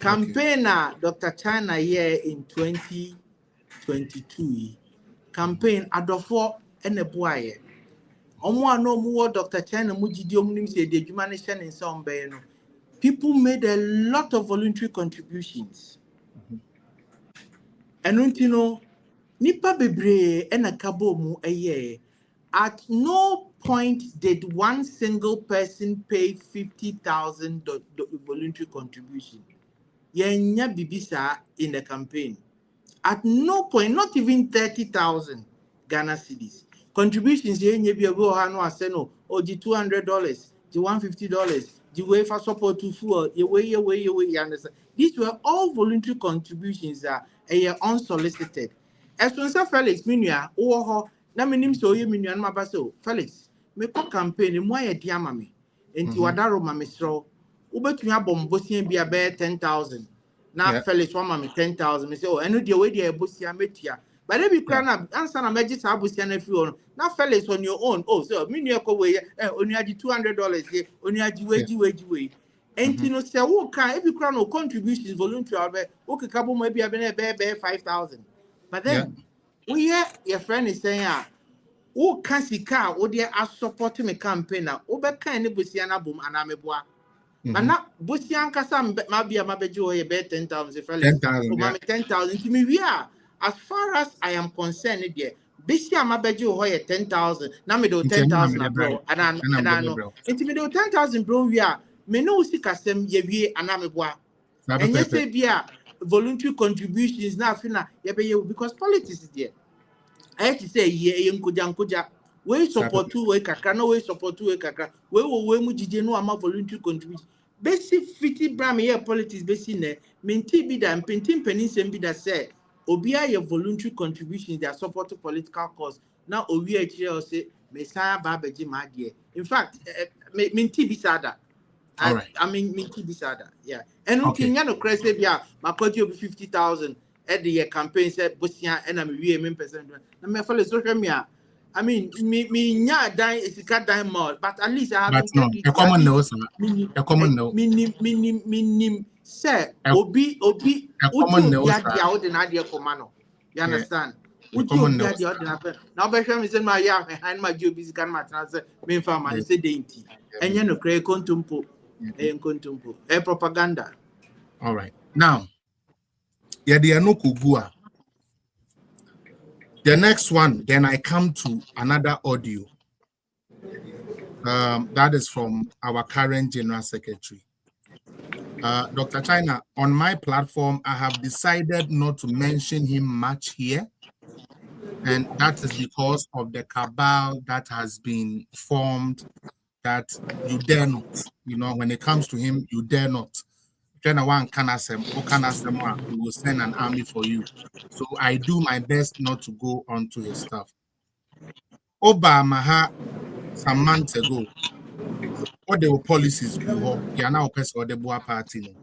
Campaigner Dr. China here in 2022. Campaign Adofo and a boy. No more Dr. China Mujidi Omnim said the humanitarian in some bay. People made a lot of voluntary contributions. And you know, nipa bebre and a kabo mu a year. At no point did one single person pay 50,000 voluntary contribution. Yenya bibisa in the campaign. At no point, not even 30,000 Ghana cedis. Contributions yenya bi obi ohano aseno o di $200, di $150. The way for support to fuel, you understand. These were all voluntary contributions that are unsolicited. As soon as Felix Minia, oh, na minim so you minion mabaso, Felix, me co campaign, and why a diamami, into Wadaro Mamisro, Uber to have bombosian be a bear 10,000. Now Felix 1 mammy 10,000. Me say, oh, and the way they are bussia metia, But every crown answer na magic abusia na free on. Now fellas on your own. Oh, so me near go way only $200 here, only way. And you know, say who can every crown no contributions voluntary okay couple maybe have been 5,000. But then we hear your friend is saying who can see car or they are supporting a campaign over kind of busiana boom and ameboa. But now busian kasam maybe a mabejo a bet 10,000 fellas. 10,000 to me we are. As far as I am concerned, dear, Bishia Mabeju Hoya 10,000, Namido 10,000 bro, and I know. Intimido 10,000 bro, we are Meno Sikasem Yevi and Amibwa. And yes, they be voluntary contributions now, because politics is there. I have to say, ye Yankuja, we support 2 way kakra, no way support 2 way kakra, we will we mujino ama voluntary contribution. Basic 50 bram here politics, basic, minty be that and pentin penis and be that said. Obia your voluntary contributions they are supporting political cause. Now Obia here say Messiah Babaji my dear. In fact, minti bisada. I mean minti bisada. Yeah. And okay, no crazy bia Makoti will be 50,000 at the campaign said Busia and I'm a percent. Now my fellow social media. I mean me nya die is cut down more, but at least I have a common no, a common no. Minim say Obi common no. You understand? Now by shame is in my yard behind my job is can my transfer main farm and say dainty. And you know create contumpo a propaganda. All right. Now no kugua. The next one, then I come to another audio. That is from our current General Secretary. Dr. China, on my platform, I have decided not to mention him much here. And that is because of the cabal that has been formed that you dare not. You know, when it comes to him, you dare not. China one we will send an army for you. So I do my best not to go onto his stuff. Obama some months ago, what the policies you are now person the Boa party.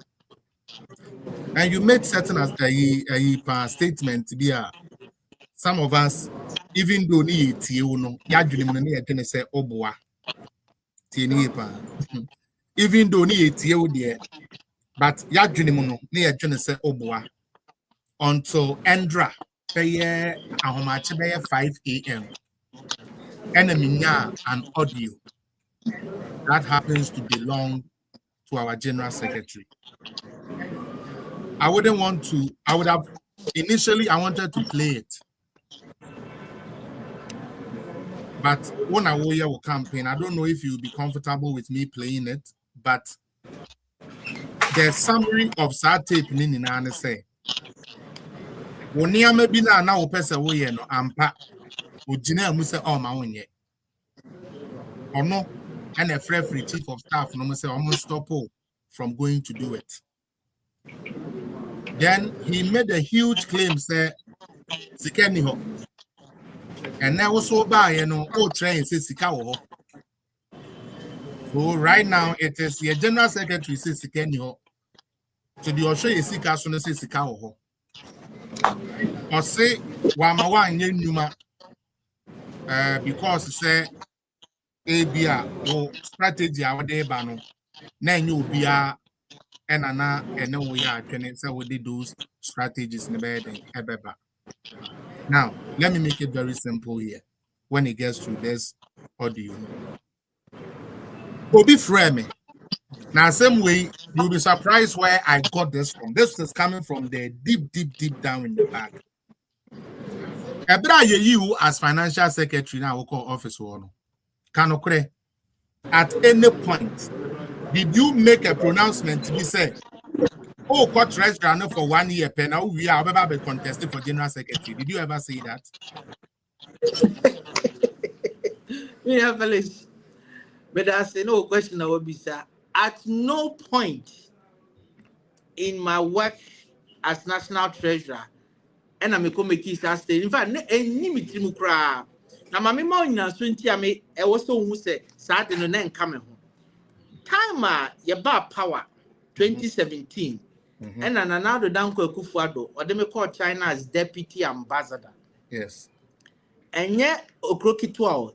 And you made certain as a statement to be some of us, even though ni no ya say Oboa. Even though ni there. But Yadjunimuno near Genesis Oboa until Endra pay 5 a.m. Enemy an audio that happens to belong to our General Secretary. I would have initially I wanted to play it. But when I will campaign, I don't know if you'll be comfortable with me playing it, but the summary of that tape Nina say. Wonia maybe now person we no ampa. Ujina muse oh ma wonye. Or no, and a free chief of staff no say almost stop from going to do it. Then he made a huge claim say Sikeni ho. And now so by train say Sika ho. So right now it is the General Secretary says Sikeni ho. So the Osho Yesika so say Sika ho. Or say Wamawa and Numa because say ABA or strategy our day bano. Then you be and then we are can say we did those strategies in the bed and ebeba. Now let me make it very simple here when it gets to this audio. Obi frame. Now, same way, you'll be surprised where I got this from. This is coming from the deep down in the bag. Ebra you as financial secretary now will call office one. Kanokre, at any point, did you make a pronouncement to be said, oh, court treasurer for 1 year, now we are about to contest for general secretary? Did you ever say that? Yeah, Felix. But that's no question I would be, sir. At no point in my work as national treasurer, and I'm a committee state. In fact, any meeting mukra. Now, my memory now, so I also who say, Saturday no name coming home. Time, your bar power 2017, and another Danko Kufuado, or they may call China as deputy ambassador. Yes. And yet, Okrokitwao,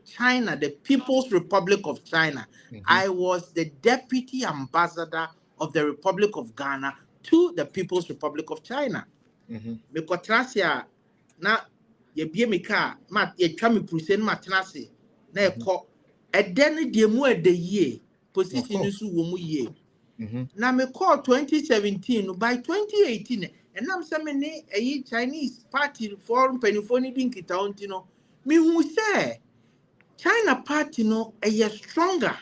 China, the People's Republic of China. I was the deputy ambassador of the Republic of Ghana to the People's Republic of China. Mekotrasia na ye me car, mat ye chami prusen matinasi, na eko, edeni diemu ye, position isu womu ye. Na me call 2017, by 2018, and I'm saying a Chinese party forum penifoni dinkita ontino. Me who say China party no a year stronger.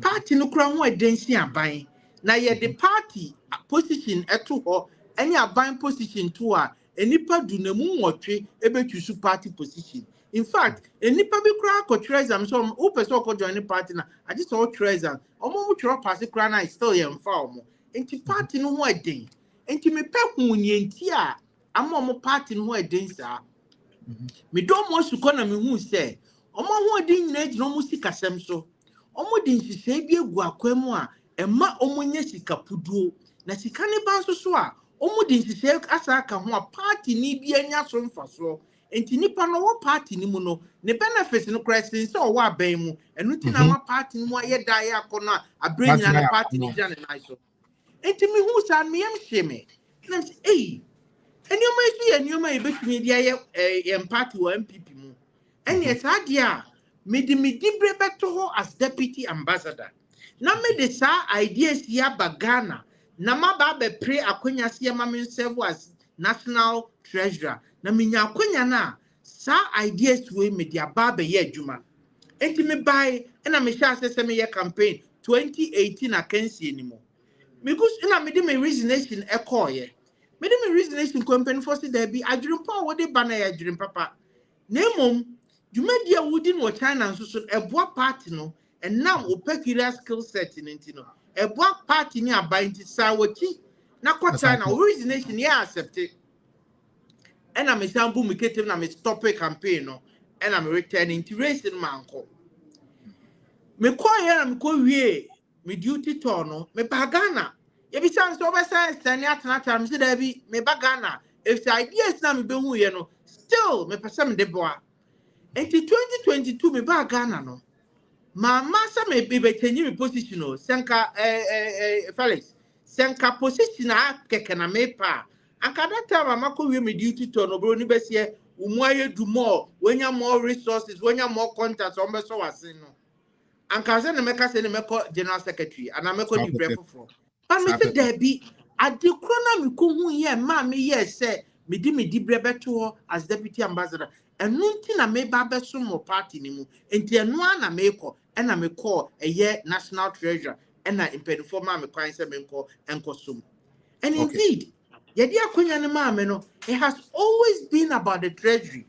Party no crown more density and buying. Now yet the party position at two or any buying position to her, and nipa do no more tree able to party position. In fact, a nipa be crack or treasure, some open so called joining party. I just saw treasure. Almost your pass crown is still young farm. Into party no more day. Into me pep moon yentia. I'm more party no more day, sir. Me don't want to call me who say, Omo who didn't need no musica semso. Omo didn't say be a guaquemoa, and ma omonia sika pudu. Na sikani banso soa. Omo didn't say asaka who party ni be any asom for so. Enti nipa no party ni mu no ne benefits no question so wa ban mu enu ti na ma party ni mu aye da ya akona abrenya na party ni gya ne nai so enti me hu san me yam hye na say eh enioma isu enioma e betumi dia ye party wa MPP mu eni esa dia me di bre beto ho as deputy ambassador na me de sa ideas ya bagana na ma ba be pre akonya se ma me serve as national treasurer na minya akonya na sa ideas we media baba ye adwuma enti me buy na me sha se me ye campaign 2018 akansi animo me gus na me de me resignation ekoye me de me resignation campaign for say there be adwumpa wo de bana ya adwum papa na emom dwumadia wudi no China nso so eboa party no and now o peculiar skill set enti no eboa party ni abanti sa wachi na kwa China resignation ya accept it. And I'm a sample me ketem na me stop a campaign no and I'm returning to racing manko me call here me ko wie me duty tour no me bagana ye bi chance over say stand at na time say there be me bagana if the ideas na me be hu ye no still me person de boa enti 2022 me bagana no mama sa me be change me position no senka Felix senka position a keke na me pa anka that time amako we me duty to no bro ni besie umuaye do more when you more resources when you more contacts on be so asin no anka se ne meka se ne meko general secretary and ameko di brefo from but me say there be adekro na me ko hu ye ma me ye say me di brebeto as deputy ambassador enu nti na me ba be so mo party ni mu enti enu na me ko na me call eye national treasurer na impedifo ma me kwan se me nko enko sum and indeed yedi akonya ne ma me no it has always been about the treasury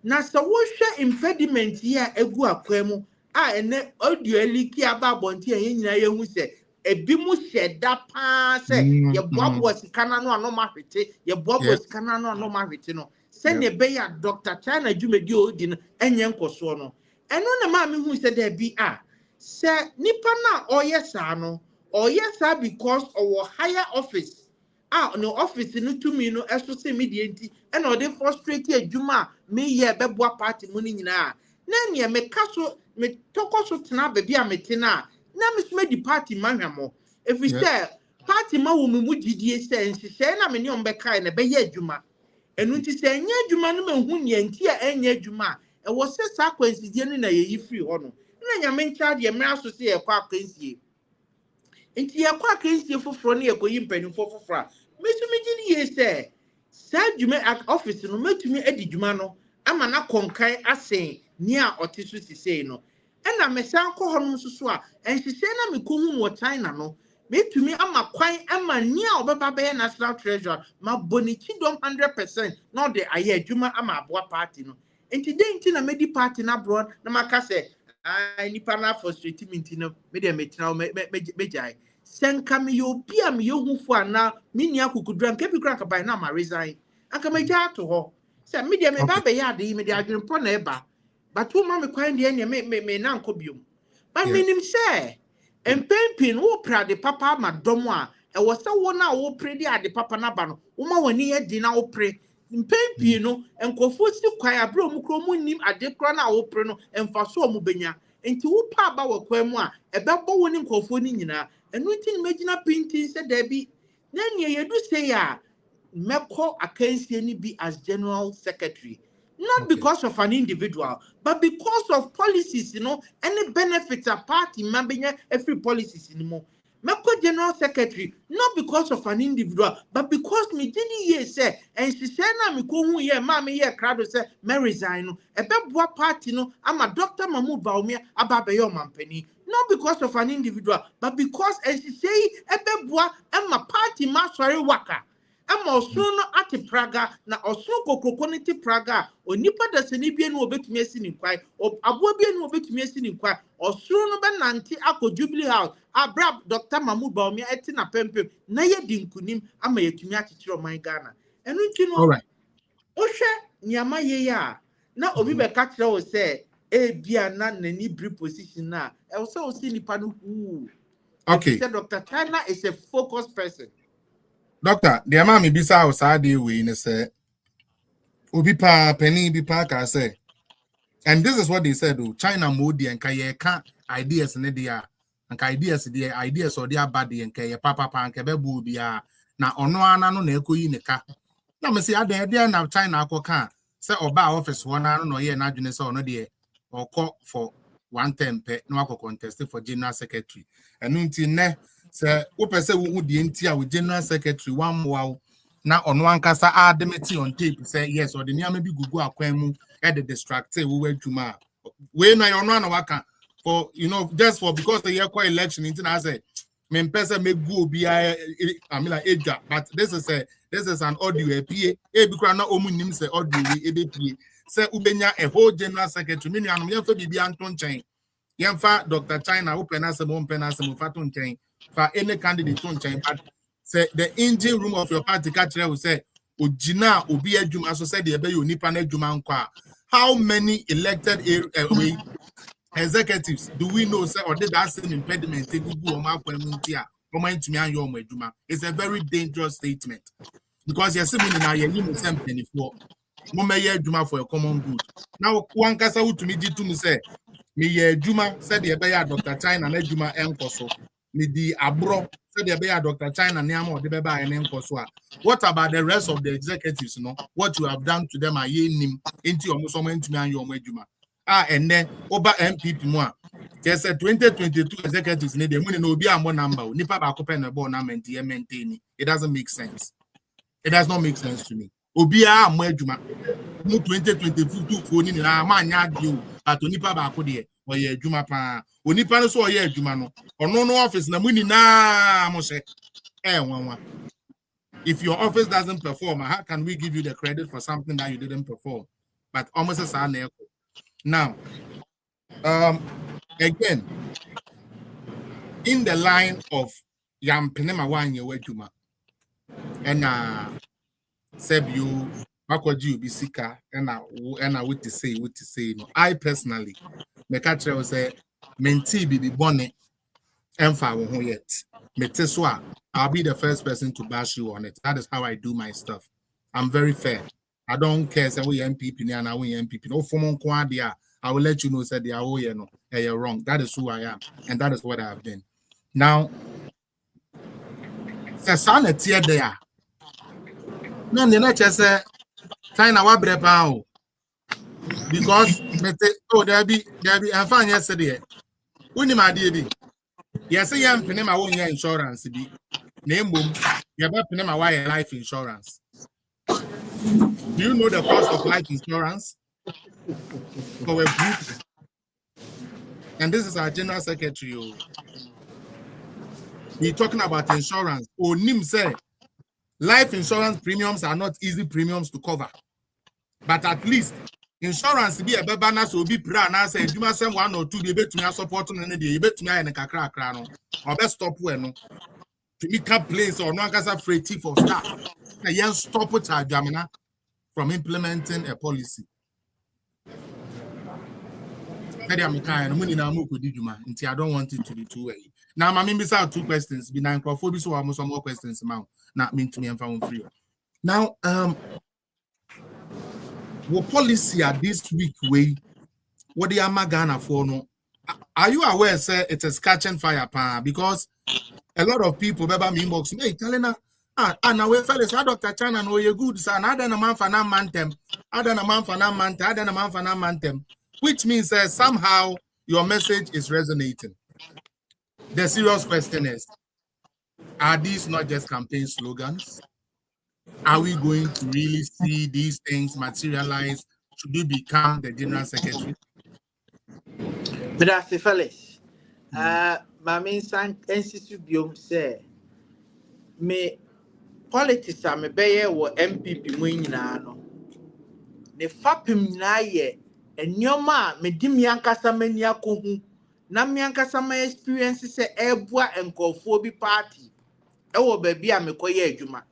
na so wo hwe impediment here egu akwemu a ene audio liki aba bonti en nyina ye hu se ebi mu hyeda pa se ye boabo sikana no anoma hwete ye boabo sikana no anoma hwete no se ne be ya Dr. China Jumedi odi no enye nkoso no eno na ma me hu se da bi a se nipa na oye sa no oye sa because our higher office no office no to me no eso se media nti e na ode frustrate adwuma me ye beboa party mu ni nyina na ne me kaso me tokoso tena ba bia me tena na me sme di party manhamo if we say party ma wo mu didie se nhihye na me ne ombe kai na be ye adwuma enu nti se nya adwuma no mahu ne nti a enya adwuma e wo se sa kwansidie no na ye yi free ho no na nya me ncha de me aso se ye kwa kwansie nti ye kwa kwansie foforo ne ye koyi mpanimfo foforo mesumi gidi ye se sa adwuma at office no metumi adi dwuma no ama na konkan asen ni a otisu sisei no ena mesan ko honom susu a enhihye na mekohu wo China no metumi ama kwan ama ni a obeba be national treasurer ma bonichi dom 100% no de aye adwuma ama aboa party no enti denti na medi party na abroad na maka se nipa na frustrate me enti no me de metina mejai senka me yo bia me yo hufu ana me ni akukudura nke bi kura ka bai na ma resign aka meja to ho se me de me ba be ya de me de adwenpo na eba but wo ma me kwan de ene me na nko biom but minim se empempin wo pra de papa ma dom a e wo se wo na wo pre de ade papa na ba no wo ma wani ye di na wo pre mpempi no nkofo si kwai abro mu kro mu nim ade kro na wo pre no emfaso mu benya enti wo pa ba wo kwa mu a ebebo wo ni nkofo ni nyina enu nti ni magina pinti se da bi na ne yedu say ya meko akansie ni bi as general secretary not because of an individual but because of policies, you know, any benefits a party member every policies in more. Meko general secretary not because of an individual but because me didn't hear say and she said na me ko hu ye ma me ye crowd say me resign no ebeboa party no ama Dr. Mahmoud Bawumia ababeyo mampani not because of an individual but because and she say ebeboa ama party ma sorry waka ama osunu ati Praga na osunu kokokoniti Praga onipa da seni bia no obetumi asi ni kwai abo bia no obetumi asi ni kwai osunu be nanti akọ Jubilee House abra Dr. Mahmoud Bawumia eti na pempem na ye dinkunim ama yetumi akikire oman Ghana enu nti no all right ohwe nyama ye ya na obi be ka kire wo se e bia na nani bri position na e wo se o si nipa no hu okay say Dr. China is a focused person. Doctor, the amount bisa o sa dey we ne say obi pa penny bi pa ka say, and this is what they said o China modi and ka ideas ne dia and ideas or dia bad and ka ye papa and ka be bu bia na ono ana no na ekoyi ne ka na me say ade na China akoka say oba office one na no ye na adwene say ono de okọ for 110 pe no akọ contest for general secretary enu nti ne say wo pese wo die nti a wo general secretary one wow na ono ankasa ademeti on tape say yes or the niam bi gugu akwan mu e de distract wo adwuma we na ono ana waka for you know just for because the year election nti na say me pese me go obi I mean like eja but this is an audio pa e bi kra na omu nim say audio we e dey pa say ubenya a whole general secretary me nuanom yemfa bibia anto nchen yemfa Dr. China open as mo fato nchen for any candidate to nchen but say the engine room of your party catch will say ojina obi adwuma so say the ebe yo nipa na adwuma nkwa how many elected executives do we know say or did that same impediment take gugu o ma kwanu ntia o ma ntumi ayo o ma adwuma? It's a very dangerous statement because you see me na ye ni mo sem penifo mo me ye adwuma for a common good. Now one kasa utumi di tumi say me ye adwuma say the ebe ya Dr. China na adwuma enkoso me di abro say the ebe ya Dr. China na am o de beba en enkoso a what about the rest of the executives no what you have done to them are ye nim enti o mo so mo ntumi ayo o ma adwuma and then over MPP mu a there's a 2022 executives need the money no be a more number nipa ba kope na ball na maintain it doesn't make sense. It does not make sense to me. Obia mo adwuma mu 2022 foni na ma anya ade but onipa ba ko de o ye adwuma pa onipa no so o ye adwuma no ono no office na muni na mo se wanwa. If your office doesn't perform, how can we give you the credit for something that you didn't perform? But almost as an echo. Now, again, in the line of Yam Penema Wanya Weduma and Sebu Makwaji Bisika and I what to say. No, I personally, the catcher will say, Menti be bonnet and far yet. Meteswa, I'll be the first person to bash you on it. That is how I do my stuff. I'm very fair. I don't care say we MPP and we MPP. No form on I will let you know say they are oh no, you're wrong. That is who I am, and that is what I have been. Now, the son is here there. No, the next say China wa brepa because there be I found yesterday. When my dear yes, I am paying my own insurance. Be name boom, you have paying my life insurance. Do you know the cost of life insurance for a group? And this is our general secretary. We're talking about insurance. Onim say life insurance premiums are not easy premiums to cover, but at least insurance be a babana so be pra na say you must send 1 or 2 be betumi support no dey you betumi aye kakra kakra no or be stop we no to make a place or no akasa free chief of staff na yen stop charge from implementing a policy. I don't want it to be too early. Now, my members have 2 questions. Be 9 so almost some more questions now. Not mean to me and found free. Now, what policy at this week way? What the Amagana for no? Are you aware, sir? It is catching fire, pa? Because a lot of people, Baba me inbox, hey, telling her, now we fellas, Dr. Chana, no, you're good, son. I don't know man for nan mantem. I don't know man for nan mantem. I don't know man for nan mantem. Which means somehow your message is resonating. The serious question is, are these not just campaign slogans? Are we going to really see these things materialize? Should you become the General Secretary? Grazie, fellas. Mami NCCBM say, me politics are me beye wo MPP mu nyina no. Ne fapem nyina ye enyoma me di miankasa mani akohu na miankasa ma experience se ebua enkofo bi party e wo ba bia me koye adwuma.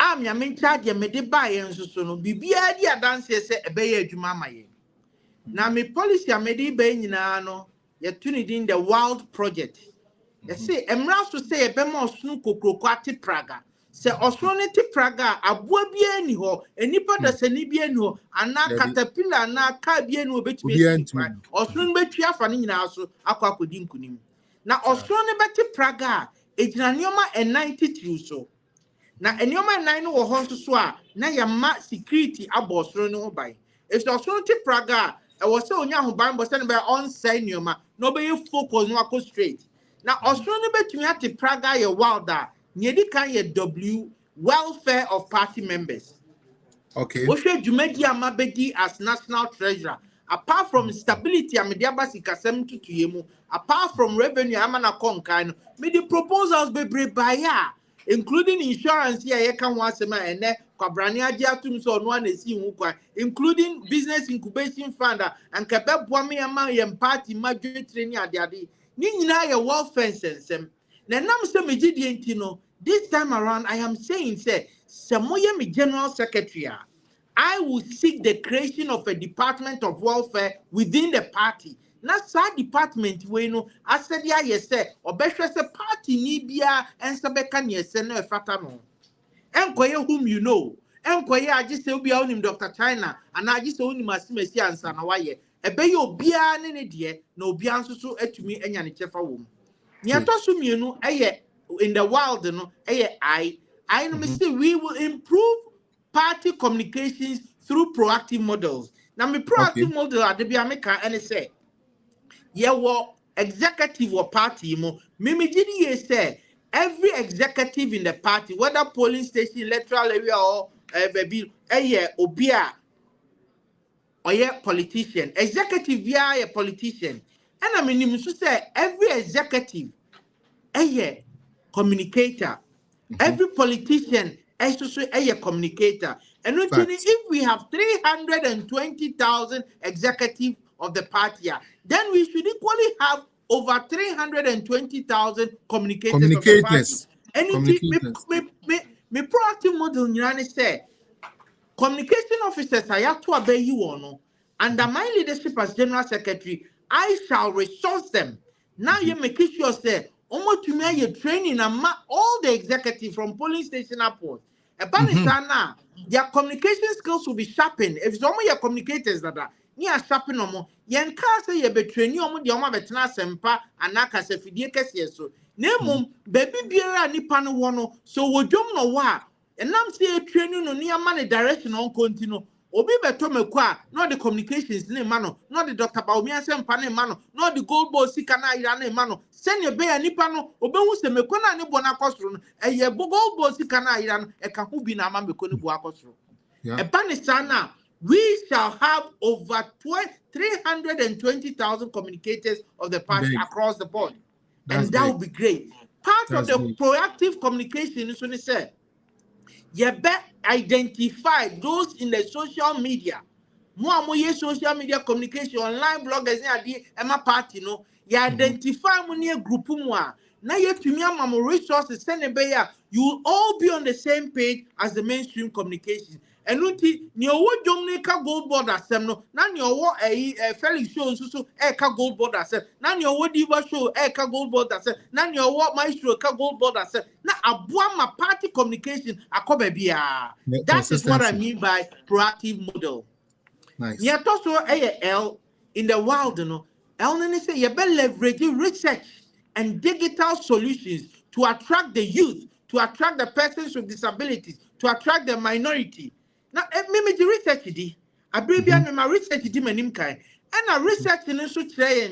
Am ya me charge me de ba ye nsoso no bibia di adanse se ebeye adwuma maye. Na me policy a me de ba nyina no ye tuni din the Wild Project. You see, emra so say ebema osunu kokroko ati Praga. Se osunu ti Praga abua bia ni ho, enipa da sani bia ni ho, ana caterpillar na ka bia ni obetumi esi. Osunu betwi afa ni nyina so akwa akodi nkunim. Na osunu beti Praga ejina nioma 93 so. Na enioma 9 no wo ho so a na yama security abo osunu no bai. If osunu ti Praga e wo se onya ho ban bo se no be on say nioma no be focus no akọ straight. Now, Australia between at the Praga ye wilder, nyedi kan ye W welfare of party members. Okay. Oshe Jumedi Amabedi as national treasurer. Apart from stability, Amediabasi Kasem to Yemu, apart from revenue, Amana Konkan, made the proposals be baya, including insurance here, can once a man and then Kwabrania Diatum so one is including business incubation fund and Kabeb Wami Ama party majority training at the Adi. Nina ya welfare sensem. Na nam se me gidi ntino. This time around, I am saying, say, Samoya me general secretary. I will seek the creation of a department of welfare within the party. Na sa department we no. I said ya yese. Obeshwe se party ni bia ensabeka ni yese no efata no. Enkoye whom you know. Enkoye aji se ubia unim Dr. China. And aji se unim asimesi ansa na waye. Ebe yo bia ne ne de na obia nso so atumi anya ne chefa wom ne atoso mienu eye in the world no eye I no me say we will improve party communications through proactive models. Now me proactive model ade bia me ka ene say ye wo executive or party mo me gidi ye say every executive in the party, whether polling station, electoral area or baby eye obia or a politician, executive via a politician. And I mean, you say every executive, a communicator, every politician, a communicator. And if we have 320,000 executive of the party, then we should equally have over 320,000 communicators. Of the party. And me proactive model, you say. Communication officers I have to obey you or no. Under my leadership as General Secretary, I shall resource them. Now you make sure say, almost to me your training and all the executive from polling station upwards. Now, their communication skills will be sharpened. If some of your communicators that are near sharpen no more, yen can say you be training on the Oma Betna Sempa and Naka Sefidie so. Name baby beer nipa no wono, so we don't know why. And I'm saying training no near money direction on continue. Obi beto me kwa, not the communications ne mano, not the Dr. Baumia Sempane mano, not the gold ball sikana irane mano. Send your bear nipano, obe se me kona ni bona kostro, e ye gold ball sikana iran, e kahubi na ma me koni bua kostro. E panisana, we shall have over 320,000 communicators of the party across the board. And that would be great. Part of the proactive communication is when it said, you better identify those in the social media. More social media communication, online bloggers, Emma party, no. You identify money group Now you have to me and resources send a bayer. You will all be on the same page as the mainstream communication. And unti ni owo Jamaica gold board asem no na ni owo Felix show so eka gold board asem na ni owo Diva show eka gold board asem na ni owo Maestro eka gold board asem na aboa ma party communication akoba bia. That is what I mean by proactive model. Nice. Ya to so L in the wild no L no say you better leverage research and digital solutions to attract the youth, to attract the persons with disabilities, to attract the minority. Now, me the research di. I bring my research di manim kai. And a research in so try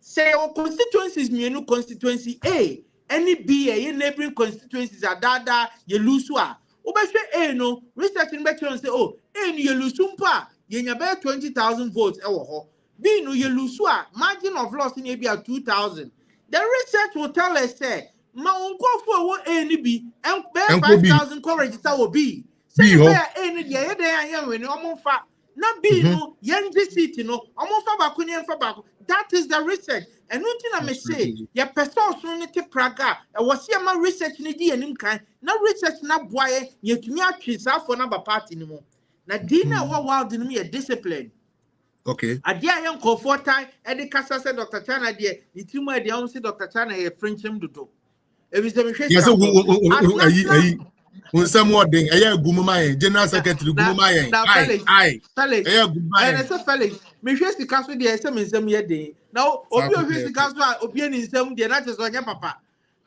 say our constituencies me constituency A, any B, a neighboring constituencies are dada ye luswa. Obashe A no research in better say oh A ni ye lusumpa ye nya 20,000 votes ho. B no ye luswa margin of loss in be 2,000. The research will tell us say ma unko for A ni B and 5,000 co register will be. Say where any day when fa na be no young city no fa bakuni fa bako. That is the research. And nothing I may say, your person te praga, and was here my research in the and kind, no research na boy, yet me a trees out for number party anymore. Now, dinner what wild in me a discipline. Okay. A dear young comfort time, and the Casa said Dr. Chana, dear, the two my dear, say Dr. Chana, a French him to do. If it's the some more thing, Gumuma, General Secretary Gumuma, and I said, Felix, me face the castle, the SM in some year day. Now, obviously, the castle, opinion in some, the not just on your papa.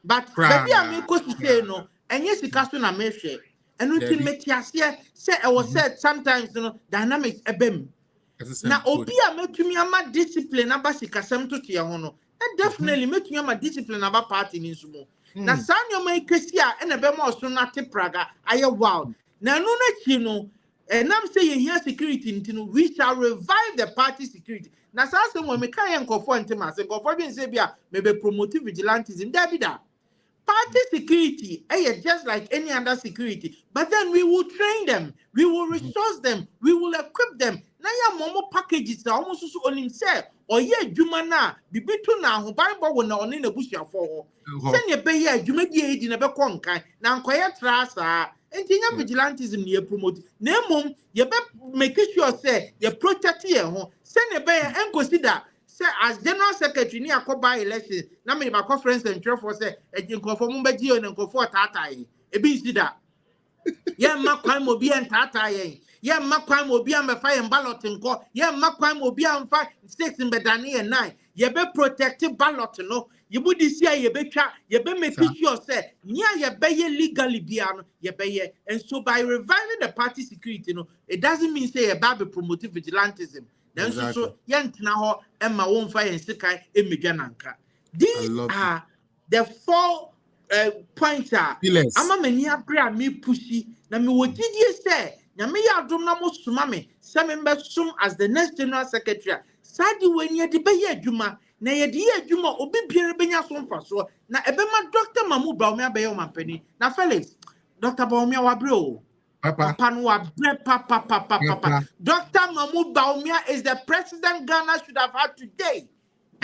But maybe I may go to say no, and yes, the castle I may share. And until Metiasia said, I was said sometimes, you know, dynamics a bim. Now, Obia make me a mad discipline about the Casam to Tiahono. And definitely make me a mad discipline about party in Sumo. Na sanyo mai kesia ene be mo so na te praga aye wild na no na chi no enam say ye here security ntino we shall revive the party security na sa se mo me kan ye nkofo ntima se nkofo bi nse bia me be promote vigilantism da bi da party security just like any other security, but then we will train them, we will resource them, we will equip them. Na ya momo packages almost so on himself or ye juma na bibitu na ho Bible wo na oni na busuafo ho se ne be ye juma di edi na be konkan na nkoye trasa enti nya vigilantism ne promote na mom ye be make sure say ye protect ye ho se ne be ye consider say as general secretary ni akoba election na me ba conference and for say ejinkofo mo be gi o ne nkofo tatai e bi sida ye makwan mo bi en tatai ye makwan mo bi am fa ye ballot nko ye makwan mo bi am fa 6 mbedane 9 ye be protective ballot no ye bu this year ye be twa ye be make sure say nya ye be ye legally bia no ye be ye. And so by reviving the party security no it doesn't mean say ye ba be promoting vigilantism. Then so yentna ho emma won fa yen sikai emedwa nanka. These are the 4 points are ama mani abra me pushi na me wodidie say nyame ya adom na mo suma me se me sum as the next general secretary sadi weni de be ye adwuma na ye de ye adwuma obi biere benya so mfaso na ebema Dr. Mahmoud Bawumia be ye omampani na Felix Dr. Bawumia wabre o papa no wabre papa Dr. Mahmoud Bawumia is the president Ghana should have had today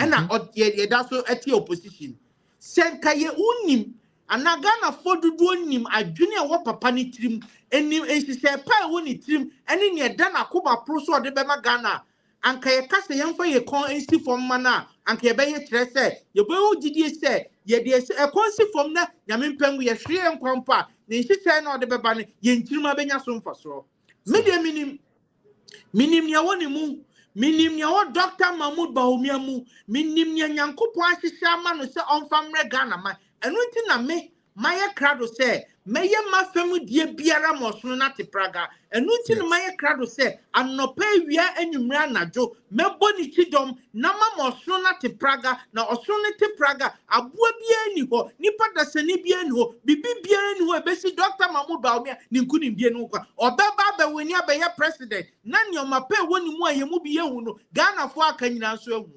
and ye that's so at the opposition senka ye unim anagana fodudu nim adwene a wo papa ni trim enim ensise pa woni trim ene ne da na koba pro so de be magana anka ye kase yemfa ye kon ensi fom mana anka ye be ye kire se ye be ogidie se ye de e kon si fom na nyame mpangu ye hwe enkwampa ne nsise na ode beba ne ye ntirima benya so mfaso me de minim ya woni mu minim ya wo Dr. Mahmoud Bawumia mu minim ya nyankopon ahihye ama no se onfamre Ghana ma enu nti na me maye krado se meye mafemu die biara mosono na te praga enu nti na maye krado se anopa wia anwumra najo mebo ni kidom na ma mosono na te praga na osono te praga aboa bia ni ho nipa da sani bia ni ho bibi bia ni ho ebesi Dr. Mahmoud Bawumia ni nkuni bia ni kwa obeba be weni abeye president na ni omape woni mu ayemu bia hu no Ghana fo aka nyina so ahu.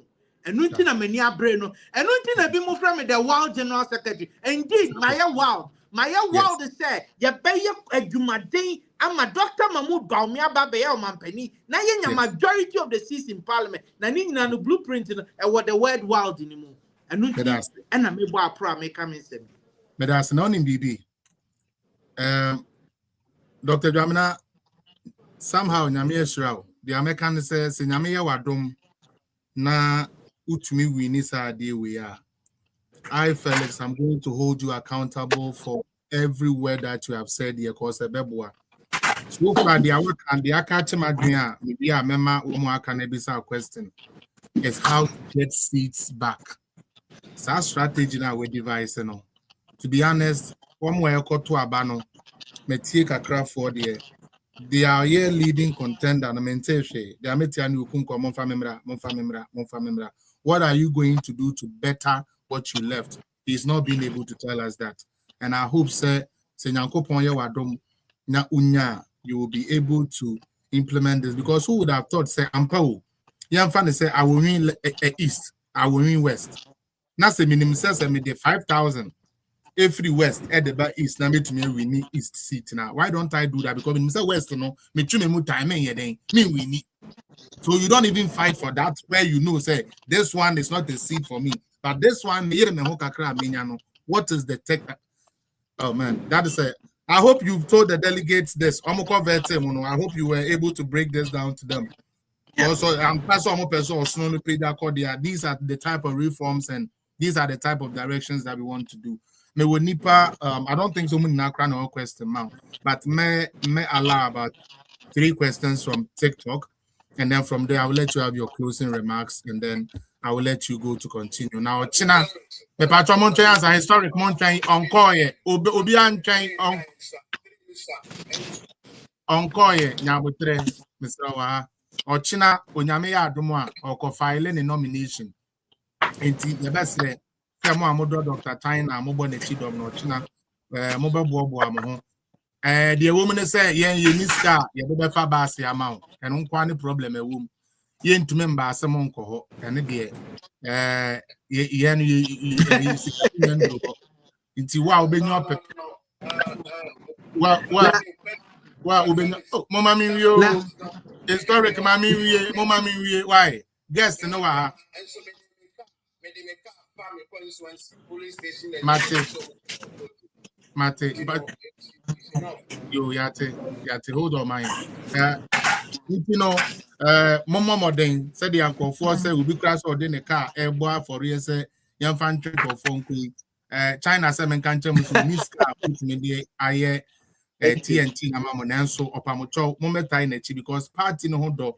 And nothing a many brain, and nothing a bit more from the wild general secretary. Indeed, my wild is said, ya pay a Jumade, and my Dr. Mahmoud Bawumia Babaya Mampani, now you majority of the seats in parliament, Nanina no blueprint and what the word wild anymore. and no and I may buy a pro make come in. But that's not in BB. Dr. Dramina, somehow Nyame Shroud, the American says, Nyame Wadum, na utumi winisa day we are. I, Felix, I'm going to hold you accountable for every word that you have said here, because a bebwa. So far, the work and the Akachamadia, maybe I remember Umuakanebisa question is how to get seats back. It's our strategy now with device, you know. To be honest, one way I got to Abano, me take a craft for the they are here leading contender and maintain they are making you Monfamemra. What are you going to do to better what you left? He's not been able to tell us that. And I hope you will be able to implement this, because who would have thought say Ampao? Young fan say I will win east, I will win west. Now say minimum says I made 5,000. Every west at the back east, now me we need east seat now. Why don't I do that? Because Mr. West, you know, me time me we need. So you don't even fight for that where you know say this one is not the seat for me, but this one what is the tech? Oh man, that is a. I hope you've told the delegates this. I hope you were able to break this down to them. Also, these are the type of reforms and these are the type of directions that we want to do. I don't think so many no question now, but may allow about 3 questions from TikTok, and then from there I will let you have your closing remarks, and then I will let you go to continue. Now, China, me patron Montreal as a historic Montreal encore obi antwen encore nyabotre Mr. Wa o China onyame ya adomo a okofile ne nomination. Enti the best mo amodo Dr. China mo na chi dom no China mo bebobo am ho the woman say yen yeniska ye be fa baase amount eno nkwa ne problem ewum ye ntume mba asem nko ho ene de ye nti wa obenyo pe wa obenyo mama mi wi o historic mama mi wi mama mi wi why guest no wa Mate, but you yate, hold on, man. You know, Mama Modern said the uncle for say will be crash or in a car, air boy for real say, young fan trick or phone queen. China 7 country Miss car put in the aye TNT Amamon so Opamocho moment because party no hold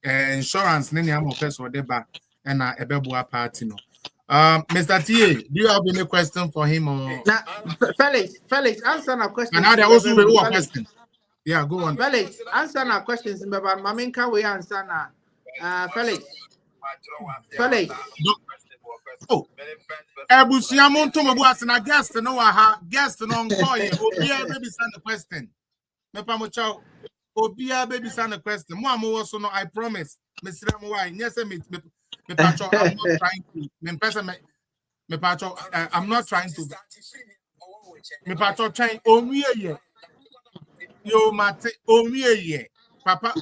insurance, many am of or deba and a beboa party no. Mr. T, do you have any question for him or Felix, answer a question. And now there also a question. Yeah, go on. Felix, answer our questions. Maminka we answer now. Felix. Oh, Ebusiamon to was a guest no guest no Obia baby send a question. Mepamocho Obia baby send a question. Mama also no, I promise. Mr. Mwai, yes, I'm not trying to. I'm not trying to. Me patro trying only yo mate only Papa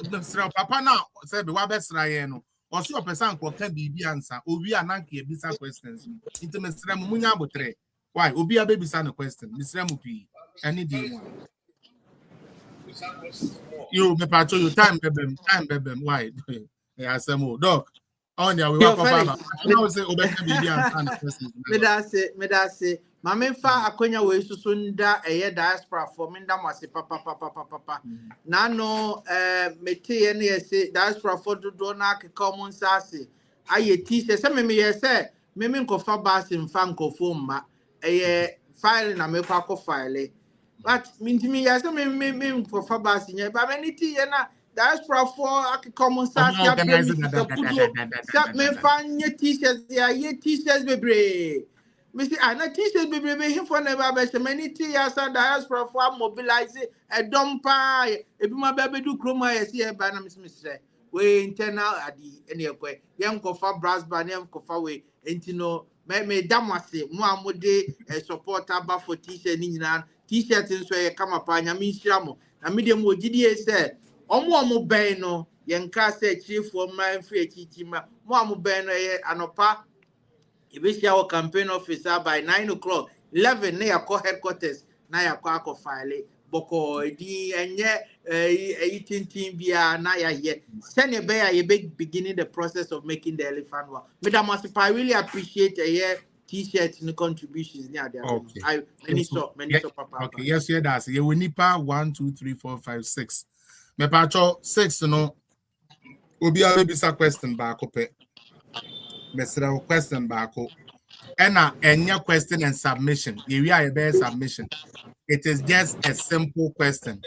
Papa now said the best no. Also a person can be answer. Obi ananki bisa questions. Into Mr. Munya botre. Why? Obi a baby son a question. Mr. Mupi. Any day. You me patro you time baby. Why? Yeah, some dog. On ya we walk over. Now say obeka bibi answer questions. Me da say Mame fa akonya we susu nda eye diaspora for me nda mwase papa. Na no mete ye ne say diaspora for do na akeka mo nsase aye t-shirt say me ye say me nkofa bass mfa nkofo mma eye file na me kwa ko file but mintimi ye say me nkofa bass nya ba me ti ye na diaspora for akeka mo nsase ya me fa nye t-shirts ya ye t-shirts bebre. Mr. Anna teachers be him for never best many tears and diaspora for mobilize a dump pie. If my baby do chroma, I see a banner, Mr. We internal at the any way. Young Kofa brass banner Kofa way, and you know, may damase, Muamode, a supporter for t-shirt in t-shirts in so I come upon a minstramo. A medium would GDA said, Omo Beno, young Casse chief for my free chichima, Moamu Beno, and opa. If we see our campaign officer by 9 o'clock, 11 na yako headquarters na yako file boko di enye eating bia na ya here. Send a bear a big beginning the process of making the elephant work. Madam I really appreciate a year t-shirts and contributions near there. Okay. Many so papa. Okay, yes, yeah, that's you will nipa 1, 2, 3, 4, 5, 6. Me pacho 6 no. Obi a bisa question back up. Mesra question back up. Enya question and submission. We are a better submission. It is just a simple question.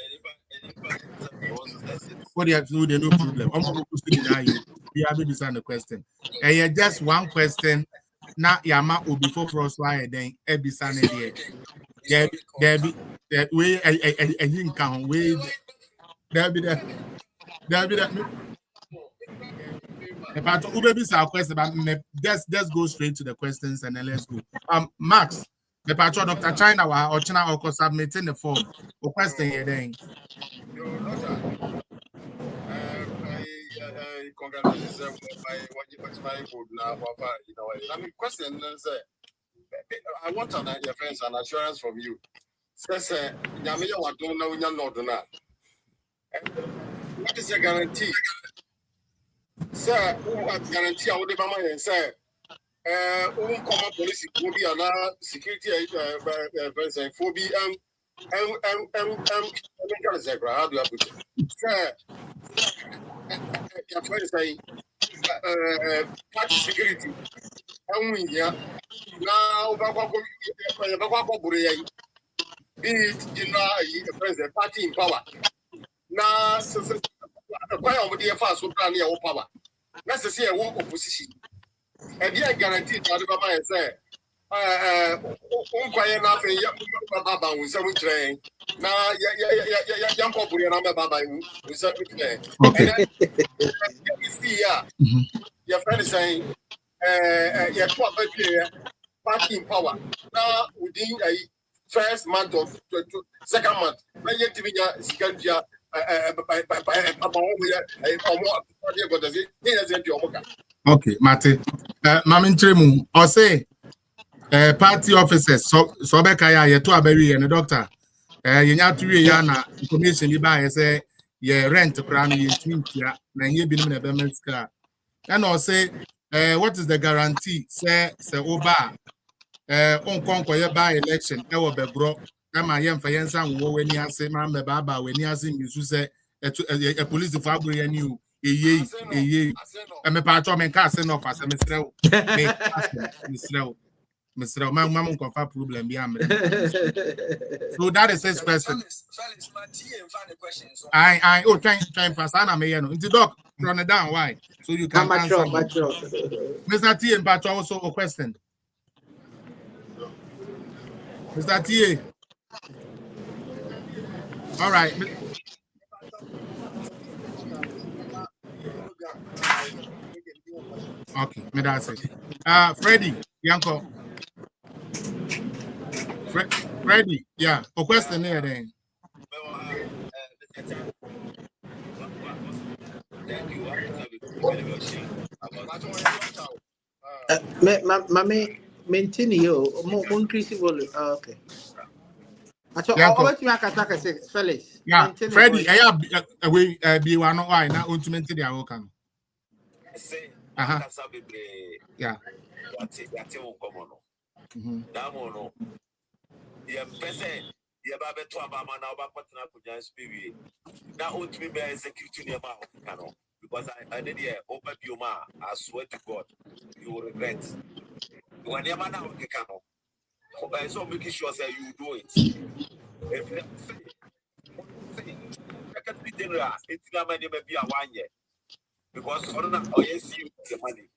What do you have to do? No problem. I'm going to we have to decide the question. And just one question. Now, Yama will be for us. Why then? Every Sunday, there be that way. I think can wait. There be that. But our question, but let's go straight to the questions and then let's go. Max, the patron Dr. China or China or submitting the form. Or question here then. Congratulations, I mean, question is, I want your friends an assurance from you. Says, Yamia, what don't know your Lord. What is the guarantee? Sir, who guarantee I would have my and say, common policy will be a security person for be how do I put it? Sir, your friend say, party security. And we here now, be it, you know, the party in power. Now, why are we fast so plan your power? Let's say a war opposition. And yet guarantee that the Baba say, nothing, Baba will say we train. Now, young couple, and Baba will say we train. Okay. Your friend is saying, your party in power. Now, within a first month or second month, when you give me a second year. Okay, Mate. Mamin Tremu, or say party officers, so Bekaya, ye to a berry and a doctor. You have to yana information you buy, say, ye rent a crown, you think, yeah, and you been in a Bemel's car. And I'll say, what is the guarantee? Say, Oba, on conquer by election, I will be broke. Ama yem for yensan wo weni ase ma me baba weni ase misu se a police for abure ni eye me pa to me ka se no fa se mesrel ma confirm problem bi am. So that is his question. I try fast na me no nti doc run it down why so you can answer. Mr. T and Pacho also a question. Mr. T. All right. Okay, me that's it. Freddie, Yanko. Freddie, yeah. A question there then. Maintain you more increase volume. Okay. Felix. Yeah, Freddie, I have be one of why now to maintain the Awokan. Yeah. Because I did here open Bioma, I swear to God, you will regret. When you're man out the canoe, so making sure that you do it. If you say, I can't be general, it's not many maybe a 1 year. Because I don't know how you see your money.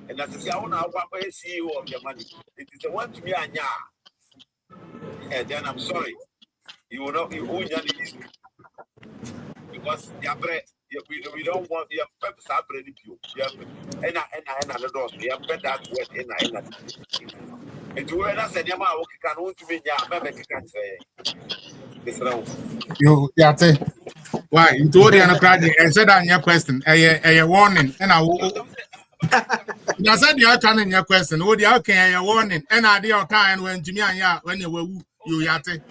And as I say, I want to see you of your money. It is the one to be a yah. And then I'm sorry. You will not, you won't get it. Because your bread. We don't want your purpose. I bring you. And another door. We have better that word in. And to where I said, Yama, can want to be maybe can say. You, yeah, why? You told the other and said on your question, a warning, and I will. That's the outcome in your question. What the outcome your warning? And idea kind when to me and when you were you yate.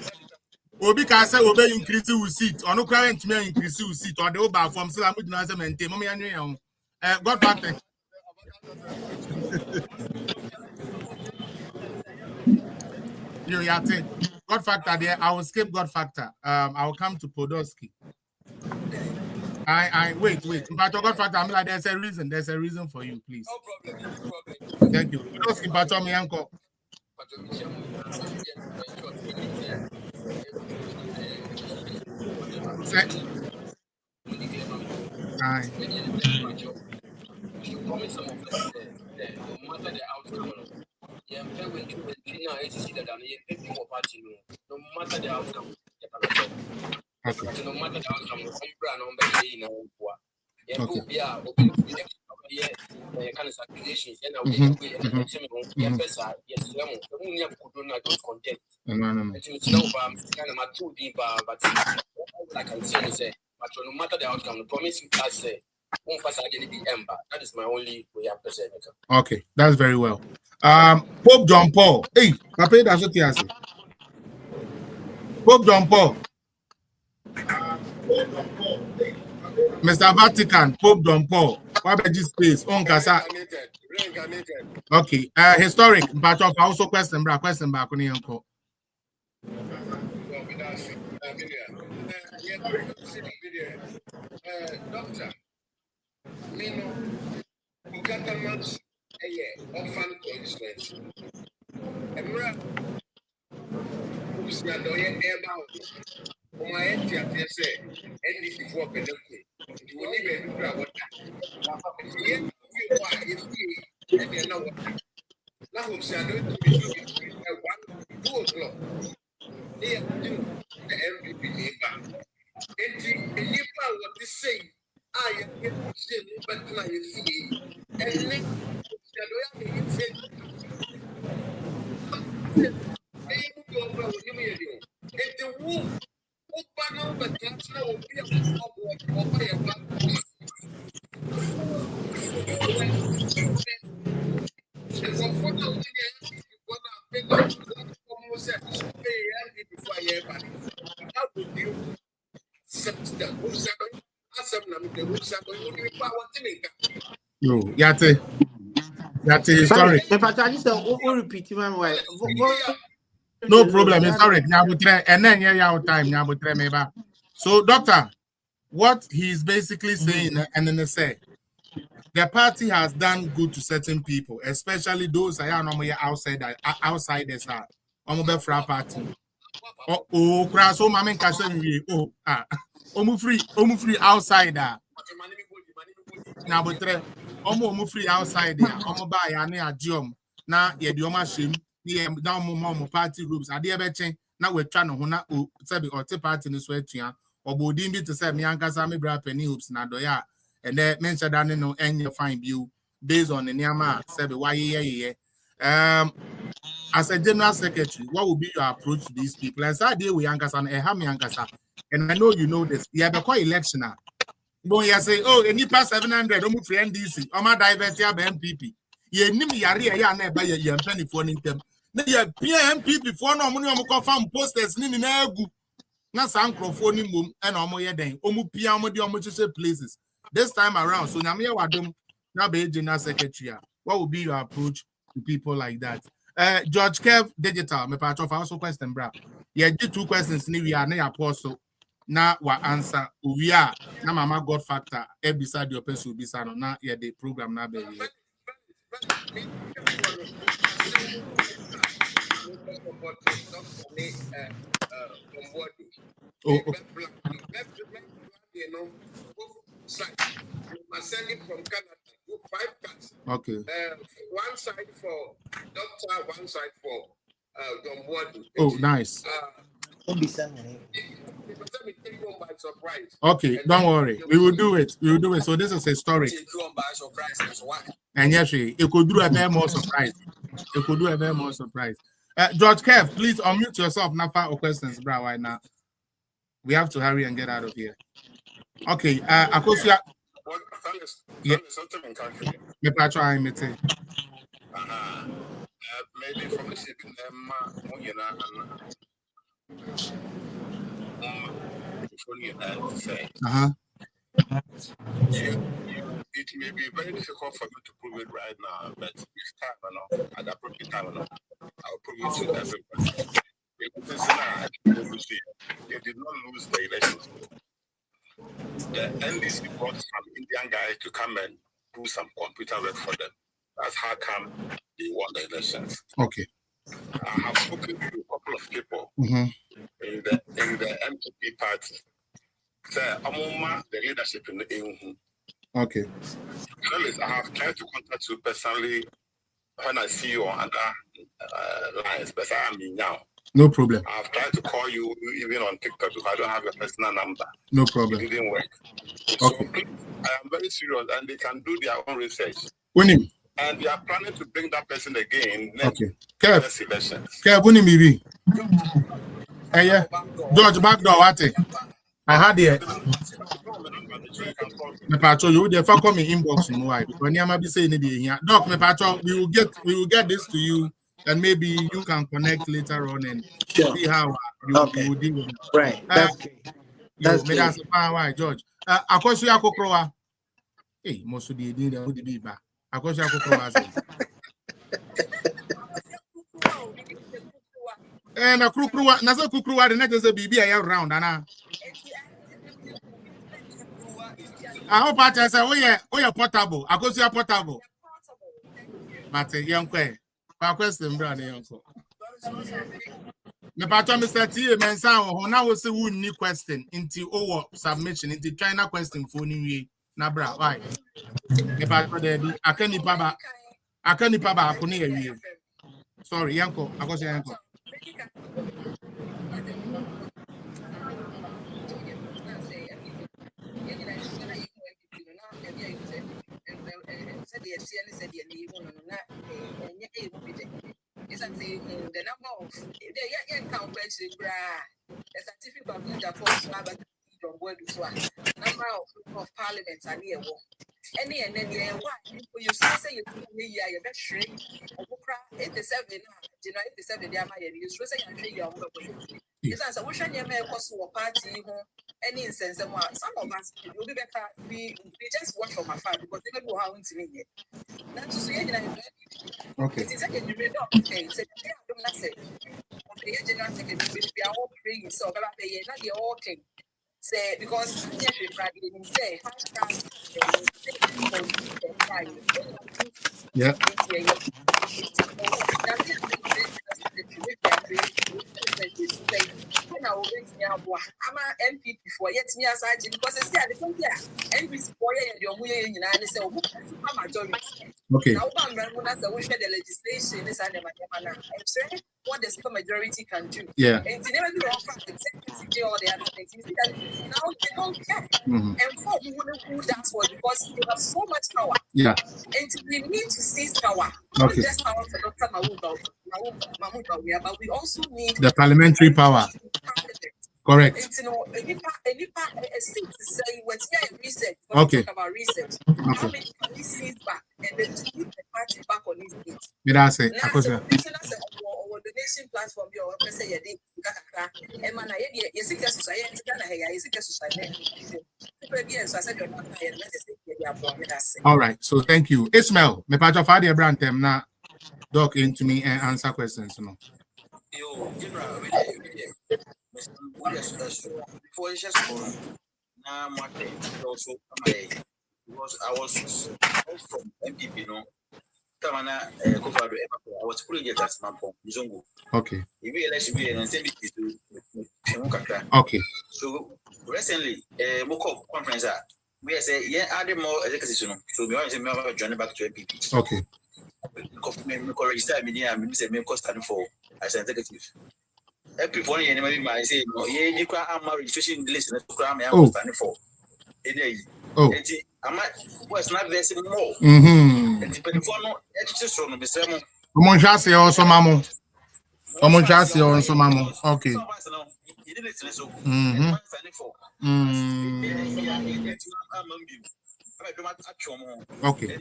Obi ka say obey increase with seat or no current me increase with seat or the over from so I'm going to maintain mommy and God factor. You yate. God factor there. I will skip God factor. I will come to Podolski. I wait. But God factor, I'm like there's a reason. There's a reason for you, please. No problem. Thank you. Podolski, but me uncle. That is my only way I'm presenting. Okay, that's very well. Pope John Paul. Hey, Papa, that's what he has. Pope John Paul. Mr. Vatican, Pope John Paul. What about this space? Okay, historic, but also question back on the uncle. Doctor, Mino, Ugatamans, orphan constituency. Emra, who's not doing about my entity, say, and this is what Benefit. You will even do that. If you know what, now who's not doing 1, 2 o'clock. They are doing the MVP neighbor. And the neighbor what they say. I am saying, but now you see, and then the womb, open up, but that's now be a No, Yate historic. No problem, historic. And then time. So, doctor, what he's basically saying, and then they say, the party has done good to certain people, especially those that are normally outsiders are on the party. Oh, crash, oh, mamma, free outsider. Now, but free outside there. Buy a jum. Now, yeah, the shame. Yeah, down more party groups. Are there betting? Now we're trying to or party in the sweat or Bodimbi to say me Uncle Sammy Bra Penny Hoops Nadoya. And then mention that no any fine view based on the Niama said why yeah. As a general secretary, what would be your approach to these people? As I deal with Yankasa and Hami Yankasa, and I know you know this, you have a quite election now. But you say, oh, any past 700, almost free NDC, or my divertia MPP. Ye nimi yari ya never ye penny for them. Ye PMP for no money on farm posters nini na egu. Na san microphone mum and omoye den. Omu piamo di omo places. This time around, so Namia Wadum now be general secretary. What would be your approach to people like that? George Kev Digital, me part of also question, bra. Yeah, did 2 questions ni we are na apostle. Na wa answer we are na mama God factor beside your person be sano na yeah the program na be. Sending from Canada, 5 cards. Okay. One side for Doctor, one side for Don Wadu. Oh, nice. Okay, don't worry. We will do it. So this is a story. And yes, it could do a very more surprise. George Kev, please unmute yourself. Nafa or questions, bro. Right now, we have to hurry and get out of here. Okay, Akosia. something in country. Me try me say. Maybe from the shipping them, it may be very difficult for you to prove it right now, but this time, at the appropriate time, I'll prove it to everybody. They did not lose the elections. The NDC brought some Indian guy to come and do some computer work for them. That's how come they won the elections. Okay. I have spoken to a couple of people in the MPP party. The leadership in the EU. Okay. I have tried to contact you personally when I see you on other lines, but I am now. No problem. I've tried to call you even on TikTok because I don't have your personal number. No problem. It didn't work. Okay. So I am very serious, and they can do their own research. Winning. And they are planning to bring that person again. Okay. Kev. Elections. Kev, winning maybe. Hey, yeah. George, backdoor, what? I had it. Me patro, you would call me inbox in why because you might be saying it here. Doc, me patro, we will get this to you, and maybe you can connect later on and see how you deal with it. Right. That's me that's why George. Akosu yakokrowa. Hey, most of the day they would be back. Akosu yakokrowa. And a kukruwa, nasa kukruwa the next is a baby around and I hope I say, oh yeah, portable. I go see a portable. But young question, brother, young. The pattern Mr. T. Mensan, now was a new question into our submission into China question for new Nabra. Why? The pattern, I can't paba, sorry, Yanko, I was Yanko. The number of the count a certificate of number of parliaments are near war. Any and then you say you best shrink 87 87 you say your yes, I wish I never was to a party any instance some of us will be better we just watch from afar because they don't know how to mean it. Not to say okay. It is like you read up okay, so I don't like it. Okay, general secretary we are all praying so not the all thing. Say because yeah. I'm an MPP for yet me as I did because it's still MPP for okay. Now, the legislation is under my what the super majority can do. Yeah. And they never do all the other things. Now they don't care. And for we want to do that was because they have so much power. Yeah. And we need to seize power. Okay. Not just power for Dr. Mahmoud, but we also need the parliamentary power. Correct. It's, a seat to say when you research. Okay. Talk about research. Okay. How many can we seize back and then to put the party back on his feet? That's it. The nation platform, your say a day, and man, you see, society, all right, so thank you. Ismail, me part of the brand them now, doc into me and answer questions. No. Yo, general, before it's just now, my also because I was from MPP, no. I was putting it as my Zongo. Okay. Okay. So recently, Moko conference, we say, yeah, added more education. So we want to join back to MPP. Okay. Register media and say, make cost for as an executive. Every 1 year, I say, no, you can't registration list and program I was standing for. Oh. I might was not there more. And depending on education on the same. Monchasi also mamu. Monchasi also mamu. Okay. Okay.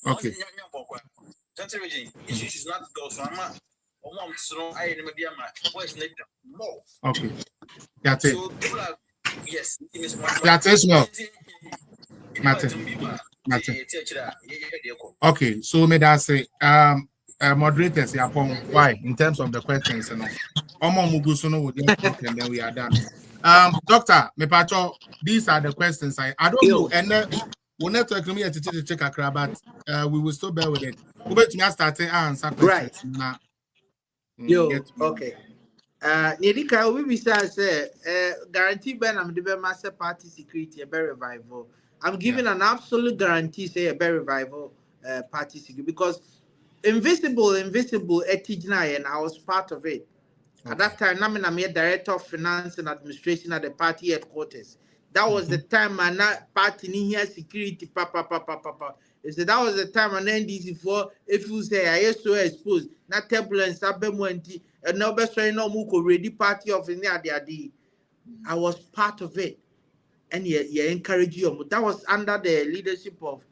Okay. Okay. That's it. Yes. That's it. No. Okay. So may I say moderators why in terms of the questions and then we are done. Doctor Mepacho, these are the questions. I don't know, and we'll not talk to me to check a crab, but we will still bear with it. We'll bet me starting answer questions. Right. Okay. Nidika, we say guarantee Ben I'm the master party security a better revival. I'm giving an absolute guarantee say a better revival party security because invisible etijna and I was part of it. At that time, I'm a director of finance and administration at the party headquarters. That was the time my party in here security papa. So that was the time and NDC for if you say I used to expose not turbulence abemwenti and no best no muko ready party of in the I was part of it. And you encourage you. That was under the leadership of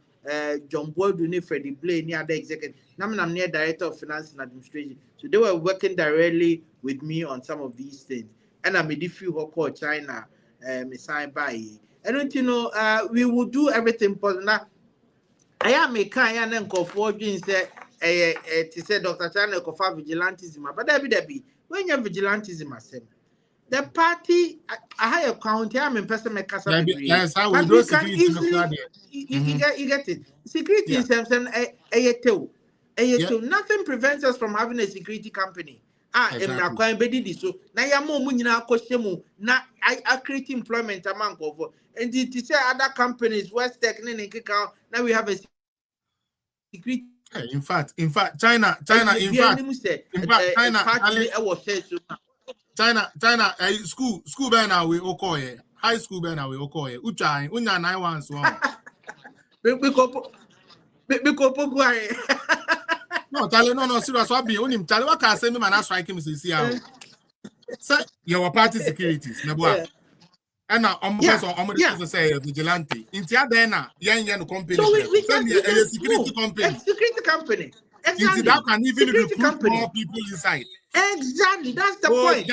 John Boyd, Freddie Blaine, near the executive. I'm near director of finance and administration. So they were working directly with me on some of these things. And I made a few who called China, signed by. And you know, we will do everything possible. Now, I am a kind of forging say, to say Dr. China for vigilantism, but there be when you have vigilantism, the party, I have a count. I'm in person. Yes, I will do security. You get it. Security in Samson, nothing prevents us from having a security company. I'm quite embedded. So now you're more money now. Now I create employment among over. And to say other companies, West Technical, now we have a security. In fact, China, school by now we okoye, high school by now we okoye. Uchai, unya 9 1. No, serious. What be unim? Tell what can say me man strike him see how. Say your party securities, na boa. And now the say vigilante. Intia then na yen company. So we security company. A security company. Exactly. That can even recruit more people inside. Exactly, that's the point.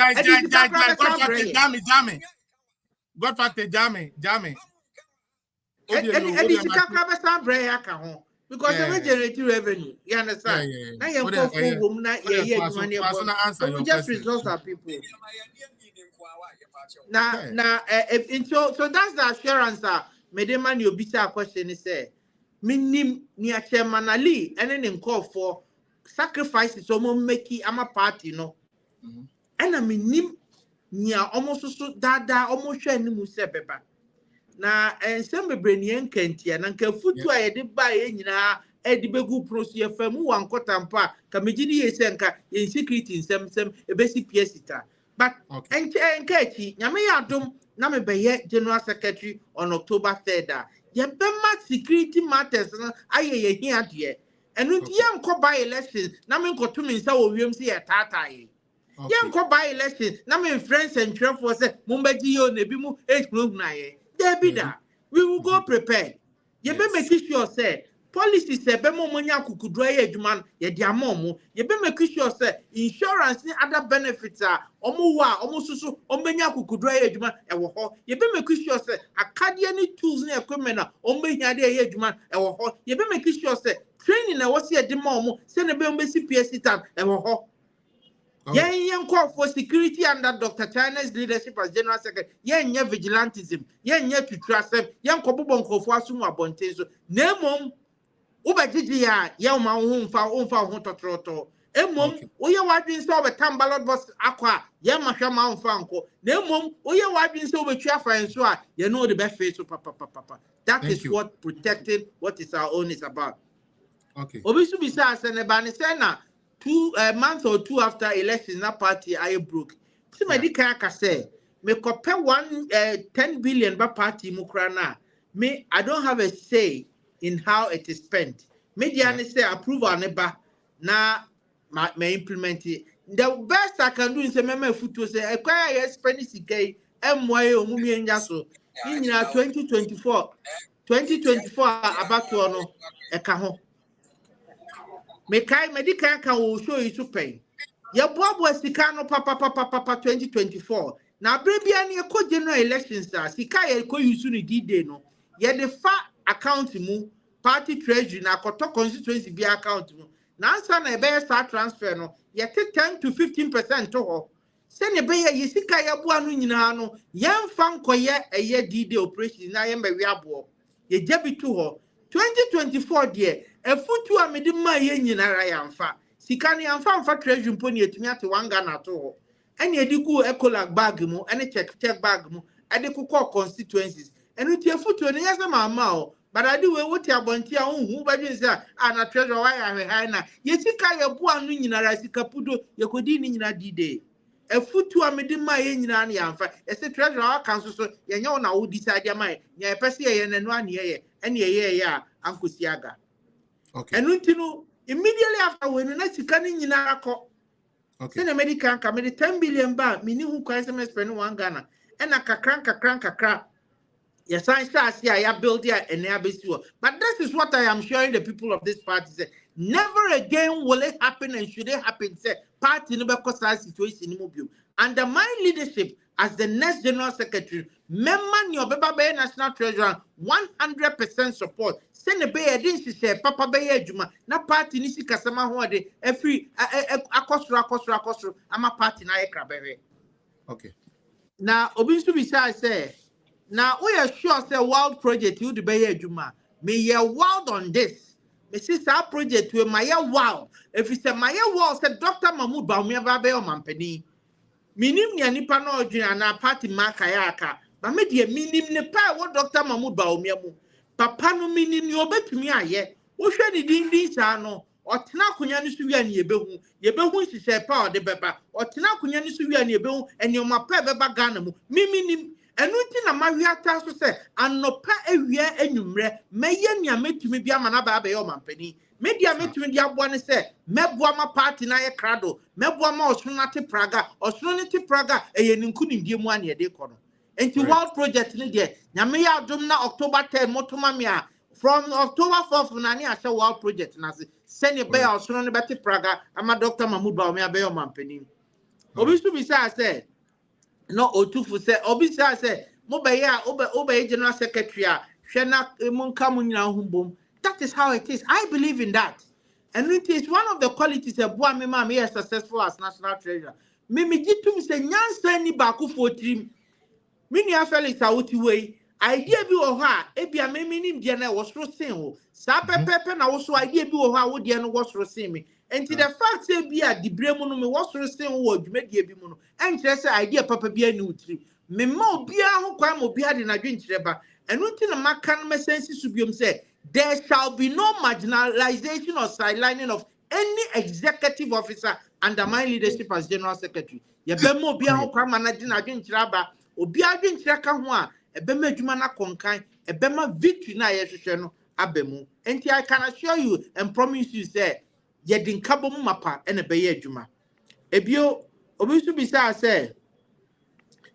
Godfather, Jamie. Because they generate revenue. You understand? Now you just resource our people. Now, so that's the assurance. Medeman, you beat our question is say, minim near Chairman Ali, and then call for sacrifices. Someone make it. I'm a party, no. And I mean, near almost so dada almost share ni musebeba. Na and some brainian kenti and uncle foot to I did buy in Edibegu prosia femu one cotampa, Kamijini Senka in secret in some a basic piecita. But and Katie, Yamayadum, Name General Secretary on October 3rd. Yebema security matters, I hear dear. And with young co by elections, Namin Kotumin saw Williamsy at Tatai. Young co by elections, Namin friends and Trump was a Mumbagio Nebimu, Naye. There be that. We will go prepared. You better make sure, say, policy say, Bemo Monya Kukudre Edman, Yediamomo, you better make sure, say, insurance and other benefits are Omuwa, Omususu, Omenya Kukudre Edman, and Waho. You better make sure, say, Acadian tools and equipment, Omenya Edman, and Waho. You better make sure, say, training I was here at the Momo, send a Bembe CPS time, and Waho. Yen call for security under Dr. China's leadership as General Secretary. Yen vigilantism. Yen to trust them. Yen Kobon Kofuasuma Bontezo. Nemom Ubajia, Yama Umfa Hontotroto. Emom, Oya Wadin saw a Tambalot Boss Aqua, Yamashama Franco. Nemom, Oya Wadin saw a Chafa and so you know the best face of Papa. That is what protecting what is our own is about. Okay. Obisu Bisa and Banisena. 2 months or 2 after election, that party I broke. See, my dikaka say, me compare 10 billion by party mukrana. Me, I don't have a say in how it is spent. Media say approval neba na may implement it. The best I can do is say me foot say acquire spend CK MY omumi nya so ni 2024 abato no eka ho mekai medical kan wo show yi super ye boabo sika no papa 2024 na brebia ne ko general elections a sika ye ko use ni D-Day no ye de fa account mu party treasury na koto constituency bi account mu na ansa na ebe start transfer no ye 10 to 15% to ho se ne be ye sika ye boa no nyina no ye mfa nkoye eye D-Day operation na ye mbawi abo ye jebi to ho 2024 de efutu amedi ma ye nyinara ya mfa sika ne amfa treasury mpo ne etumi ate wanga na to ho ene edigu ecolag bag mu ene check bag mu ade kokọ constituencies enu tie efutu ne yasa mama o badade we wote abonti a hu badwe say na treasury wa ya hwe na ye sika ye bo anu nyinara sika pudo ye kodi ni nyina D-Day efutu amedi ma ye nyina na ya mfa ese treasury wa kan so ye nya na wo decide ma nya pese ye nanu ane ye ene ye ya ankosiaga okay enu ntinu immediately after when na sika ni nyina akọ okay na medical ka me 10 billion ba mini hu kwa SMS pen 1 Ghana ena kakran yes I see I build here and but this is what I am showing the people of this party say never again will it happen and should it happen say party no be cause situation ni mobile under my leadership as the next general secretary member ni obeba be national treasurer 100% support say ne be edin hye papa be adwuma na party ni sikasama ho de every akosro ama party na ye krabewe okay na obi nso bi say now we are sure say wild project you the be adwuma me ye wild on this me see our project we my wild if it's my wild say Dr. Mahmoud Bawumia ba be o mampani minim nya nipa na odwena na party maka ya aka ba me de minim ne pa wo Dr. Mahmoud Bawumia mu papa no minim ni obetumi aye wo hwe ni din sa no otena akonya ni so wi an yebehu hihye pa o de beba otena akonya ni so wi an yebehu eni o mapa beba Ghana mu minim enu ti na mawiata so se anopa awia enwumre meye nia metumi bia mana ba ba ye o mampani media metumi dia boa ne se meboa ma party na ye krado meboa ma osunu na te Praga osunu ne te Praga eye ninku nimdie mu ane de ko no enti world project ne de nyame ya adom na October 10 motoma me a from October 4th na ne a se world project na se ne be osunu ne be te Praga ama Dr. Mahmoud Bawumia be ye o mampani obi su bi say no otufu say obi say mo be ya obe general secretary a hwe na monka mo nyina humbom. That is how it is. I believe in that. And it is one of the qualities of boy me is successful as national treasurer. Me jitum say nyansa ni ba ku fo trim. Me nia Felix awoti we idea bi wo ha e bia me nim dia na wo soro sen wo. Sa pepepe na wo so idea bi wo ha wo dia no wo soro sen me. And the fact say bia dibre mu no me wo soro sen wo adwumadie bi mu no. Enkyere say idea papa bia ni utri. Me ma obia ho kwa mo bia de na dwenkyere ba. Enu nti na maka no mesensi subiom say there shall be no marginalization or sidelining of any executive officer under my leadership as general secretary. Yebemo obi ahụ kwa manage na adwenkyere aba, obi adwenkyere ka ho a ebema adwuma na konkan, ebema victory na yehwehwe no abemu. Enti I can assure you and promise you say yedin kabo mu mapa ene beye adwuma. Ebio obi so bisa say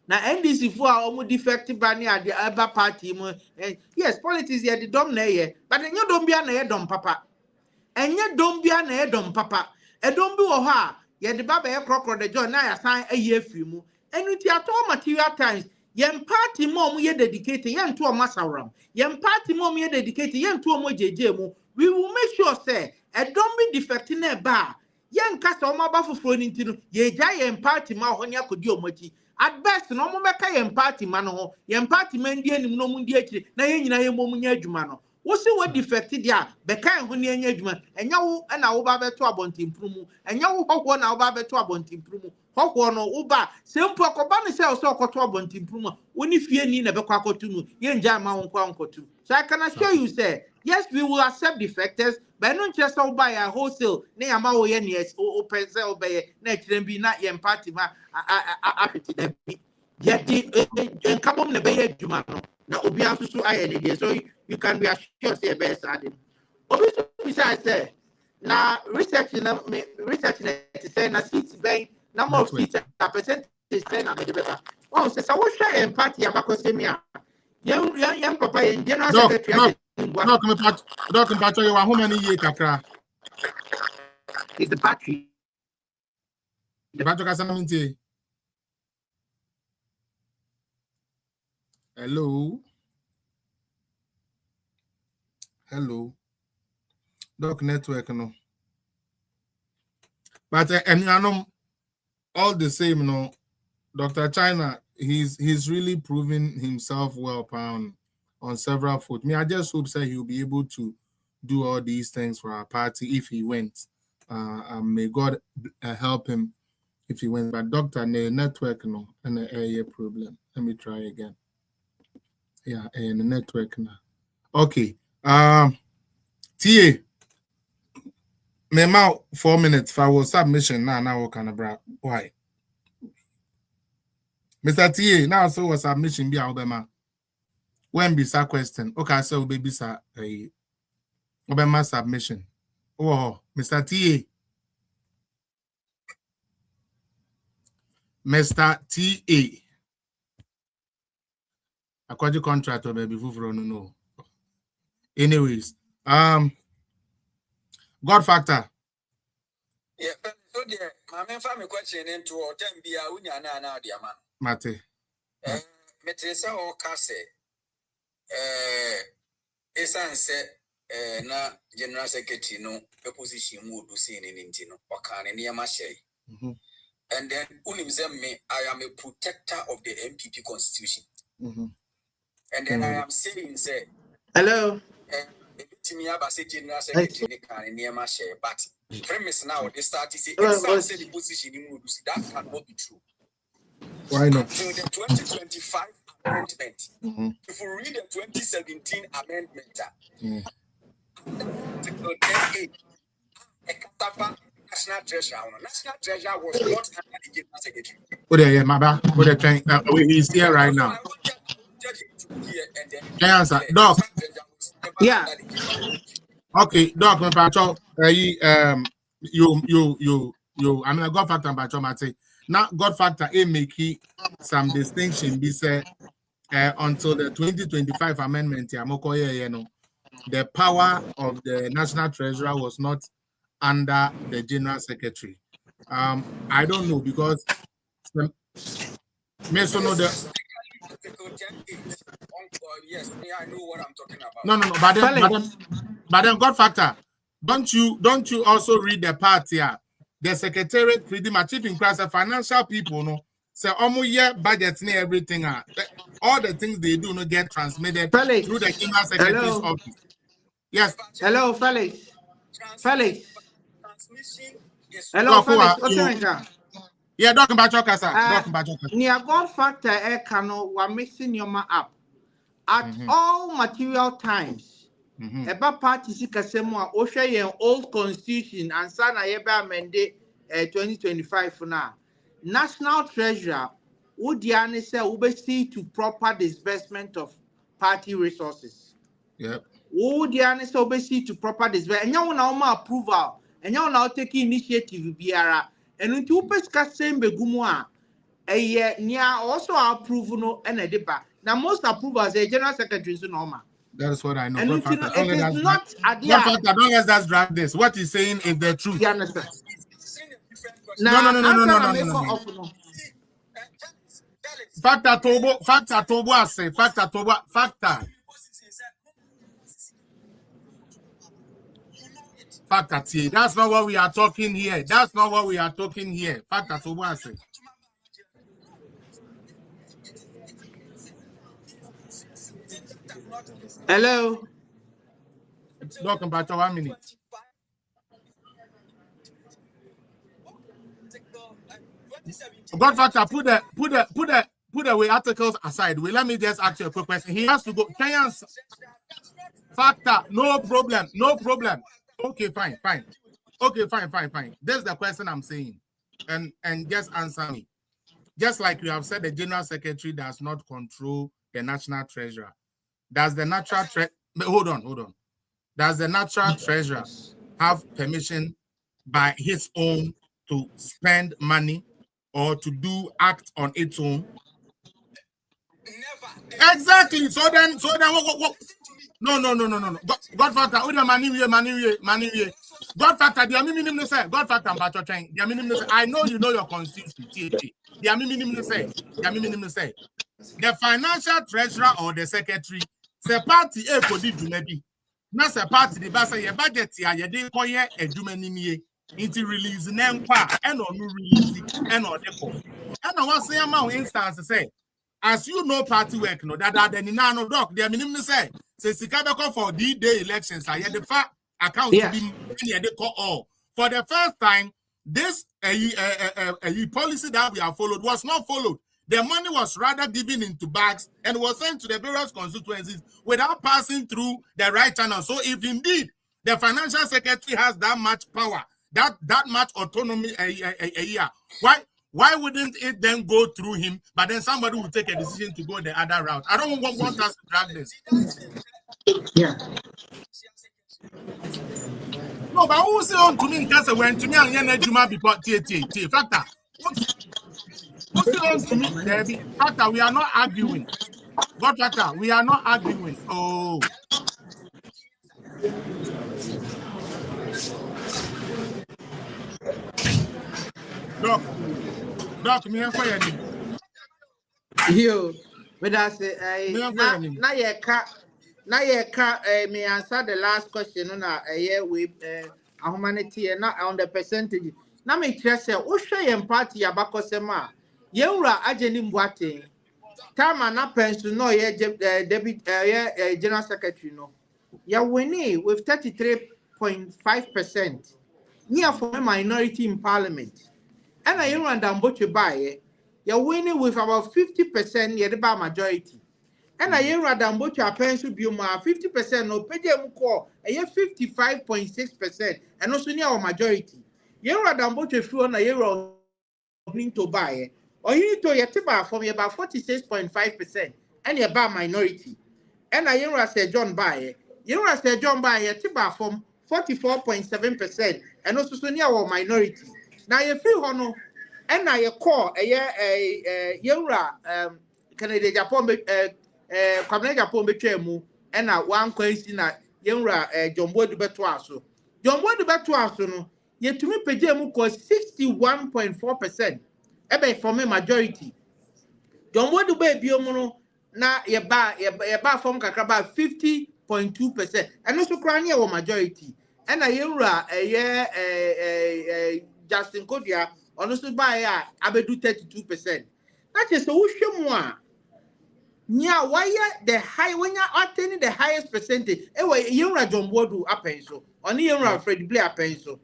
na NDC for our defective bani at the other party. Yes, politics here the dom na ye, but enye dom bia na ye dom papa. Enye dom bia na ye dom papa. E dom bi wo ha, ye de baba ye krokro de joy na ya san eye afiri mu. Enu ti ato material times, ye party mo ye dedicate, ye nto o masawram. Ye party mo ye dedicate, ye nto o mo jeje mu. We will make sure say e dom bi defective na ba. Ye nkasa o maba foforo ni ntinu, ye gya ye party ma ho ne akodi o machi. At best, no more make a party man ho, yem party man dear no mundi, na yen na yemunya jumano. What's what defected ya, Bekan Hunia judgment, and yaw and our babe to a bontim prumu, and yaw one our babe to a bontim prumu, hawk one or uba, simple cobani cells so to a bontim prumu, when if ye need a bequaco to yen jama on quanco too. So I can assure you, say, yes, we will accept defectors, but not just all buy a wholesale, near Mao yen yes, or pencil bay, nature and be not yen party ma. Yet come on the bay Jumano. Now Obi have to I so you can be assured say best adding. Obviously, besides say now research to say na seats bank number of seats a percentage then I better. Oh, so what share and party about Cosemia? Young papa and general secretary. Doc, you are how many years, Kakra? It's the party. The party Casaminti. Hello. Doc network, no. But and I know all the same, no. Dr. China, he's really proven himself well on several fronts. Me, I just hope that he'll be able to do all these things for our party if he went. May God help him if he went. But Doctor, the network, no, and a problem. Let me try again. Yeah, and the network now. Okay. TA. Me out 4 minutes for submission now kind of bra. Why? Mr. TA, now so was submission be Obama. When be sa question? Okay, so baby sa Obama submission. Oh, Mr. TA. Mr. TA. According to contract or baby no. Anyways, God factor. Yeah, so there, my main family question into or 10 be a unya na dia man. Mate. Metesa o kase. Esan se na general secretary no position mu do see in intino or can any share. And then me, I am a protector of the MPP constitution. And then I am saying say hello. To me about say general secretary can near my share, but premise now they start to say the position in Mudu. That cannot be true. Why not? So the 2025 amendment, if we read the 2017 amendment, National Treasurer was not under the general secretary. Oh, yeah, my bad. He's here right now. Can I answer? Doc. Yeah. Okay, Doc, my patron, you, I mean, God factor, but Mate. Now, God factor, make some distinction. Be said until the 2025 amendment, the power of the National Treasurer was not under the General Secretary. I don't know because yes, I know what I'm talking about. No, but then God factor. Don't you also read the part here? The secretariat pretty much in class of financial people, no. So almost year budgets and everything all the things they do not get transmitted Felix. Through the General Secretary's office. Yes. Hello, Felix. Hello, Felix. Yeah, talking about your casa. Near God factor cano we're mixing your up at all material times. About party sikasemo Osha old constitution and sana yeba amende 2025 for now. National Treasurer would say oversee to proper disbursement of party resources. Yep. Would say oversee to proper disbursement. And you now approval. And you now take initiative biara. And into pesca same begumwa. A year near also approve no and a deba. Now most approvals a general secretary so normal. That's what I know. And it is not don't let us drag this. What he's saying is the truth. You understand? No. Factor Tobo, I say. Factor. Factor T. That's not what we are talking here. Factor Tobo, I say. Hello. Talking about 1 minute. God factor, put the way articles aside. Let me just ask you a quick question. He has to go. Can you answer? Factor, no problem. Okay, fine. Okay, fine. That's the question I'm saying. And just answer me. Just like you have said, the General Secretary does not control the National Treasurer. Does the National hold on. Does the National Treasurer have permission by his own to spend money or to act on its own? Never. Exactly. So then what? No. Godfather, money. Godfather, the minimum say. Godfather, the minimum say. I know you know your constitution. The minimum say. The financial treasurer or the secretary, say party a kodi jumebi. Na say party the basa ye budget ya ye de koye adwuma nimie. Inti release na nkwa and no release and no depo. And I was saying my instance say, as you know party work no that the no doc the minimum say sika be call for D-Day elections I the fa account to be they call all. For the first time this policy that we have followed was not followed. The money was rather given into bags and was sent to the various constituencies without passing through the right channel. So if indeed the financial secretary has that much power, that much autonomy why wouldn't it then go through him, but then somebody will take a decision to go the other route? I don't want us to drag this. Yeah. No, but who say on to me because when to me and Yana Juma before T factor. Who say on to me, Debbie? Factor, we are not arguing. What factor? We are not arguing. Oh. Doc, me and fire him. You, but I say, now you can't me answer the last question on a year with humanity and not on the percentage. Now me just say, who show you party abako sema? Yewra ajeni mbwate. Tama na pension no ye deputy general secretary no. Ya winning with 33.5%. Near for a minority in parliament. And I run down what you buy, you're winning with about 50% near the bar majority. And I run down what your pension be 50% no pay them call a 55.6%, and also near our majority. You run down what you feel on a year to buy, or you need to get bar from about 46.5%, and your bar minority. And I run say John buy, you run say John buy a bar from 44.7%, and also near our minority. Now you feel hono, and now you call a Canada Japan Community Japan between and now one question na Jumbo de Betuaso. Jumbo de Betuaso no, yet to me Pejemu cause 61.4%. Ebe from a majority. Jumbo de Biomono na ye ba from Kakaba 50.2%. And also crying our majority. And Justin Kodia, honestly, by Abedu 32%. That is so more. Yeah, why the high when you're attaining the highest percentage? Anyway, you're a John Bodu apenso, only you're a Fred Blair apenso.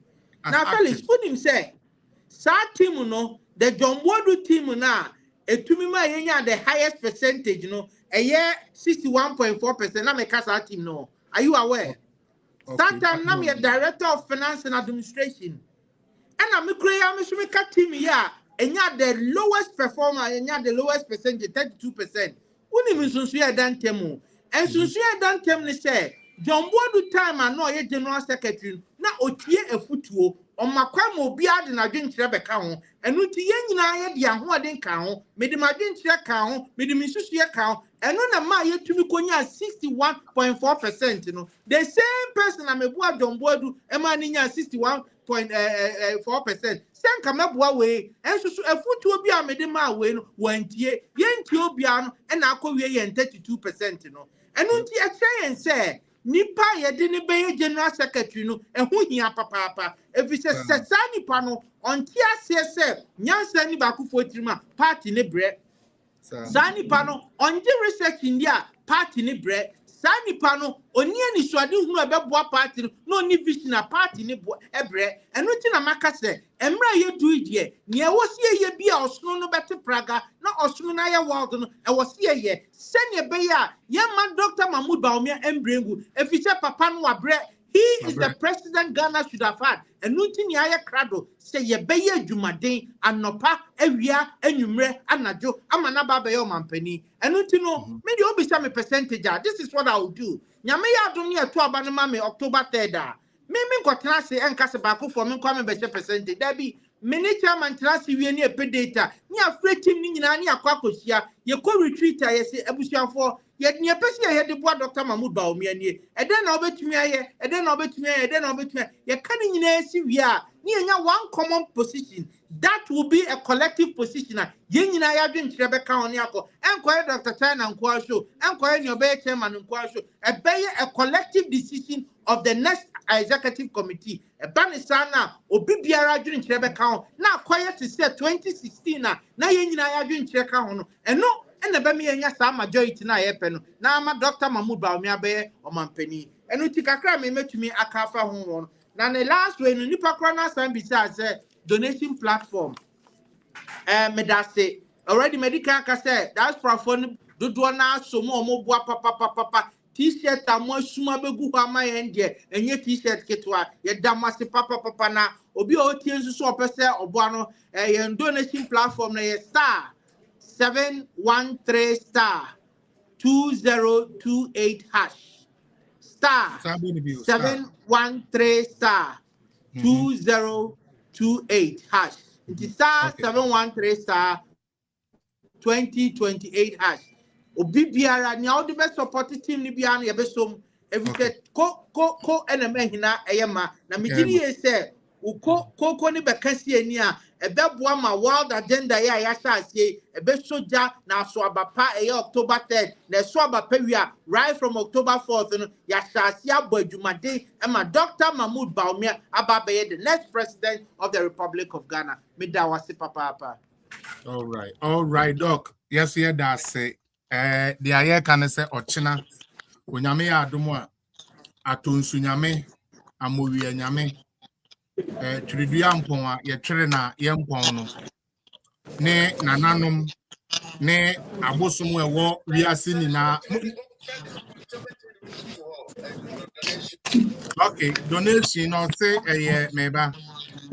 Now, Felix, put him say, Sa team no, the John Bodu team now, a Tumima the highest percentage, you know, a year 61.4%. Now, make us our team no. Are you aware? That time, I'm a director of finance and administration. And I'm a team here, and you're the lowest performer, and you're the lowest percentage, 32%. Uni Susuya Dan Temu. And Susuya Dan Temu say, John Bodu time and no general secretary, na otie a footwo, on my cramo beard and I didn't trap a count, and Uti Yen I had who I didn't count, made him I didn't check count, made him Susuya count, and on a Maya to be 61.4%. You know, the same person I'm a boy John Bodu, and my 61.4%. Send come up way, and so a foot will be a medima win, went ye, yen piano, and I call ye and 32%. You know, and unti a say and say, Nipa ye didn't be general secretary, no, and who he papa. If it's a Sani panel on Tia says, Yan Sani Baku for Trima, party ne bread. Sani panel on the research India, party ne bread. Sani panel on any swadi who about party, no ni vision a party ne bread, and nothing a maca say, and Maya do it ye. Near was ye be our snow better Praga, not Austrunaya Walden, and was ye. Send your bayer, young man Dr. Mahmoud Baumia and Bringu, if it's a papanwa bread. He is the president Ghana should have had. And nothing yaya crado say ye baye Jumadin and Nopa, Evia, and Numre, and Najo, Amanaba Bayo Mampeni. And nothing no, maybe you'll be some percentage. This is what I will do. Yamaya don't near to Abanamame October 3rd. Mimi got say and Casabaco for me coming by percentage. Debbie, Many chairman trust you any data. Near fretting in any aquacosia, you could retreat. I say, Abusia for yet near Pessia had the board Dr. Mahmoud Baumia, and then over to me, and then over to me, and then over to me. You're cunning in a severe near one common position. That will be a collective position. Yin I have been Rebecca on Yako, and quiet Dr. China and Kwasho, and quiet your bay chairman and Kwasho, a collective decision of the next executive committee. A banisana or Bibiara during Rebecca. Now quiet to say 2016. Now yin I have been check on and no. And the Bami and Yasa majority na yepen. Now my Dr. Mahmoud Baumia Bay or Mampeni. And we take a crime met to me a cafe home. Now the last way, Nipa Krana San besides donation platform. Medase already medical cassette. That's for phone. Do na so more papa. T-shirt a more suma begu my end and your T-shirt ketwa. Ye damasi papa na. Obi o tiensu so pese obuano. Donation platform na ye star. 713 star 2028 hash star 713 star 2028 hash. It is star 713 star 2028 hash. Obi biara ni all the best supporting team ni biara ya besom every ko eneme hina eyema na migini e say ko ni bekasi ani a ebeboa ma world agenda ya yasase ebe soja na so abapa October 3rd na so abapa wi a right from October 4th no yasase abadwumade ma Dr. Mahmoud Baumia ababe the next president of the Republic of Ghana. Me da wase papa. All right doc. Yes here that say the aye kan say ochina onyame ya adomo a atonsu nyame amowi nyame Tridua mpon a ye twere na ye mpon no ne nananom ne abosom ewo wiase nyina. Okay, donation no say meba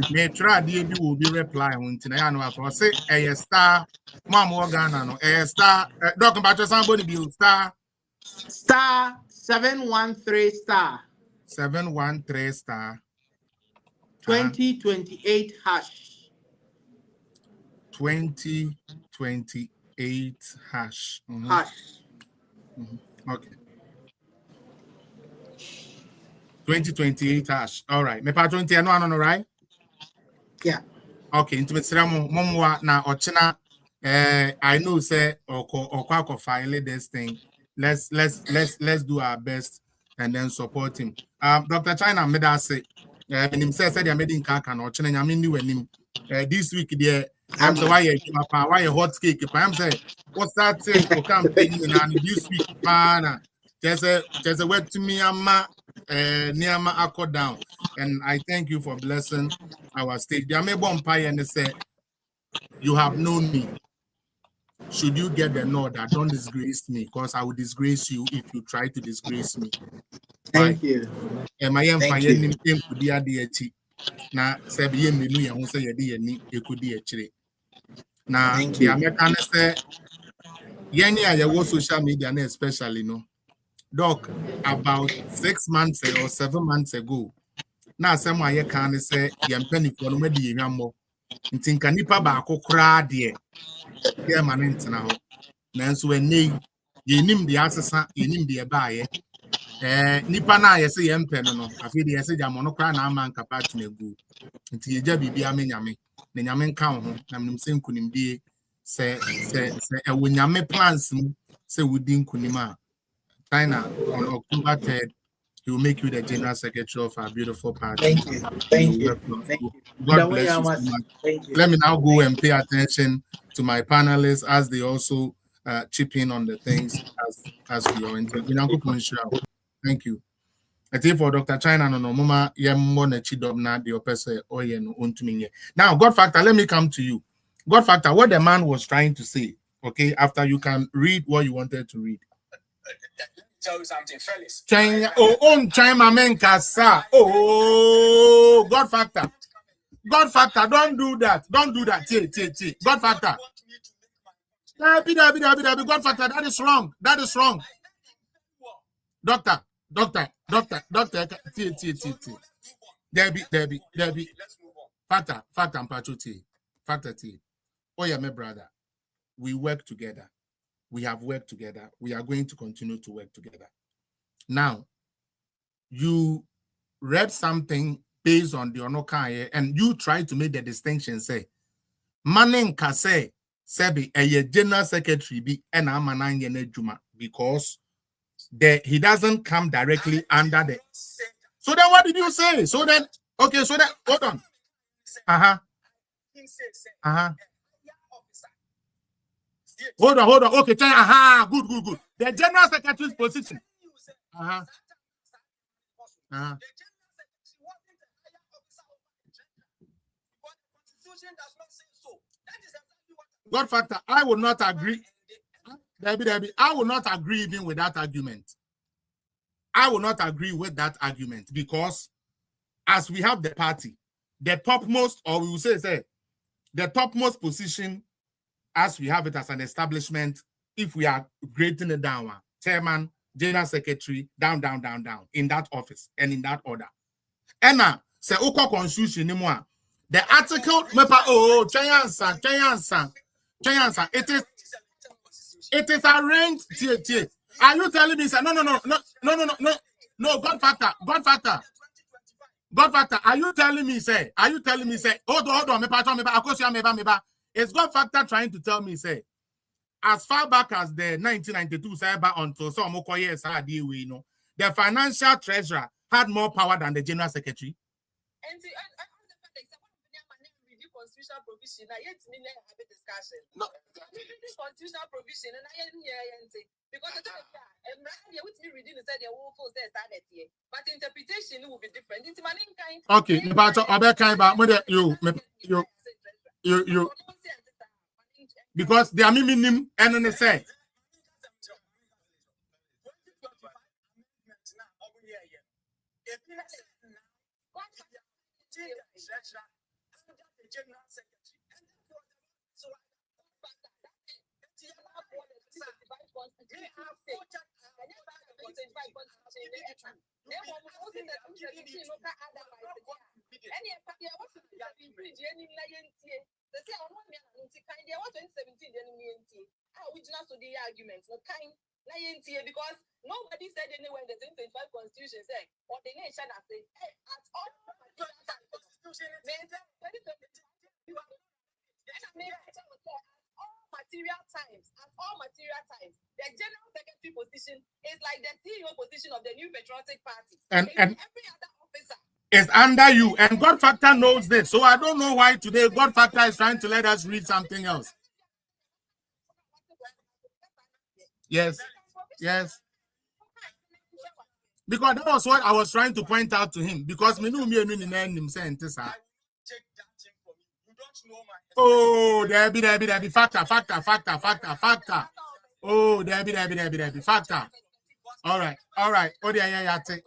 me try dey bi will be reply hunti na ya no afọ say star mam Ghana no star doc mba somebody be star 713 star 713 star 2028 hash. 2028 hash. Hash. Okay. 2028 hash. All right. Me pa 20 no right? Yeah. Okay. Into momwa na ochina. I know say or file this thing. Let's do our best and then support him. Dr. China made us say. And himself said they're making kaka or china yamini when him this week there. I'm so why you hot cake. If I'm saying what's that thing for campaign and this week, man, there's a word to me, Niama Akko down. And I thank you for blessing our state. There may bomb pie and they say you have known me. Should you get the nod that don't disgrace me, because I will disgrace you if you try to disgrace me. Thank you. Am I finding him to be at the now? Sebi menu ya unse yedi yeni ekudi echire. Now the American say yeni ya social media especially no. Doc about 6 months or 7 months ago. Now someone ye can say yempeni for no medi yamo. Ntinka nipa ba akokra de. Yeah, man, now. Nanso when yenim de asesa yenim de baaye nipa na ye se yempe no afi de ye se jamo no kra na ama nkapa tinegu nti ye ja bibia menyame na nyame nka ho na mnim se nkunimdie se ewo nyame plans se wudi nkunim a China on October 3rd he will make you the general secretary of our beautiful party. Thank you. God bless you so much. Thank you. Let me now go and pay attention to my panelists as they also chip in on the things as we are interviewing. Thank you. I think for Dr. China no mama yemmo chidom na the opese oye no ontuminye. Now, God Factor, let me come to you. God Factor, what the man was trying to say, okay, after you can read what you wanted to read. Tell you something, fellas. China, China men kasa. Oh, God Factor. God Factor, don't do that. Don't do that. God Factor. God Factor, that is wrong. That is wrong. Doctor. Debbie. Factor, and Pachuti. Factor T. Oh, yeah, my brother. We work together. We have worked together. We are going to continue to work together. Now, you read something based on the Onokaye, and you try to make the distinction, say, Manen Kase, Sebi, a general secretary, be an Amanang Juma, because he doesn't come directly under the. So then what did you say? So then, okay, so then, hold on. Hold on. Okay, good. The general secretary's position. God factor, I will not agree. Debbie, I will not agree even with that argument. I will not agree with that argument because as we have the party, the topmost, or we will say, the topmost position as we have it as an establishment, if we are grading it down, chairman, general secretary, down, in that office and in that order. And now, say, constitution anymore. The article, it is arranged. Are you telling me, sir? No, God factor. Are you telling me, say? Hold on, it's God factor trying to tell me, say, as far back as the 1992 cyber until some the financial treasurer had more power than the general secretary. Constitutional provision, I yet to have a discussion. No, constitutional provision, and I because the with me reading said the whole force there started here, but interpretation will be different. It's kind. Okay, you because they are minimum and say. General secretary. So because nobody said anywhere in the 2025 constitution said or the nation has said at all at all material times, the general secretary position is like the CEO position of the New Patriotic Party. And every other officer is under you. And God Factor knows this. So I don't know why today God Factor is trying to let us read something else. Yes. Because that was what I was trying to point out to him. Because me know me him saying this. Oh, there be factor. Oh, there be factor. All right. Oh, yeah, yate.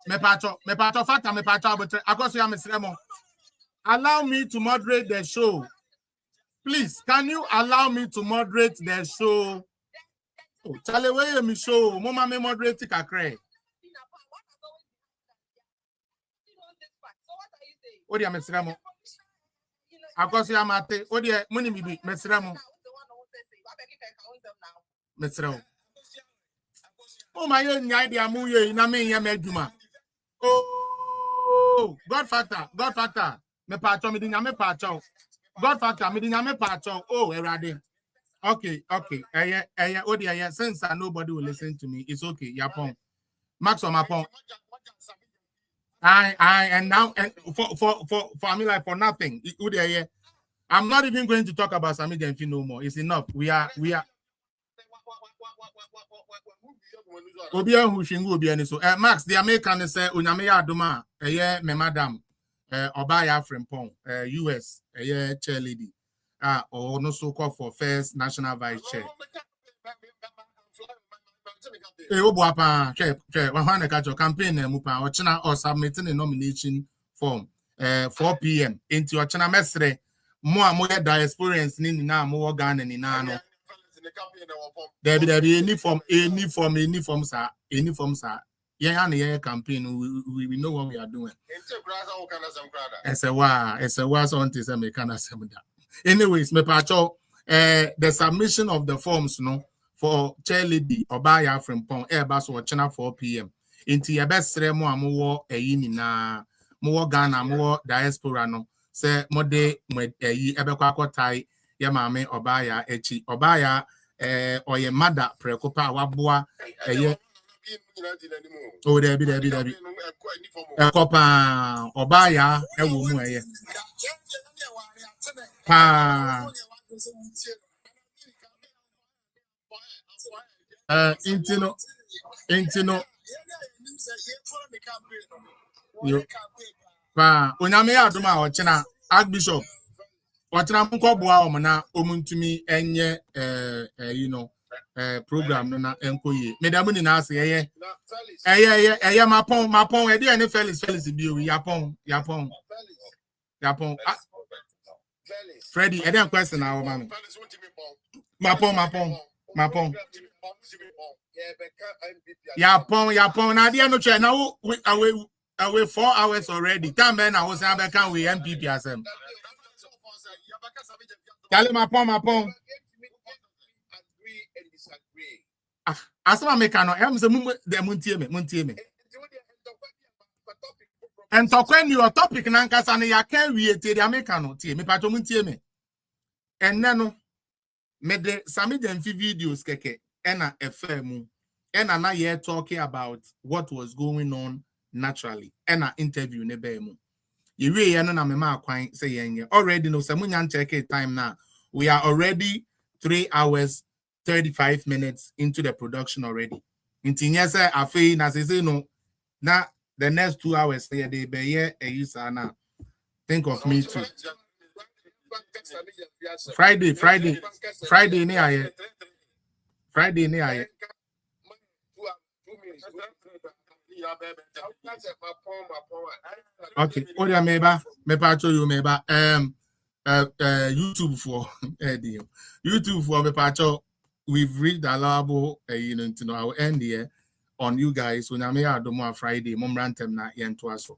Me pato factor, but because you are Mr. Allow me to moderate the show. Please, can you allow me to moderate the show? Oh, Charlie, where me show? Mama me moderate kakre. Oh, dear, Mr. Akosi amate odi money bibi mesramo oh my nya dia mu ye na me nya maduma oh God factor me pacho me dinya me pacho God factor me dinya me pacho oh erade okay odi eye since nobody will listen to me it's okay yapon max on my phone. And now and for me like for nothing. I'm not even going to talk about Sami Denfi no more. It's enough. We are. Max, the American say Unyame Aduma, me madam, Obaya Frimpong, US, chair lady, or no so called for first national vice chair. Campaign or submitting a nomination form 4 p.m. into your channel mestre more experience in now more gun and in nano. There be any form, sir. yeah campaign we know what we are doing. It's a wa so until say me can say that. Anyways, me pacho the submission of the forms no for chair lady Obaya from Pong Airbus or China 4 p.m. Into your best remo amuwo eyi na mo Ghana mo diaspora no say mode eyi ebekwa akotai ya maame Obaya echi Obaya oye mother prekopa waboa eye oh there be ekopa Obaya ewo mu eye pa intino yo pa onyame adoma ochina archbishop ochina mkoboa omna omuntumi enye program no na enkoye medamu ni na ase eye mapon e dey any Felix bi o yapon Freddy e dey question na o mama mapon yapon na dey no try na away 4 hours already time na we say can we MPP asem Kale mapon asema meka no em se mu de muntie me and talk when your topic na nkasa ne ya kan wie te dia meka no tie me pato muntie me enne no me de sami dem fi videos keke ena FM ena na ye talking about what was going on naturally ena interview ne be mu ye wie ye no na me ma akwan say yenye already no se munya check time na we are already 3 hours 35 minutes into the production already. Intinya say afei na say no na the next 2 hours they be here a use na think of me too. Friday ni aye. Okay, odia meba me pa show you meba YouTube for me pa show. We've reached allowable, I will end here on you guys. When I'm here, Friday, Mom Rantem na yen to us.